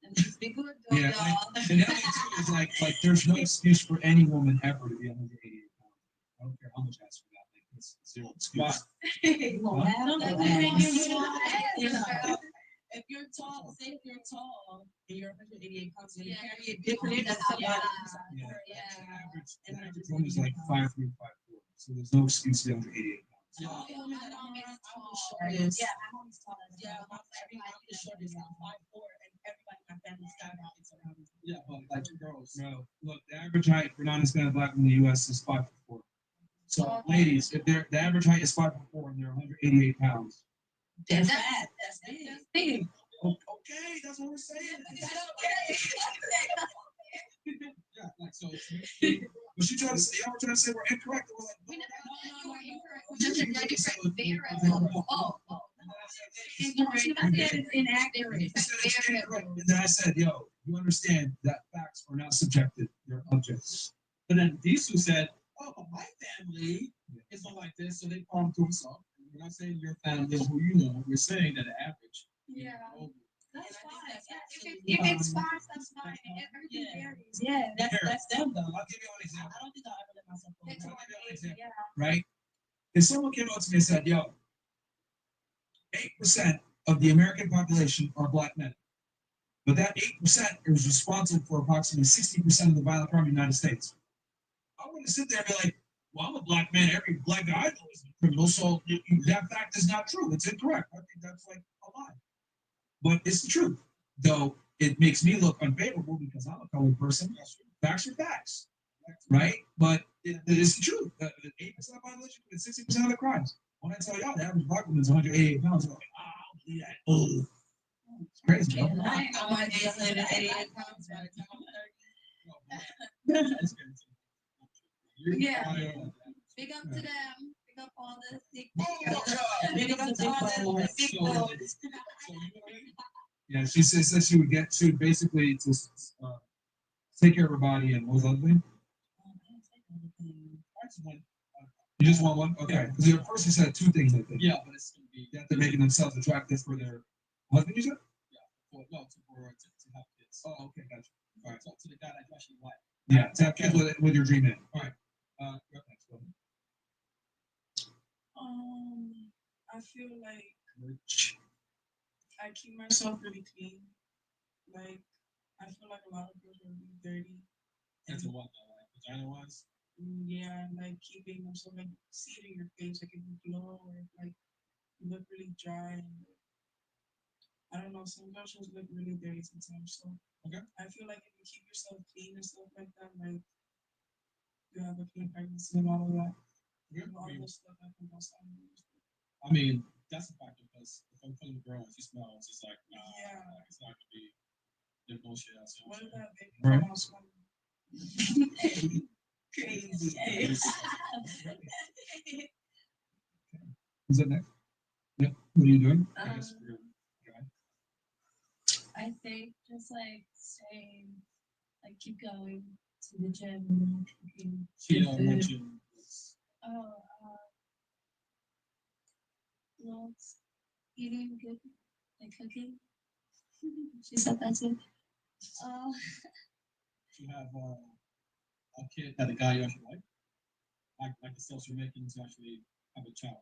And it's be good though, Yeah, y'all. And the other thing too is like there's no excuse for any woman ever to be 188 pounds. I don't care how much I ask for that. Like, it's zero excuse. If you're tall, say if you're tall and you're 188 pounds, you're gonna carry it differently than somebody who's Yeah. Yeah. The average woman is like 5'3", 5'4", so there's no excuse to be 188 pounds. Yeah. My mom is tall. Shortest. Yeah, my mom is tall. Yeah, everybody is shortest. I'm 5'4", and everybody in my family skyrockets around me. Yeah, but like girls. No, look, the average height for non-Hispanic black in the U.S. is 5'4". So, ladies, if the average height is 5'4" and they're 188 pounds. That's bad. That's big. That's big. Okay, that's what we're saying. Yeah, like so. But you trying to say, y'all trying to say we're incorrect? We're like, We never said you were incorrect. We just said you're different. Very well. Oh. Incorrect. You said it's inaccurate. Very Right. And then I said, yo, you understand that facts are not subjective, they're objects. But then Disu said, oh, but my family is not like this, so they palm to himself. We're not saying your family is who you know. We're saying that the average. Yeah. Oh, That's fine. If it's facts, that's fine. Everything varies. Yeah. That's them though. I'll give you an example, I don't think I'll ever let myself go. It's I'll one give you an thing, example. yeah. right? If someone came up to me and said, yo, 8% of the American population are black men, but that 8% is responsible for approximately 60% of the violent crime in the United States. I wouldn't sit there and be like, well, I'm a black man. Every black guy I know is a criminal. So that fact is not true. It's incorrect. I think that's like a lie. But it's the truth. Though it makes me look unfavorable because I'm a colored person. Facts are facts. Right? But it is the truth. 8% of violation and 60% of the crimes. When I tell y'all the average black woman is 188 pounds, I'm like, I'll do that. Oh. It's crazy, bro. I might be 188 pounds by the time I'm 30. Yeah. Big up to them. Big up all the sick. Big up to all the big boys. Yeah, she said she would basically just take care of her body and what was the other thing? You just want one? Okay. Because your person said two things, I think. yeah, but it's gonna be That they're making themselves attractive for their husband, you said? to have kids. Oh, okay, gotcha. All right, talk to the guy that you actually like. Yeah, to have kids with your dream man. All right. You're up next, go ahead. I feel like I keep myself really clean. Like, I feel like a lot of girls are really dirty. That's a what though, like vagina wise. Yeah, like keeping themselves, like, see it in your face, like if you glow or if, like, you look really dry. And, I don't know, some girls just look really dirty sometimes. So, Okay. I feel like if you keep yourself clean and stuff like that, like, you have a clean pregnancy and all of that. Yeah, All this stuff I think outside of you. I mean, that's a factor because if I'm feeling the girl and she smells, it's like, nah, Yeah. like, it's not gonna be the bullshit outside. What is that, baby? Right. Come on, smell. Crazy. Who's up next? Yep. What are you doing? Um, Yes, you're- okay. I think just like staying, like keep going to the gym and cooking. She good food. mentioned Oh, well, it's eating good, like cooking. She said that too. You have a kid that a guy you actually like the steps you're making to actually have a child.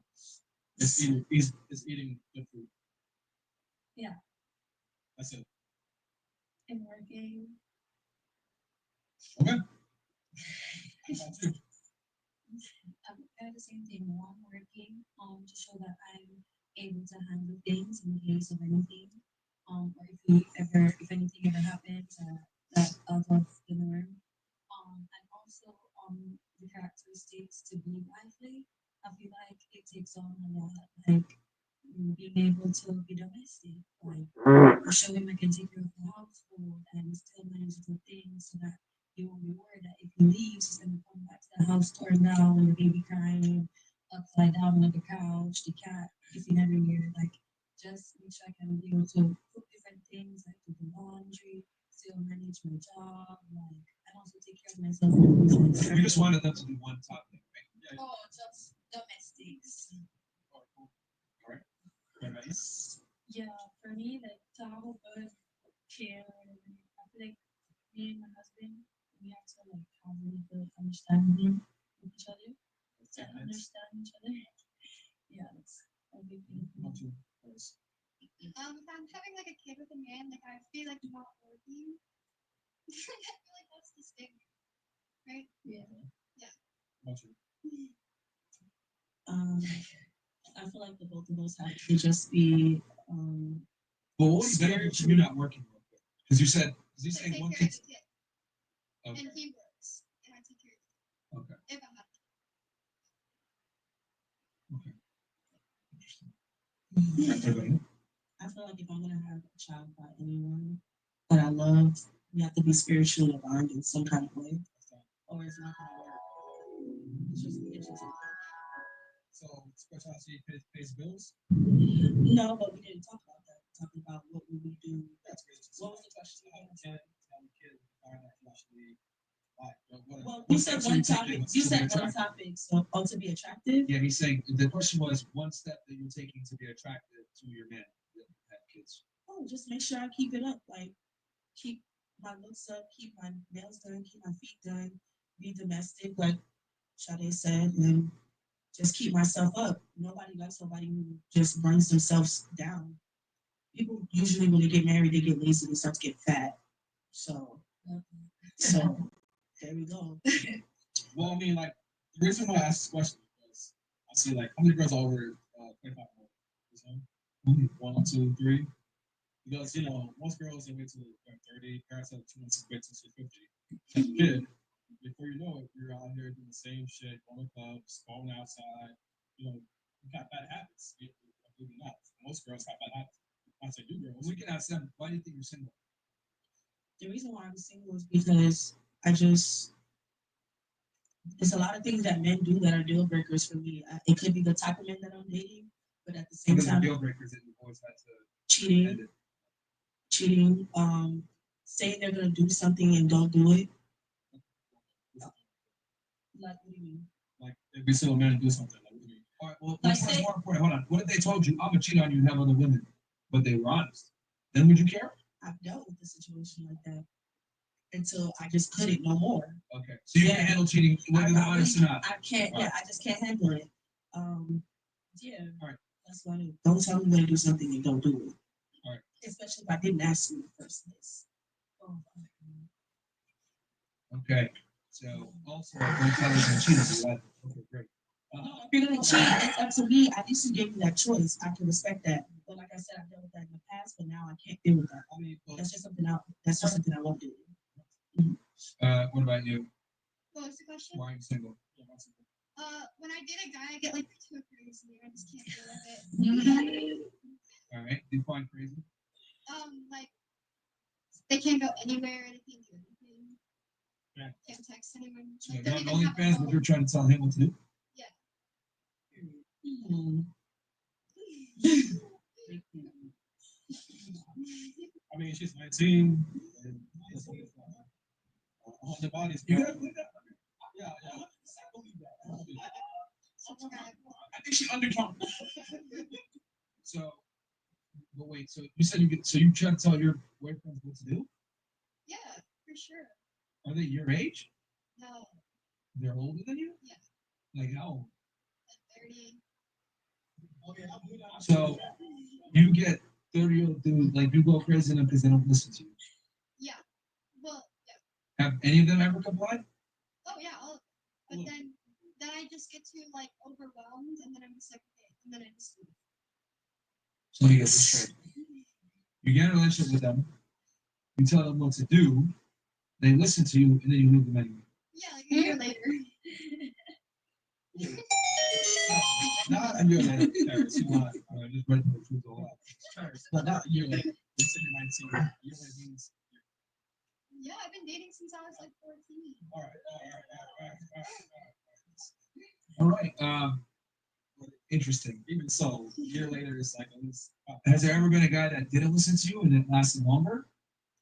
It's eating good food. Yeah. That's it. And working. Okay. About you. I have the same thing. More I'm working to show that I'm able to handle things in case of anything. Or if anything ever happens that out of the norm. And also the characteristics to be wifely. I feel like it takes on a lot, like being able to be domestic, like show him I can take care of the household and still manage the things so that he won't be worried that if he leaves, he's gonna come back to the house torn down and the baby crying upside down on the couch, the cat kissing everywhere. Like just make sure I can be able to cook different things, like do the laundry, still manage my job, like and also take care of myself in the business. We just wanted them to do one topic, right? Yeah. Oh, just domestics. All right. What about you? Yeah, for me, like to have a good care, I feel like me and my husband, we have to like have really good understanding with each other. To understand each other. Yeah, that's a big thing. About you first. If I'm having like a kid with a man, like I feel like I'm not working. I feel like that's the stigma, right? Yeah. About you. I feel like the both of us have to just be Well, what do you benefit from you not working real quick? Because you said, To say take one care kid. of the kid, Okay. and he works, and I take care of the Okay. kid. If I'm not. Okay. Interesting. I feel like if I'm gonna have a child by anyone that I love, we have to be spiritually aligned in some kind of way. Or it's not gonna work. It's just So, specialty pays bills? no, but we didn't talk about that. Talking about what we would do. That's crazy. What was the question? Have a kid, actually, Well, you said one topic. You said one topic. So, to be attractive. Yeah, he's saying the question was one step that you're taking to be attractive to your man that have kids. Oh, just make sure I keep it up. Like, keep my looks up, keep my nails done, keep my feet done, be domestic, like Sade said, and just keep myself up. Nobody likes somebody who just brings themselves down. People usually, when they get married, they get lazy and start to get fat. So, there we go. Well, I mean, like, the reason why I asked this question is I see, like, how many girls are over 25 more? One, two, three. Because, most girls, they wait till they're 30, parents have 2 months to wait till she's 50. As a kid, before you know it, you're out here doing the same shit, going to clubs, going outside. You got bad habits. Maybe not. Most girls have bad habits. I say you girls. We can ask them, why do you think you're single? The reason why I'm single is because there's a lot of things that men do that are deal breakers for me. It could be the type of men that I'm dating, but at the same What are the time, deal breakers that you always had to cheating, saying they're gonna do something and don't do it. Like, what do you mean? like every single man do something. Like, what do you mean? All right, well, Like what's say- more important? Hold on. What if they told you, I'm gonna cheat on you and have other women, but they were honest? Then would you care? I've dealt with a situation like that until I just couldn't no more. Okay. So you can handle cheating whether they're honest or not. I can't. Yeah, I just can't handle it. Yeah. All right. That's why don't tell me when to do something and don't do it. All right. Especially if I didn't ask you in the first place. Oh, Okay. So also, don't tell us to cheat us. Okay, great. no, if you're gonna cheat, it's up to me. At least you gave me that choice. I can respect that. But like I said, I've dealt with that in the past, but now I can't deal with that. I mean, That's just something out. That's just something I won't do. what about you? What was the question? Why are you single? When I date a guy, I get like too crazy. I just can't deal with it. All right. Define crazy. Like they can't go anywhere. They can't do anything. Yeah. Can't text anyone. So Like, you're don't on even have a OnlyFans, but phone. you're trying to tell him what to do. I mean, she's 19. And all the bodies. You gotta believe that. Yeah. I believe that. I think she undercounted. So, But wait, so you said you try to tell your boyfriends what to do? Yeah, for sure. Are they your age? No, They're older than you? Yeah. Like how old? like 30. So you get 30-year-old dude, like you go crazy on them because they don't listen to you. Yeah. Well, yeah. Have any of them ever complied? Oh yeah, all of it. But then I just get too like overwhelmed, and then I'm just like, okay, and then I just leave. So you get this. You get in a relationship with them, you tell them what to do, they listen to you, and then you leave them anyway. Yeah, like a year later. Not a year later, Paris, you lied. I just read the truth all out. Paris, but not a year later. It's in 19. Year later means. Yeah, I've been dating since I was like 14. All right. Interesting. Even so, a year later, it's like at least. Has there ever been a guy that didn't listen to you and it lasted longer?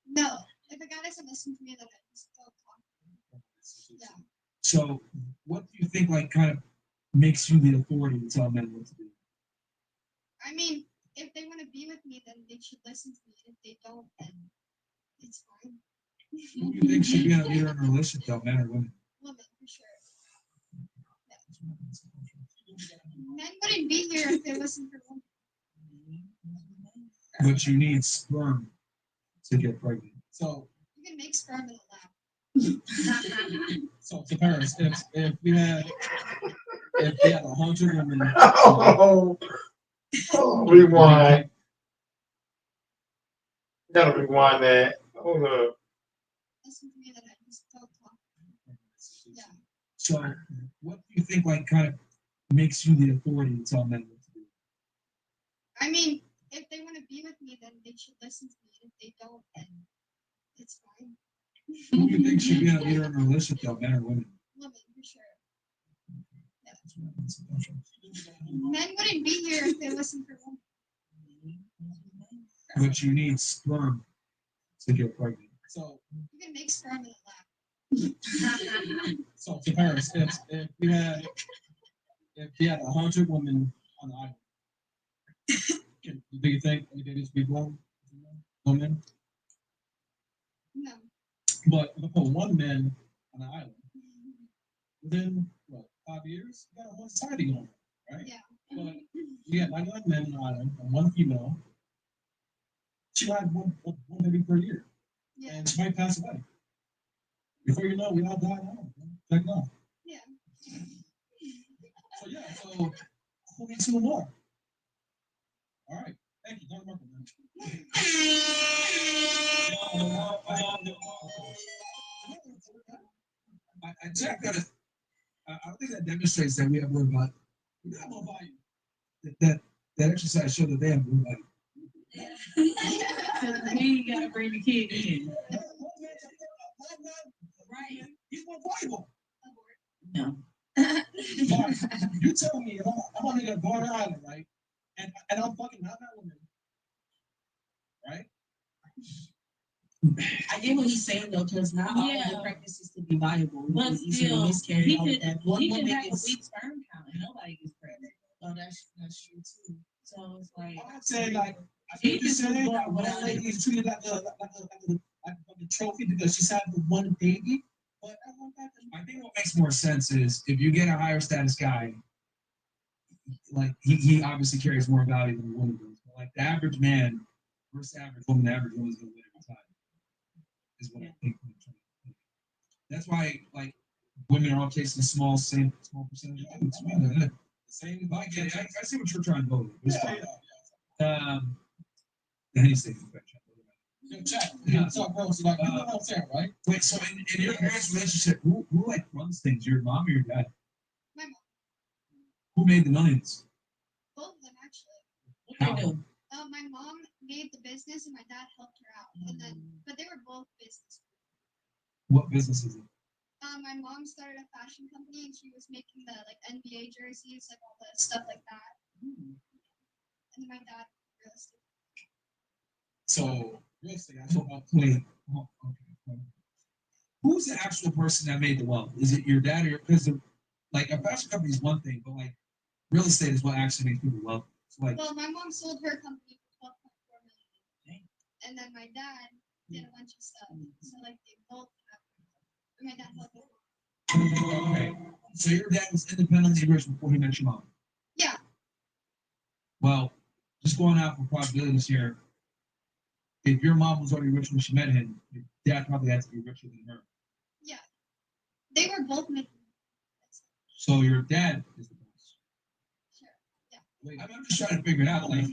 No, if a guy doesn't listen to me, then I just don't talk to him. Yeah. So, what do you think, like, kind of makes you the authority to tell men what to do? I mean, if they want to be with me, then they should listen to me. If they don't, then it's fine. Who do you think should be a leader in a relationship, though, men or women? Women, for sure. Men wouldn't be here if it wasn't for women. But you need sperm to get pregnant. So, You can make sperm in a lab. so to Paris, if we had 100 women, Rewind. Gotta rewind that. Hold up. Listen to me, then I just don't talk to him. Yeah. So, what do you think, like, kind of makes you the authority to tell men what to do? I mean, if they want to be with me, then they should listen to me. If they don't, then it's fine. Who do you think should be a leader in a relationship, though, men or women? Women, for sure. Yeah. Men wouldn't be here if it wasn't for women. But you need sperm to get pregnant. So, You can make sperm in a lab. so to Paris, if we had 100 women on the island, do you think any babies would be born? Women? No. But if I put one man on the island, within what, 5 years, you got one society going on, right? Yeah. But you got 99 men on the island and one female. She might have one baby per year. Yeah. And she might pass away. Before you know, we all die now. Check it out. Yeah. So yeah, so who needs two more? All right. Thank you. Dr. Marco, man. I checked that. I think that demonstrates that we have more value. We got more value. That exercise showed that they have more value. You gotta bring the kid in. Right. He's more valuable. No. You tell me, I'm on a Garden Island, right? And I'm fucking not that woman. Right? I get what he's saying though, because not all of the pregnancies can be viable. But still, miscarry, all of that. One woman have a weak sperm count, and nobody gets pregnant. Oh, that's true too. So it's like I'm saying, like, I think you said that one lady is treated like a fucking trophy because she's had the one baby. But I think what makes more sense is if you get a higher status guy, like he obviously carries more value than a woman does. But like the average man versus the average woman is going to win every time. Is what I think. That's why like women are all chasing small percentage of dudes. The same. I get it. I see what you're trying to go with. Any statement. Chat. So, bro, so like, you know what I'm saying, right? Wait, so in your parents' relationship, who like runs things? Your mom or your dad? My mom. Who made the millions? Both of them, actually. How? My mom made the business, and my dad helped her out. And then, but they were both business. What business is it? My mom started a fashion company, and she was making the like NBA jerseys, like all the stuff like that. And then my dad, real estate. So, real estate. Wait. Okay. Who's the actual person that made the wealth? Is it your dad or your? Because like a fashion company is one thing, but like real estate is what actually makes people wealthy. So, like, well, my mom sold her company for $12.4 and then my dad did a bunch of stuff. So like they both have. My dad helped me. Okay. So your dad was independently rich before he met your mom. Yeah. Well, just going out for probabilities here. If your mom was already rich when she met him, your dad probably had to be richer than her. Yeah. They were both making. So your dad is the boss. Sure. Yeah. Wait, I'm just trying to figure it out. Like,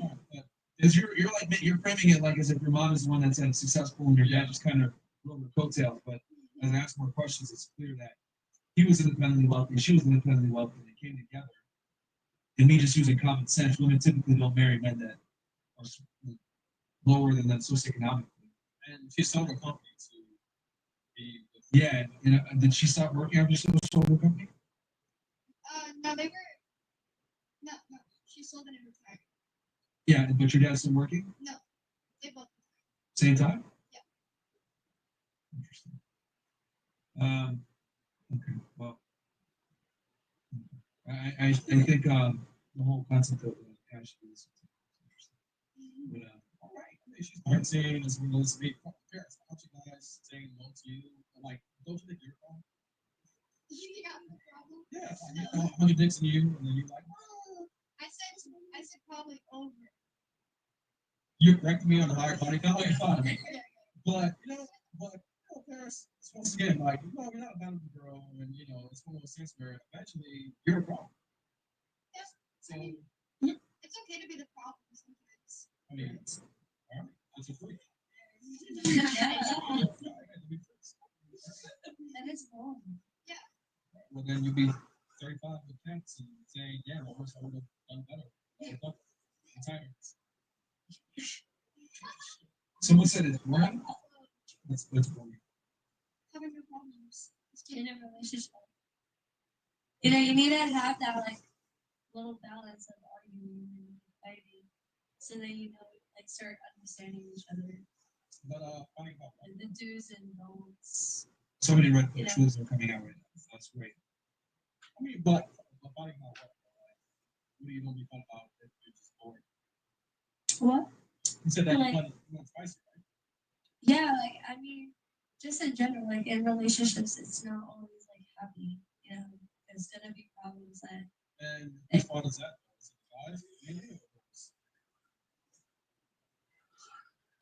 is you're like you're framing it like as if your mom is the one that's successful and your dad just kind of rode the coattails. But as I ask more questions, it's clear that he was independently wealthy, she was independently wealthy, and they came together. And me just using common sense, women typically don't marry men that are lower than them socioeconomically. And she sold her company to be. Yeah, and did she stop working after she sold her company? No, they were. No, she sold it and retired. Yeah, but your dad's still working? No, they both. Same time? Yeah. Interesting. Okay, well, I think the whole concept of cash is interesting. But, all right, she's 13 as well as me. Parents, why don't you guys say no to you? Like, don't you think you're wrong? Yeah, no problem. Yeah, like, you know, 100 dicks in you, and then you're like, I said probably over. you corrected me on the higher body count. Like, fine. But, Paris, once again, like, you're not a bound to grow, and, it's one of those things where eventually you're a problem. Yeah. So, I mean, it's okay to be the problem sometimes. I mean, all right, that's a freak. That is wrong. Yeah. Well, then you'll be 35 with pets and saying, yeah, well, I wish I would have done better. Retirements. Someone said it's boring. That's boring. Having no problems. In a relationship. You need to have that like little balance of arguing and fighting, so that start understanding each other. But funny about And the do's and don'ts. so many red pill truths are coming out right now. So that's great. I mean, but funny about what do you normally fun about if you're just bored? What? You said that Like, you want spicy, right? Yeah, I mean, just in general, like in relationships, it's not always like happy. There's gonna be problems that. And whose fault is that? Is it guys? Maybe.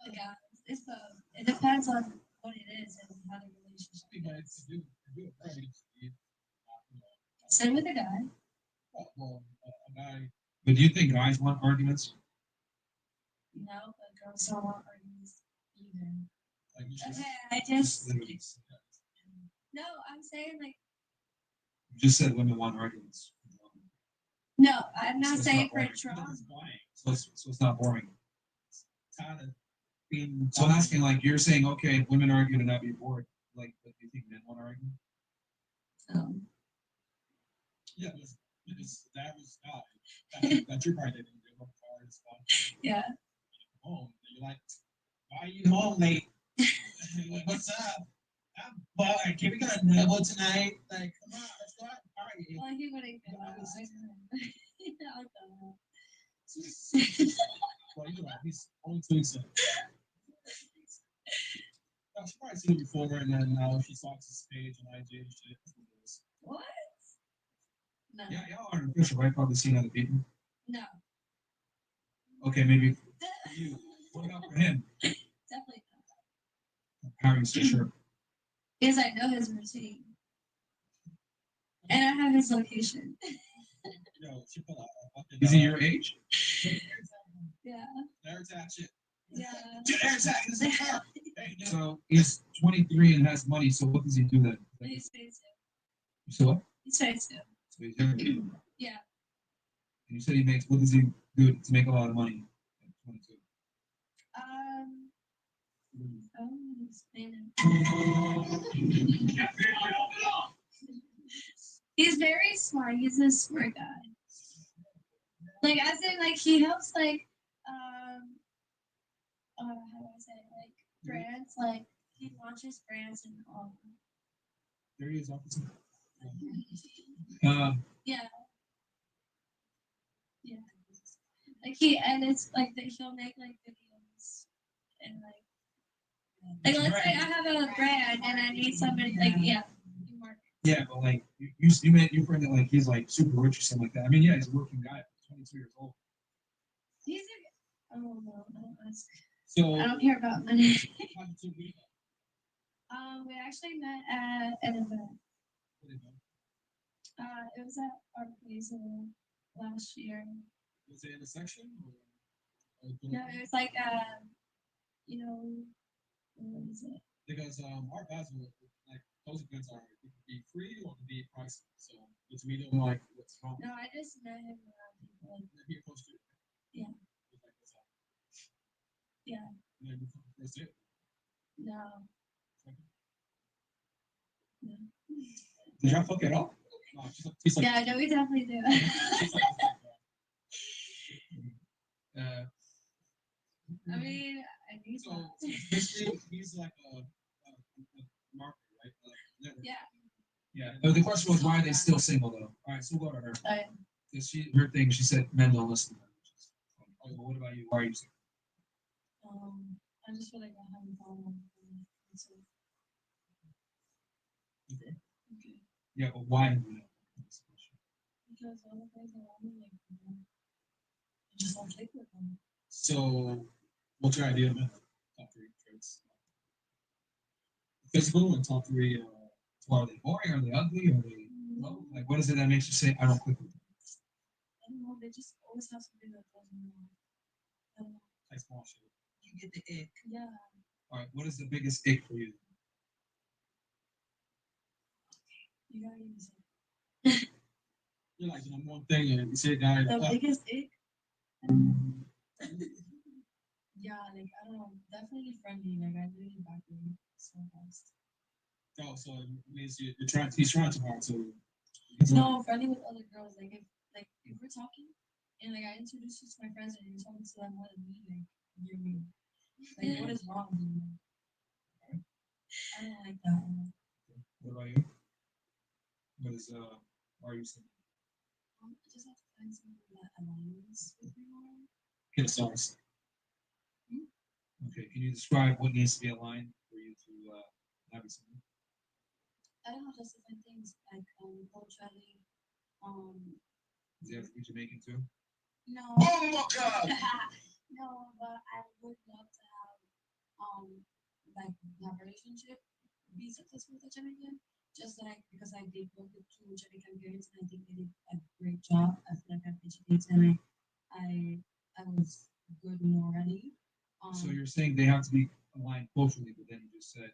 The guys, it's both. It depends on what it is and how the relationship is. Same with the guy. Well, a guy. But do you think guys want arguments? No, but girls don't want arguments either. Like Okay, I just. No, I'm saying like. You just said women want arguments. No, I'm not So saying for it's drama. so it's not boring. So I'm asking, like, you're saying, okay, women argue to not be bored. Like, but do you think men want to argue? Yeah, because that was that's your part. That didn't work hard as well. Yeah. Home, you're like, why are you home late? Like, what's up? I'm bored. Can we get a nibble tonight? Like, come on, let's go out and party. Well, he wouldn't go out. Well, you're right. He's only 27. She's probably seen it before, and then now she stalks his page on IG and shit. What? No. Yeah, y'all aren't official, right? Probably seen other people. No. Okay, maybe for you. What about for him? Definitely not. How are you so sure? Because I know his routine. And I have his location. Is he your age? Yeah. Air tag shit. Yeah. Air tag. So he's 23 and has money. So what does he do then? He's 22. So what? He's 22. So he's young. Yeah. And you said he makes. What does he do to make a lot of money? At 22. He's very smart. He's a smart guy. Like as in like he helps like how do I say it? Like brands, like he launches brands and all. There he is, officer. Yeah. Yeah. Like he and it's like that he'll make like videos and like let's say I have a brand and I need somebody like you market. Yeah, but like you made your friend that like he's like super rich or something like that. I mean, yeah, he's a working guy, 22 years old. He's a, oh no, I don't ask. So I don't care about money. how did you meet? We actually met at an event. What did you do? It was at our place last year. Was it in a section? Or No, it was like you know, what is it? because our guys are like those events are it could be free or it could be pricey. So it's me doing like what's wrong. No, I just met him around people. Maybe close to it. Yeah. It's like, what's up? Yeah. And then before the first date. No. Second. No. Did y'all fuck at all? No, she's like, Yeah, no, we definitely do. she's like, I mean, I need so to. basically he's like a marketer, right? Network. Yeah. Yeah. But the question was, why are they still single though? All right, so we'll go to her. Because her thing, she said men don't listen to her. Oh, well, what about you? Why are you single? I just feel like I haven't found one. Okay. Okay. Yeah, but why? Because all the guys around me, like, I just don't click with them. So, what's your idea of men? Top three traits. Physical and top three. So are they boring? Are they ugly? Are they low? Like, what is it that makes you say I don't click with them? I don't know. They just always have something that doesn't know. I don't know. Like small shit. You get the ick. Yeah. All right. What is the biggest ick for you? You gotta give me something. You're like the number one thing, and you say, guy. The biggest ick. Yeah, like I don't know, definitely friendly. Like I really back them so fast. Oh, so it means you're trying. He's trying too hard. So. No, friendly with other girls. Like if we're talking, and like I introduce you to my friends, and you're talking to them more than me, like you're me. Like what is wrong with you? I don't like that one. What about you? What is why are you saying? I just have to find somebody that aligns with me more. Get a sauce. Okay, can you describe what needs to be aligned for you to have something? I don't know, just different things like culturally. Does he have to be Jamaican too? No. Oh my God! No, but I would love to have like my relationship be successful with a Jamaican. Just like because I did work with two Jamaican parents and I think they did a great job. I feel like I'm educated and I was good morally. So you're saying they have to be aligned culturally, but then you just said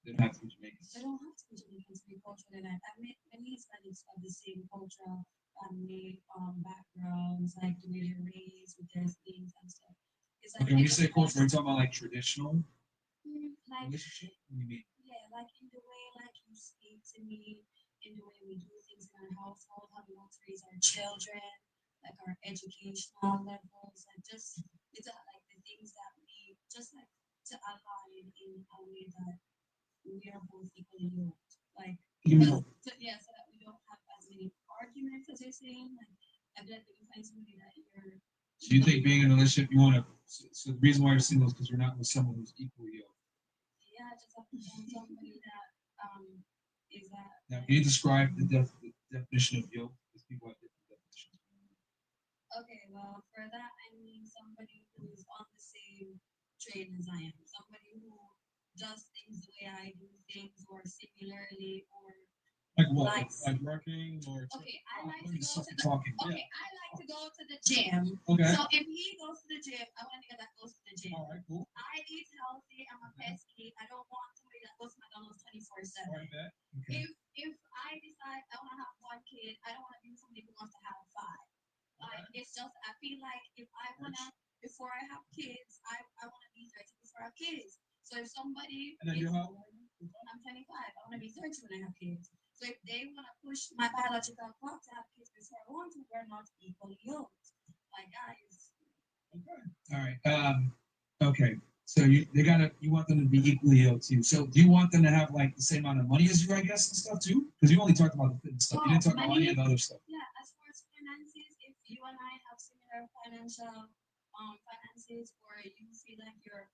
they don't have to be Jamaican. They don't have to be Jamaicans to be culturally aligned. I mean, many Hispanics have the same cultural family backgrounds, like the way they're raised with their things and stuff. It's like Okay, when you say culture, are you talking about like traditional like relationship? What do you mean? yeah, like in the way like you speak to me, in the way we do things in our household, how we want to raise our children, like our educational levels, like just it's like the things that we just like to align in a way that we are both equally yoked. Like so that we don't have as many arguments as you're saying. Like I feel like when you find somebody that you're So you think being in a relationship, you want to? So the reason why you're single is because you're not with someone who's equally yoked. yeah, just have to find somebody that is that. Now, can you describe the definition of yoke? Because people have different definitions. Okay, well, for that I mean somebody who's on the same train as I am, somebody who does things the way I do things, or similarly, or Like what? likes. Like working or? Okay, I like to Let me go stop to you the. talking. Okay, I like to go to the gym. Okay. So if he goes to the gym, I want a nigga that goes to the gym. All right. Cool. I eat healthy. I'm a pesky. I don't want somebody that goes to McDonald's 24/7. All right. Okay. If I decide I want to have one kid, I don't want to be with somebody who wants to have five. Like it's just I feel like if I wanna before I have kids, I wanna be 30 before I have kids. So if somebody And then you how old? I'm 25, I wanna be 30 when I have kids. So if they wanna push my biological clock to have kids before I want to, we're not equally yoked. Like guys. Okay. All right. Okay. So you want them to be equally yoked too. So do you want them to have like the same amount of money as you, I guess, and stuff too? Because you only talked about the fitness stuff. You didn't talk about any of the other stuff. Yeah, as far as finances, if you and I have similar finances finances, or you feel like they're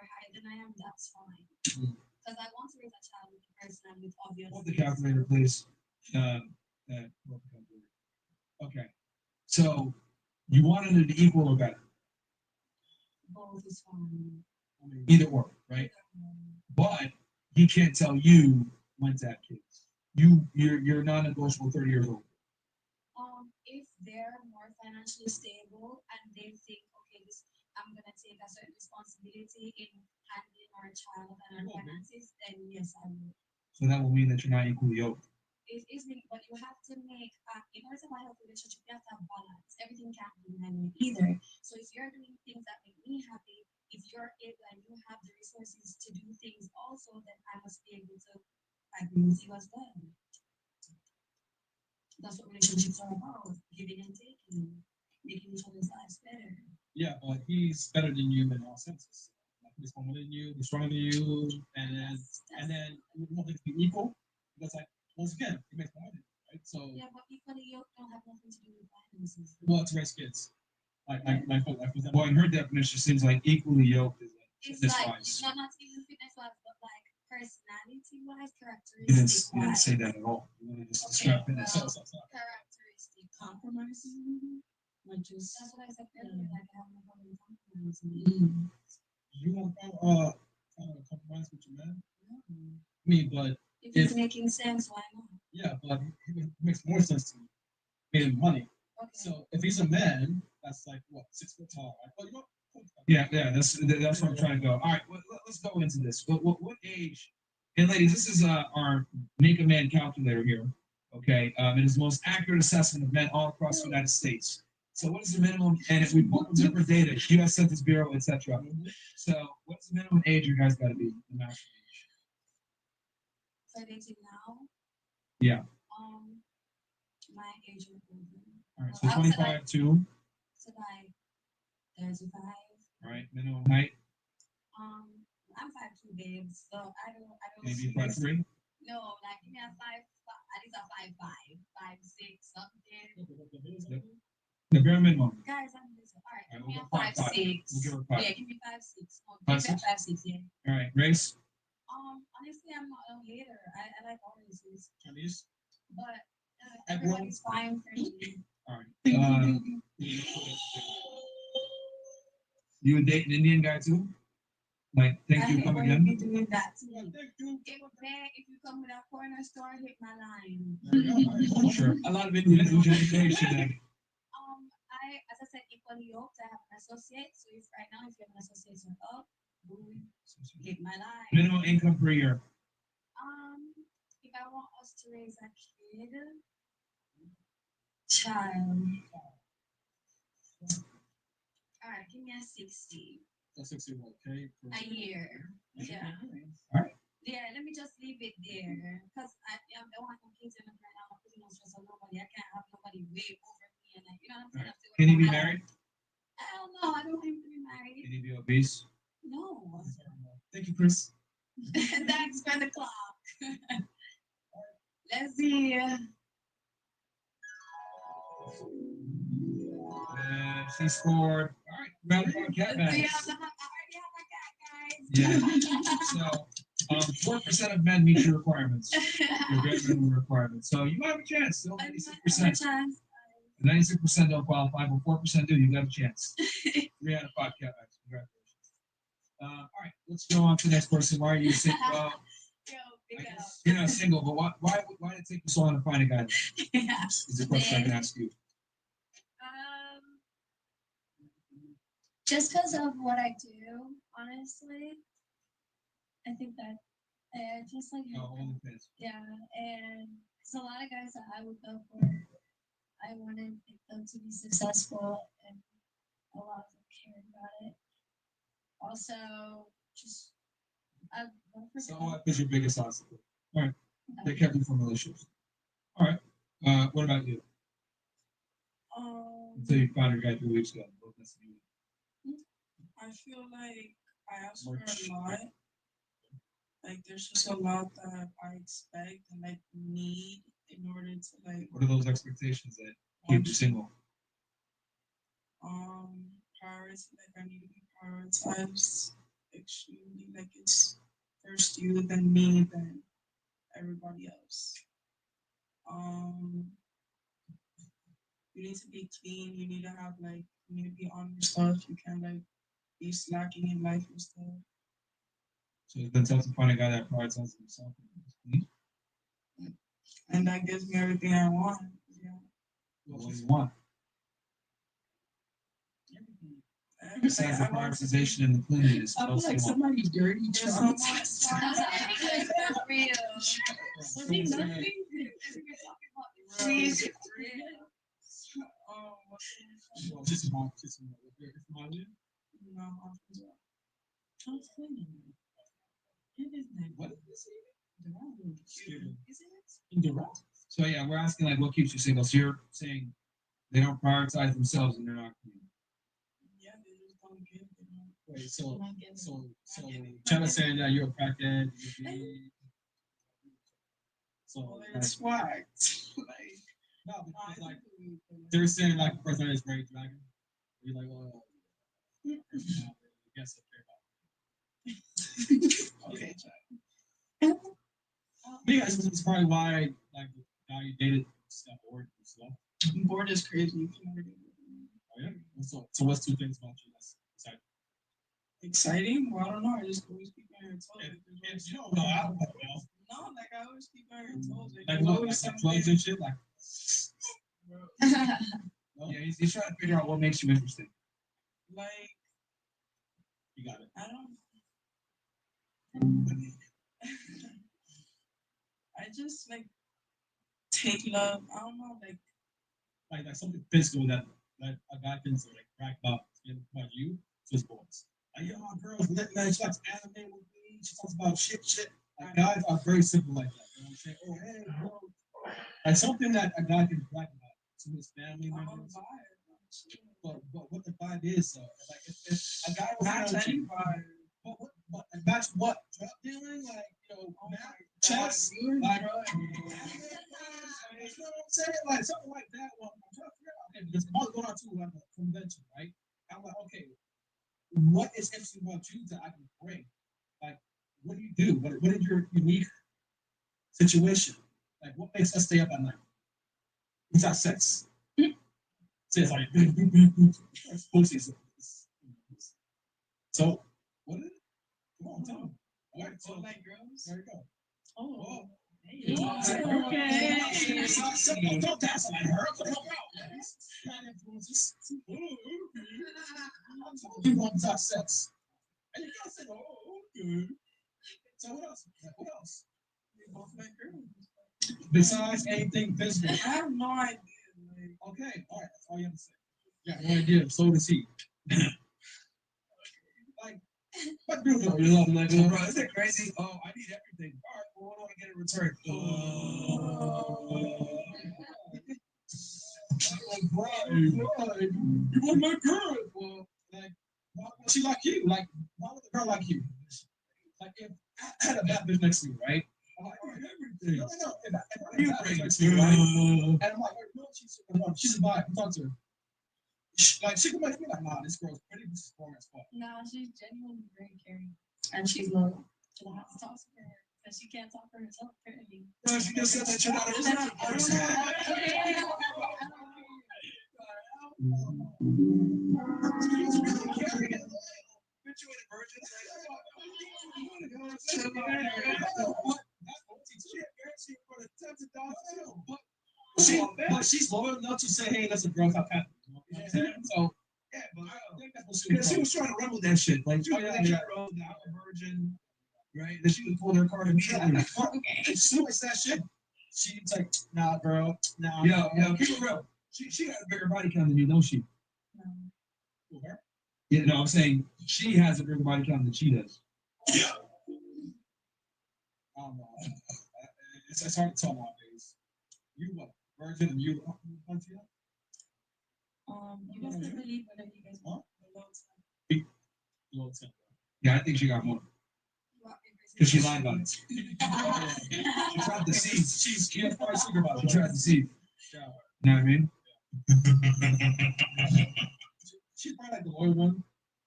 higher than I am, that's fine. Mm. Because I want to raise a child with a person and with obvious. Hold the calculator, please. Hold the calculator. Okay. So you wanted it to equal or better. Both is fine. I mean, either or, right? But he can't tell you when to have kids. You're non-negotiable 30 years old. If they're more financially stable and they think, okay, I'm gonna take a certain responsibility in handling our child and our finances, then yes, I will. So that will mean that you're not equally yoked. It is, but you have to make in order to have a healthy relationship, you have to have balance. Everything can't be my way either. So if you're doing things that make me happy, if you're able and you have the resources to do things also, then I must be able to agree with you as well. That's what relationships are about, giving and taking, making each other's lives better. Yeah, but he's better than you in all senses. Like he's stronger than you, he's stronger than you, and then you want things to be equal. Because like once again, he makes more money, right? So yeah, but equally you don't have nothing to do with finances. Well, it's raise kids. For example, in her definition, seems like equally yoked is like it's fitness like wise. not even fitness wise, but like personality wise, characteristic. You didn't say that at all. You really just described fitness. Characteristic. Compromising, like just. That's what I said earlier. Like I have no problem compromising. You want to compromise with your man? Me, but if it's making sense, why not? Yeah, but it makes more sense to me. Meaning money. Okay. So if he's a man, that's like what 6 foot tall, right? Well, you know, yeah. That's what I'm trying to go. All right, let's go into this. What age? And ladies, this is our Make a Man calculator here. Okay, it is the most accurate assessment of men all across the United States. So what is the minimum? And if we pull from different data, U.S. Census Bureau, etc. So what's the minimum age you guys got to be? The maximum age. So dating now? Yeah. My age is over. All right, so 25 to. So like 35. All right, minimum height. I'm 5'2", babes. So I don't. Maybe 5'3". No, like give me a 5'5". At least a 5'5", 5'6", something. The bare minimum. Guys, I'm busy. All right, give We'll me go a 5'6". We'll give her 5. Yeah, give me 5'6". No, give me 5'6". Yeah. All right, race. Honestly, I'm not a hater. I like all races. Chinese. But everybody's fine for me. All right. You would date an Indian guy too? Like, thank you, come again? Be doing that too. If you come with a corner store, hit my line. Sure. A lot of Indian education. As I said, equally yoked. I have an associate. So if right now, if you have an associate, you're up, boom, hit my line. Minimum income per year. If I want us to raise a kid, child. All right, give me a 60. That's 61K a year. Yeah. All right. Yeah, let me just leave it there. Because I don't have no kids in the right now. I'm putting no stress on nobody. I can't have nobody way over me. And you know what I'm saying? Can he be married? Hell no, I don't want him to be married. Can he be obese? No. Thank you, Chris. Thanks for the clock. Let's see. She scored. All right, round of cat bags. I already have my cat, guys. Yeah. So, 4% of men meet your requirements. Your bare minimum requirements. So you have a chance. Still 96%. 96% don't qualify, but 4% do. You got a chance. 3 out of 5 cat bags. Congratulations. All right, let's go on to the next person. Why are you single? You're not single, but why did it take you so long to find a guy? Yeah. Is the question I can ask you. Just because of what I do, honestly, I think that just like yeah, and because a lot of guys that I would go for, I wanted them to be successful, and a lot of them cared about it. Also, just So what is your biggest obstacle? All right, they kept you from relationships. All right, what about you? Until you found your guy 3 weeks ago. I feel like I ask for a lot. Like there's just a lot that I expect and like need in order to like. What are those expectations that keep you single? I need to be prioritized extremely. Like it's first you, then me, then everybody else. Um, you need to be clean. You need to have like you need to be on your stuff. You can't like be slacking in life and stuff. So it's been tough to find a guy that prioritizes himself. And that gives me everything I want. Yeah. What do you want? Besides the prioritization and the cleanliness, what else do you want? somebody's dirty. Real. Please. Just my win. No, What is this? Indirect. So yeah, we're asking like, what keeps you single? So you're saying they don't prioritize themselves and they're not clean. Yeah, they just don't give. Wait, so Chella's saying that you're a crackhead. So It's whacked. no, because like they're saying like the person is very dragon. You're like, oh, I guess I care about. Okay, Yeah, it's probably why like the guy you dated got bored and stuff. board is crazy. Oh yeah. So what's two things about you that's exciting? Exciting? Well, I don't know. I just always keep my hair told. If you don't know, I don't know. No, like I always keep my hair told. Like there's what, always like something. clothes and shit, like. Yeah, he's trying to figure out what makes you interesting. Like You got it. I don't. I just like take love. I don't know, Like something physical that a guy can say like brag about you to his boys. Like yo, my girl's lit, man. She likes anime with me. She talks about shit. Like guys are very simple like that. You know what I'm saying? Oh hey, bro. Like something that a guy can brag about to his family members. But what the vibe is, like if a guy was not any vibe. But that's what drug dealing, like chess, like you know what I'm saying, like something like that. Well, I'm trying to figure out, okay, because I'm going on to like a convention, right? I'm like, okay, what is interesting about you that I can bring? Like, what do you do? What is your unique situation? Like, what makes us stay up at night? Besides sex. So it's like, pussies. So, what is it? Come on, tell me. All right, so like girls. There you go. Oh. Hey. Okay. Don't dance like her. Help out. Bad influences. I'm talking about besides sex. And you gotta say, oh, okay. So what else? What else? We both like girls. Besides anything physical. I have no idea. Okay, all right, that's all you have to say. Yeah, no idea. So does he. Like, what do you love? Like, bro, isn't it crazy? Oh, I need everything. All right, well, what do I get in return? You want my girl? Well, like, why would she like you? Like, why would a girl like you? Like, if I had a bad bitch next to me, right? I'm like, all right, everything. No. If I had a bad bitch next to me, right? And I'm like, no, she's a vibe. Talk to her. Like, she can make me like, nah, this girl's pretty, this is boring as fuck. No, she's genuinely very caring. And she's loyal. So I have to talk to her. Because she can't talk for herself, apparently. No, she just said that you're not But she's loyal enough to say, hey, let's a girl top hat. So, yeah, but I think that's what she was trying to rebel that shit. Like, oh, yeah, I'm a virgin, right? Then she would pull her card immediately. Like, fuck, okay. She was that shit. She's like, nah, girl, nah. Yo, keep it real. She got a bigger body count than you, don't she? No. Her? Yeah, no, I'm saying she has a bigger body count than she does. Yeah. I don't know. It's hard to tell nowadays. You what? Virgin and you? You guys can believe whatever you guys want. Low 10. Yeah, I think she got more. Because she lied about it. She tried to deceive. She has probably secret about it. She tried to deceive. You know what I mean? she's probably like the loyal one,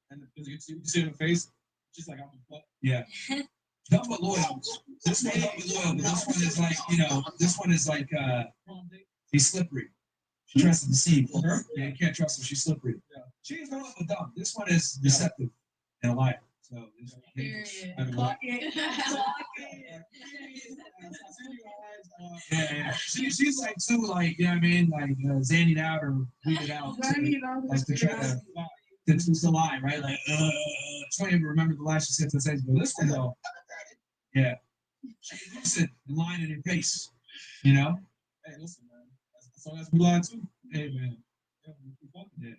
and because you can see her face, just like I'm the fuck. Yeah. Nothing but loyal. This one don't be loyal, but this one is like, this one is like, he's slippery. She tries to deceive. Her? Yeah, you can't trust her. She's slippery. Yeah. She is loyal but dumb. This one is deceptive and a liar. So, it's dangerous. Yeah. She's like too, like, you know what I mean? Like, zannied out or weeded out. Like, to try to, it's a lie, right? Like, trying to remember the lie she said to say, but this one, though, yeah. Listen, the line in your face, Hey, listen, man. So that's we lie too. Hey, man. Yeah.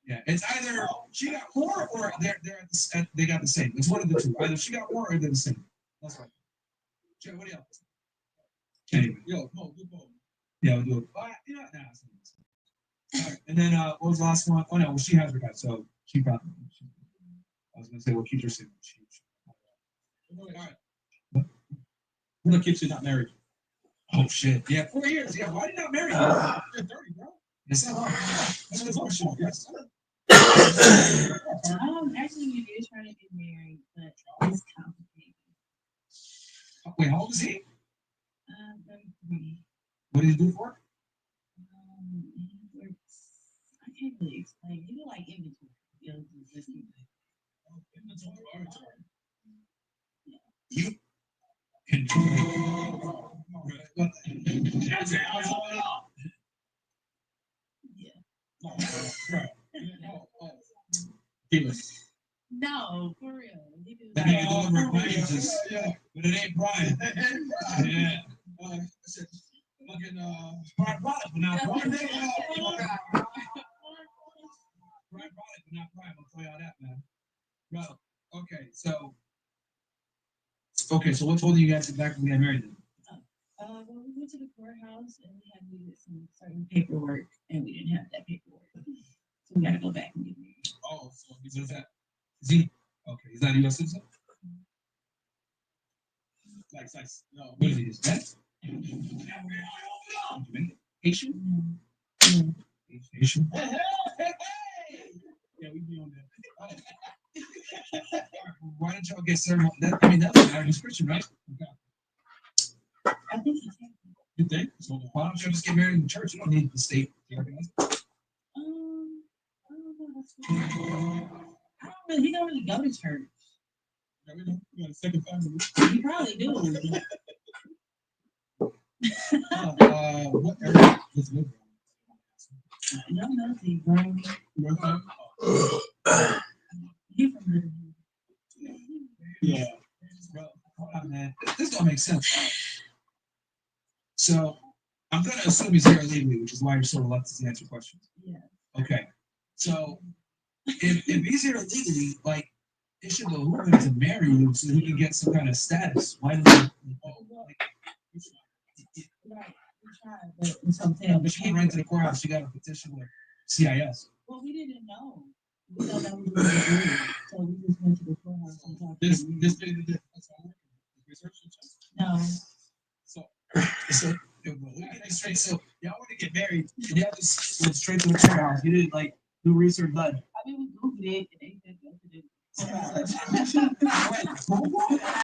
Yeah, it's either she got more or they got the same. It's one of the two. Either she got more or they're the same. That's right. Jay, what do you have? Can't even. Yo, no, do both. Yeah, we'll do it. Nah, all right. And then what was the last one? Oh no, well she has her guy, so she probably. I was gonna say, well, keep her single. All right. What keeps you not married? Oh shit! Yeah, 4 years. Yeah, why did you not marry? You're 30, bro. It's not long. That's what I'm shooting. Yes. Actually, we did try to get married, but it's complicated. Wait, how old is he? 33. What did he do for? He works. I can't really explain. He do like inventory. You can. No, for real. That nigga delivered packages. Yeah, but it ain't Brian. Yeah. Fucking Brian brought it, but not Brian. Brian brought it, but not Brian. I'll tell you all that, man. Bro, okay, so what told you guys exactly to get married then? Well, we went to the courthouse and we had needed some certain paperwork, and we didn't have that paperwork. So we got to go back and get married. Oh, so he's that? Is he? Okay, he's not a U.S. citizen? Like, no. What is he? Hispanic? Haitian? Haitian? Yeah, we be on that. Oh. Why didn't y'all get ceremony? That's marriage is Christian, right? Okay. I think he can. You think? So why don't you just get married in the church? You don't need the state. I don't know. He don't really go to church. Yeah, we know. You got a second family. He probably do. What area does he live in? I don't know if he's grown. He's from Riverview. Yeah. Bro, hold on, man. This don't make sense. So, I'm going to assume he's here illegally, which is why you're so reluctant to answer questions. Yeah. Okay. So, if he's here illegally, like, it should behoove him to marry you so he can get some kind of status. Why does he? Right. We tried, but it's something. But she went right to the courthouse. She got a petition with CIS. Well, we didn't know. We thought that was what we did. So we just went to the courthouse and talked. This research. No. So straight. So y'all want to get married, and y'all just went straight to the courthouse. You didn't like do research, but I mean, we Googled it, and they said go to the courthouse.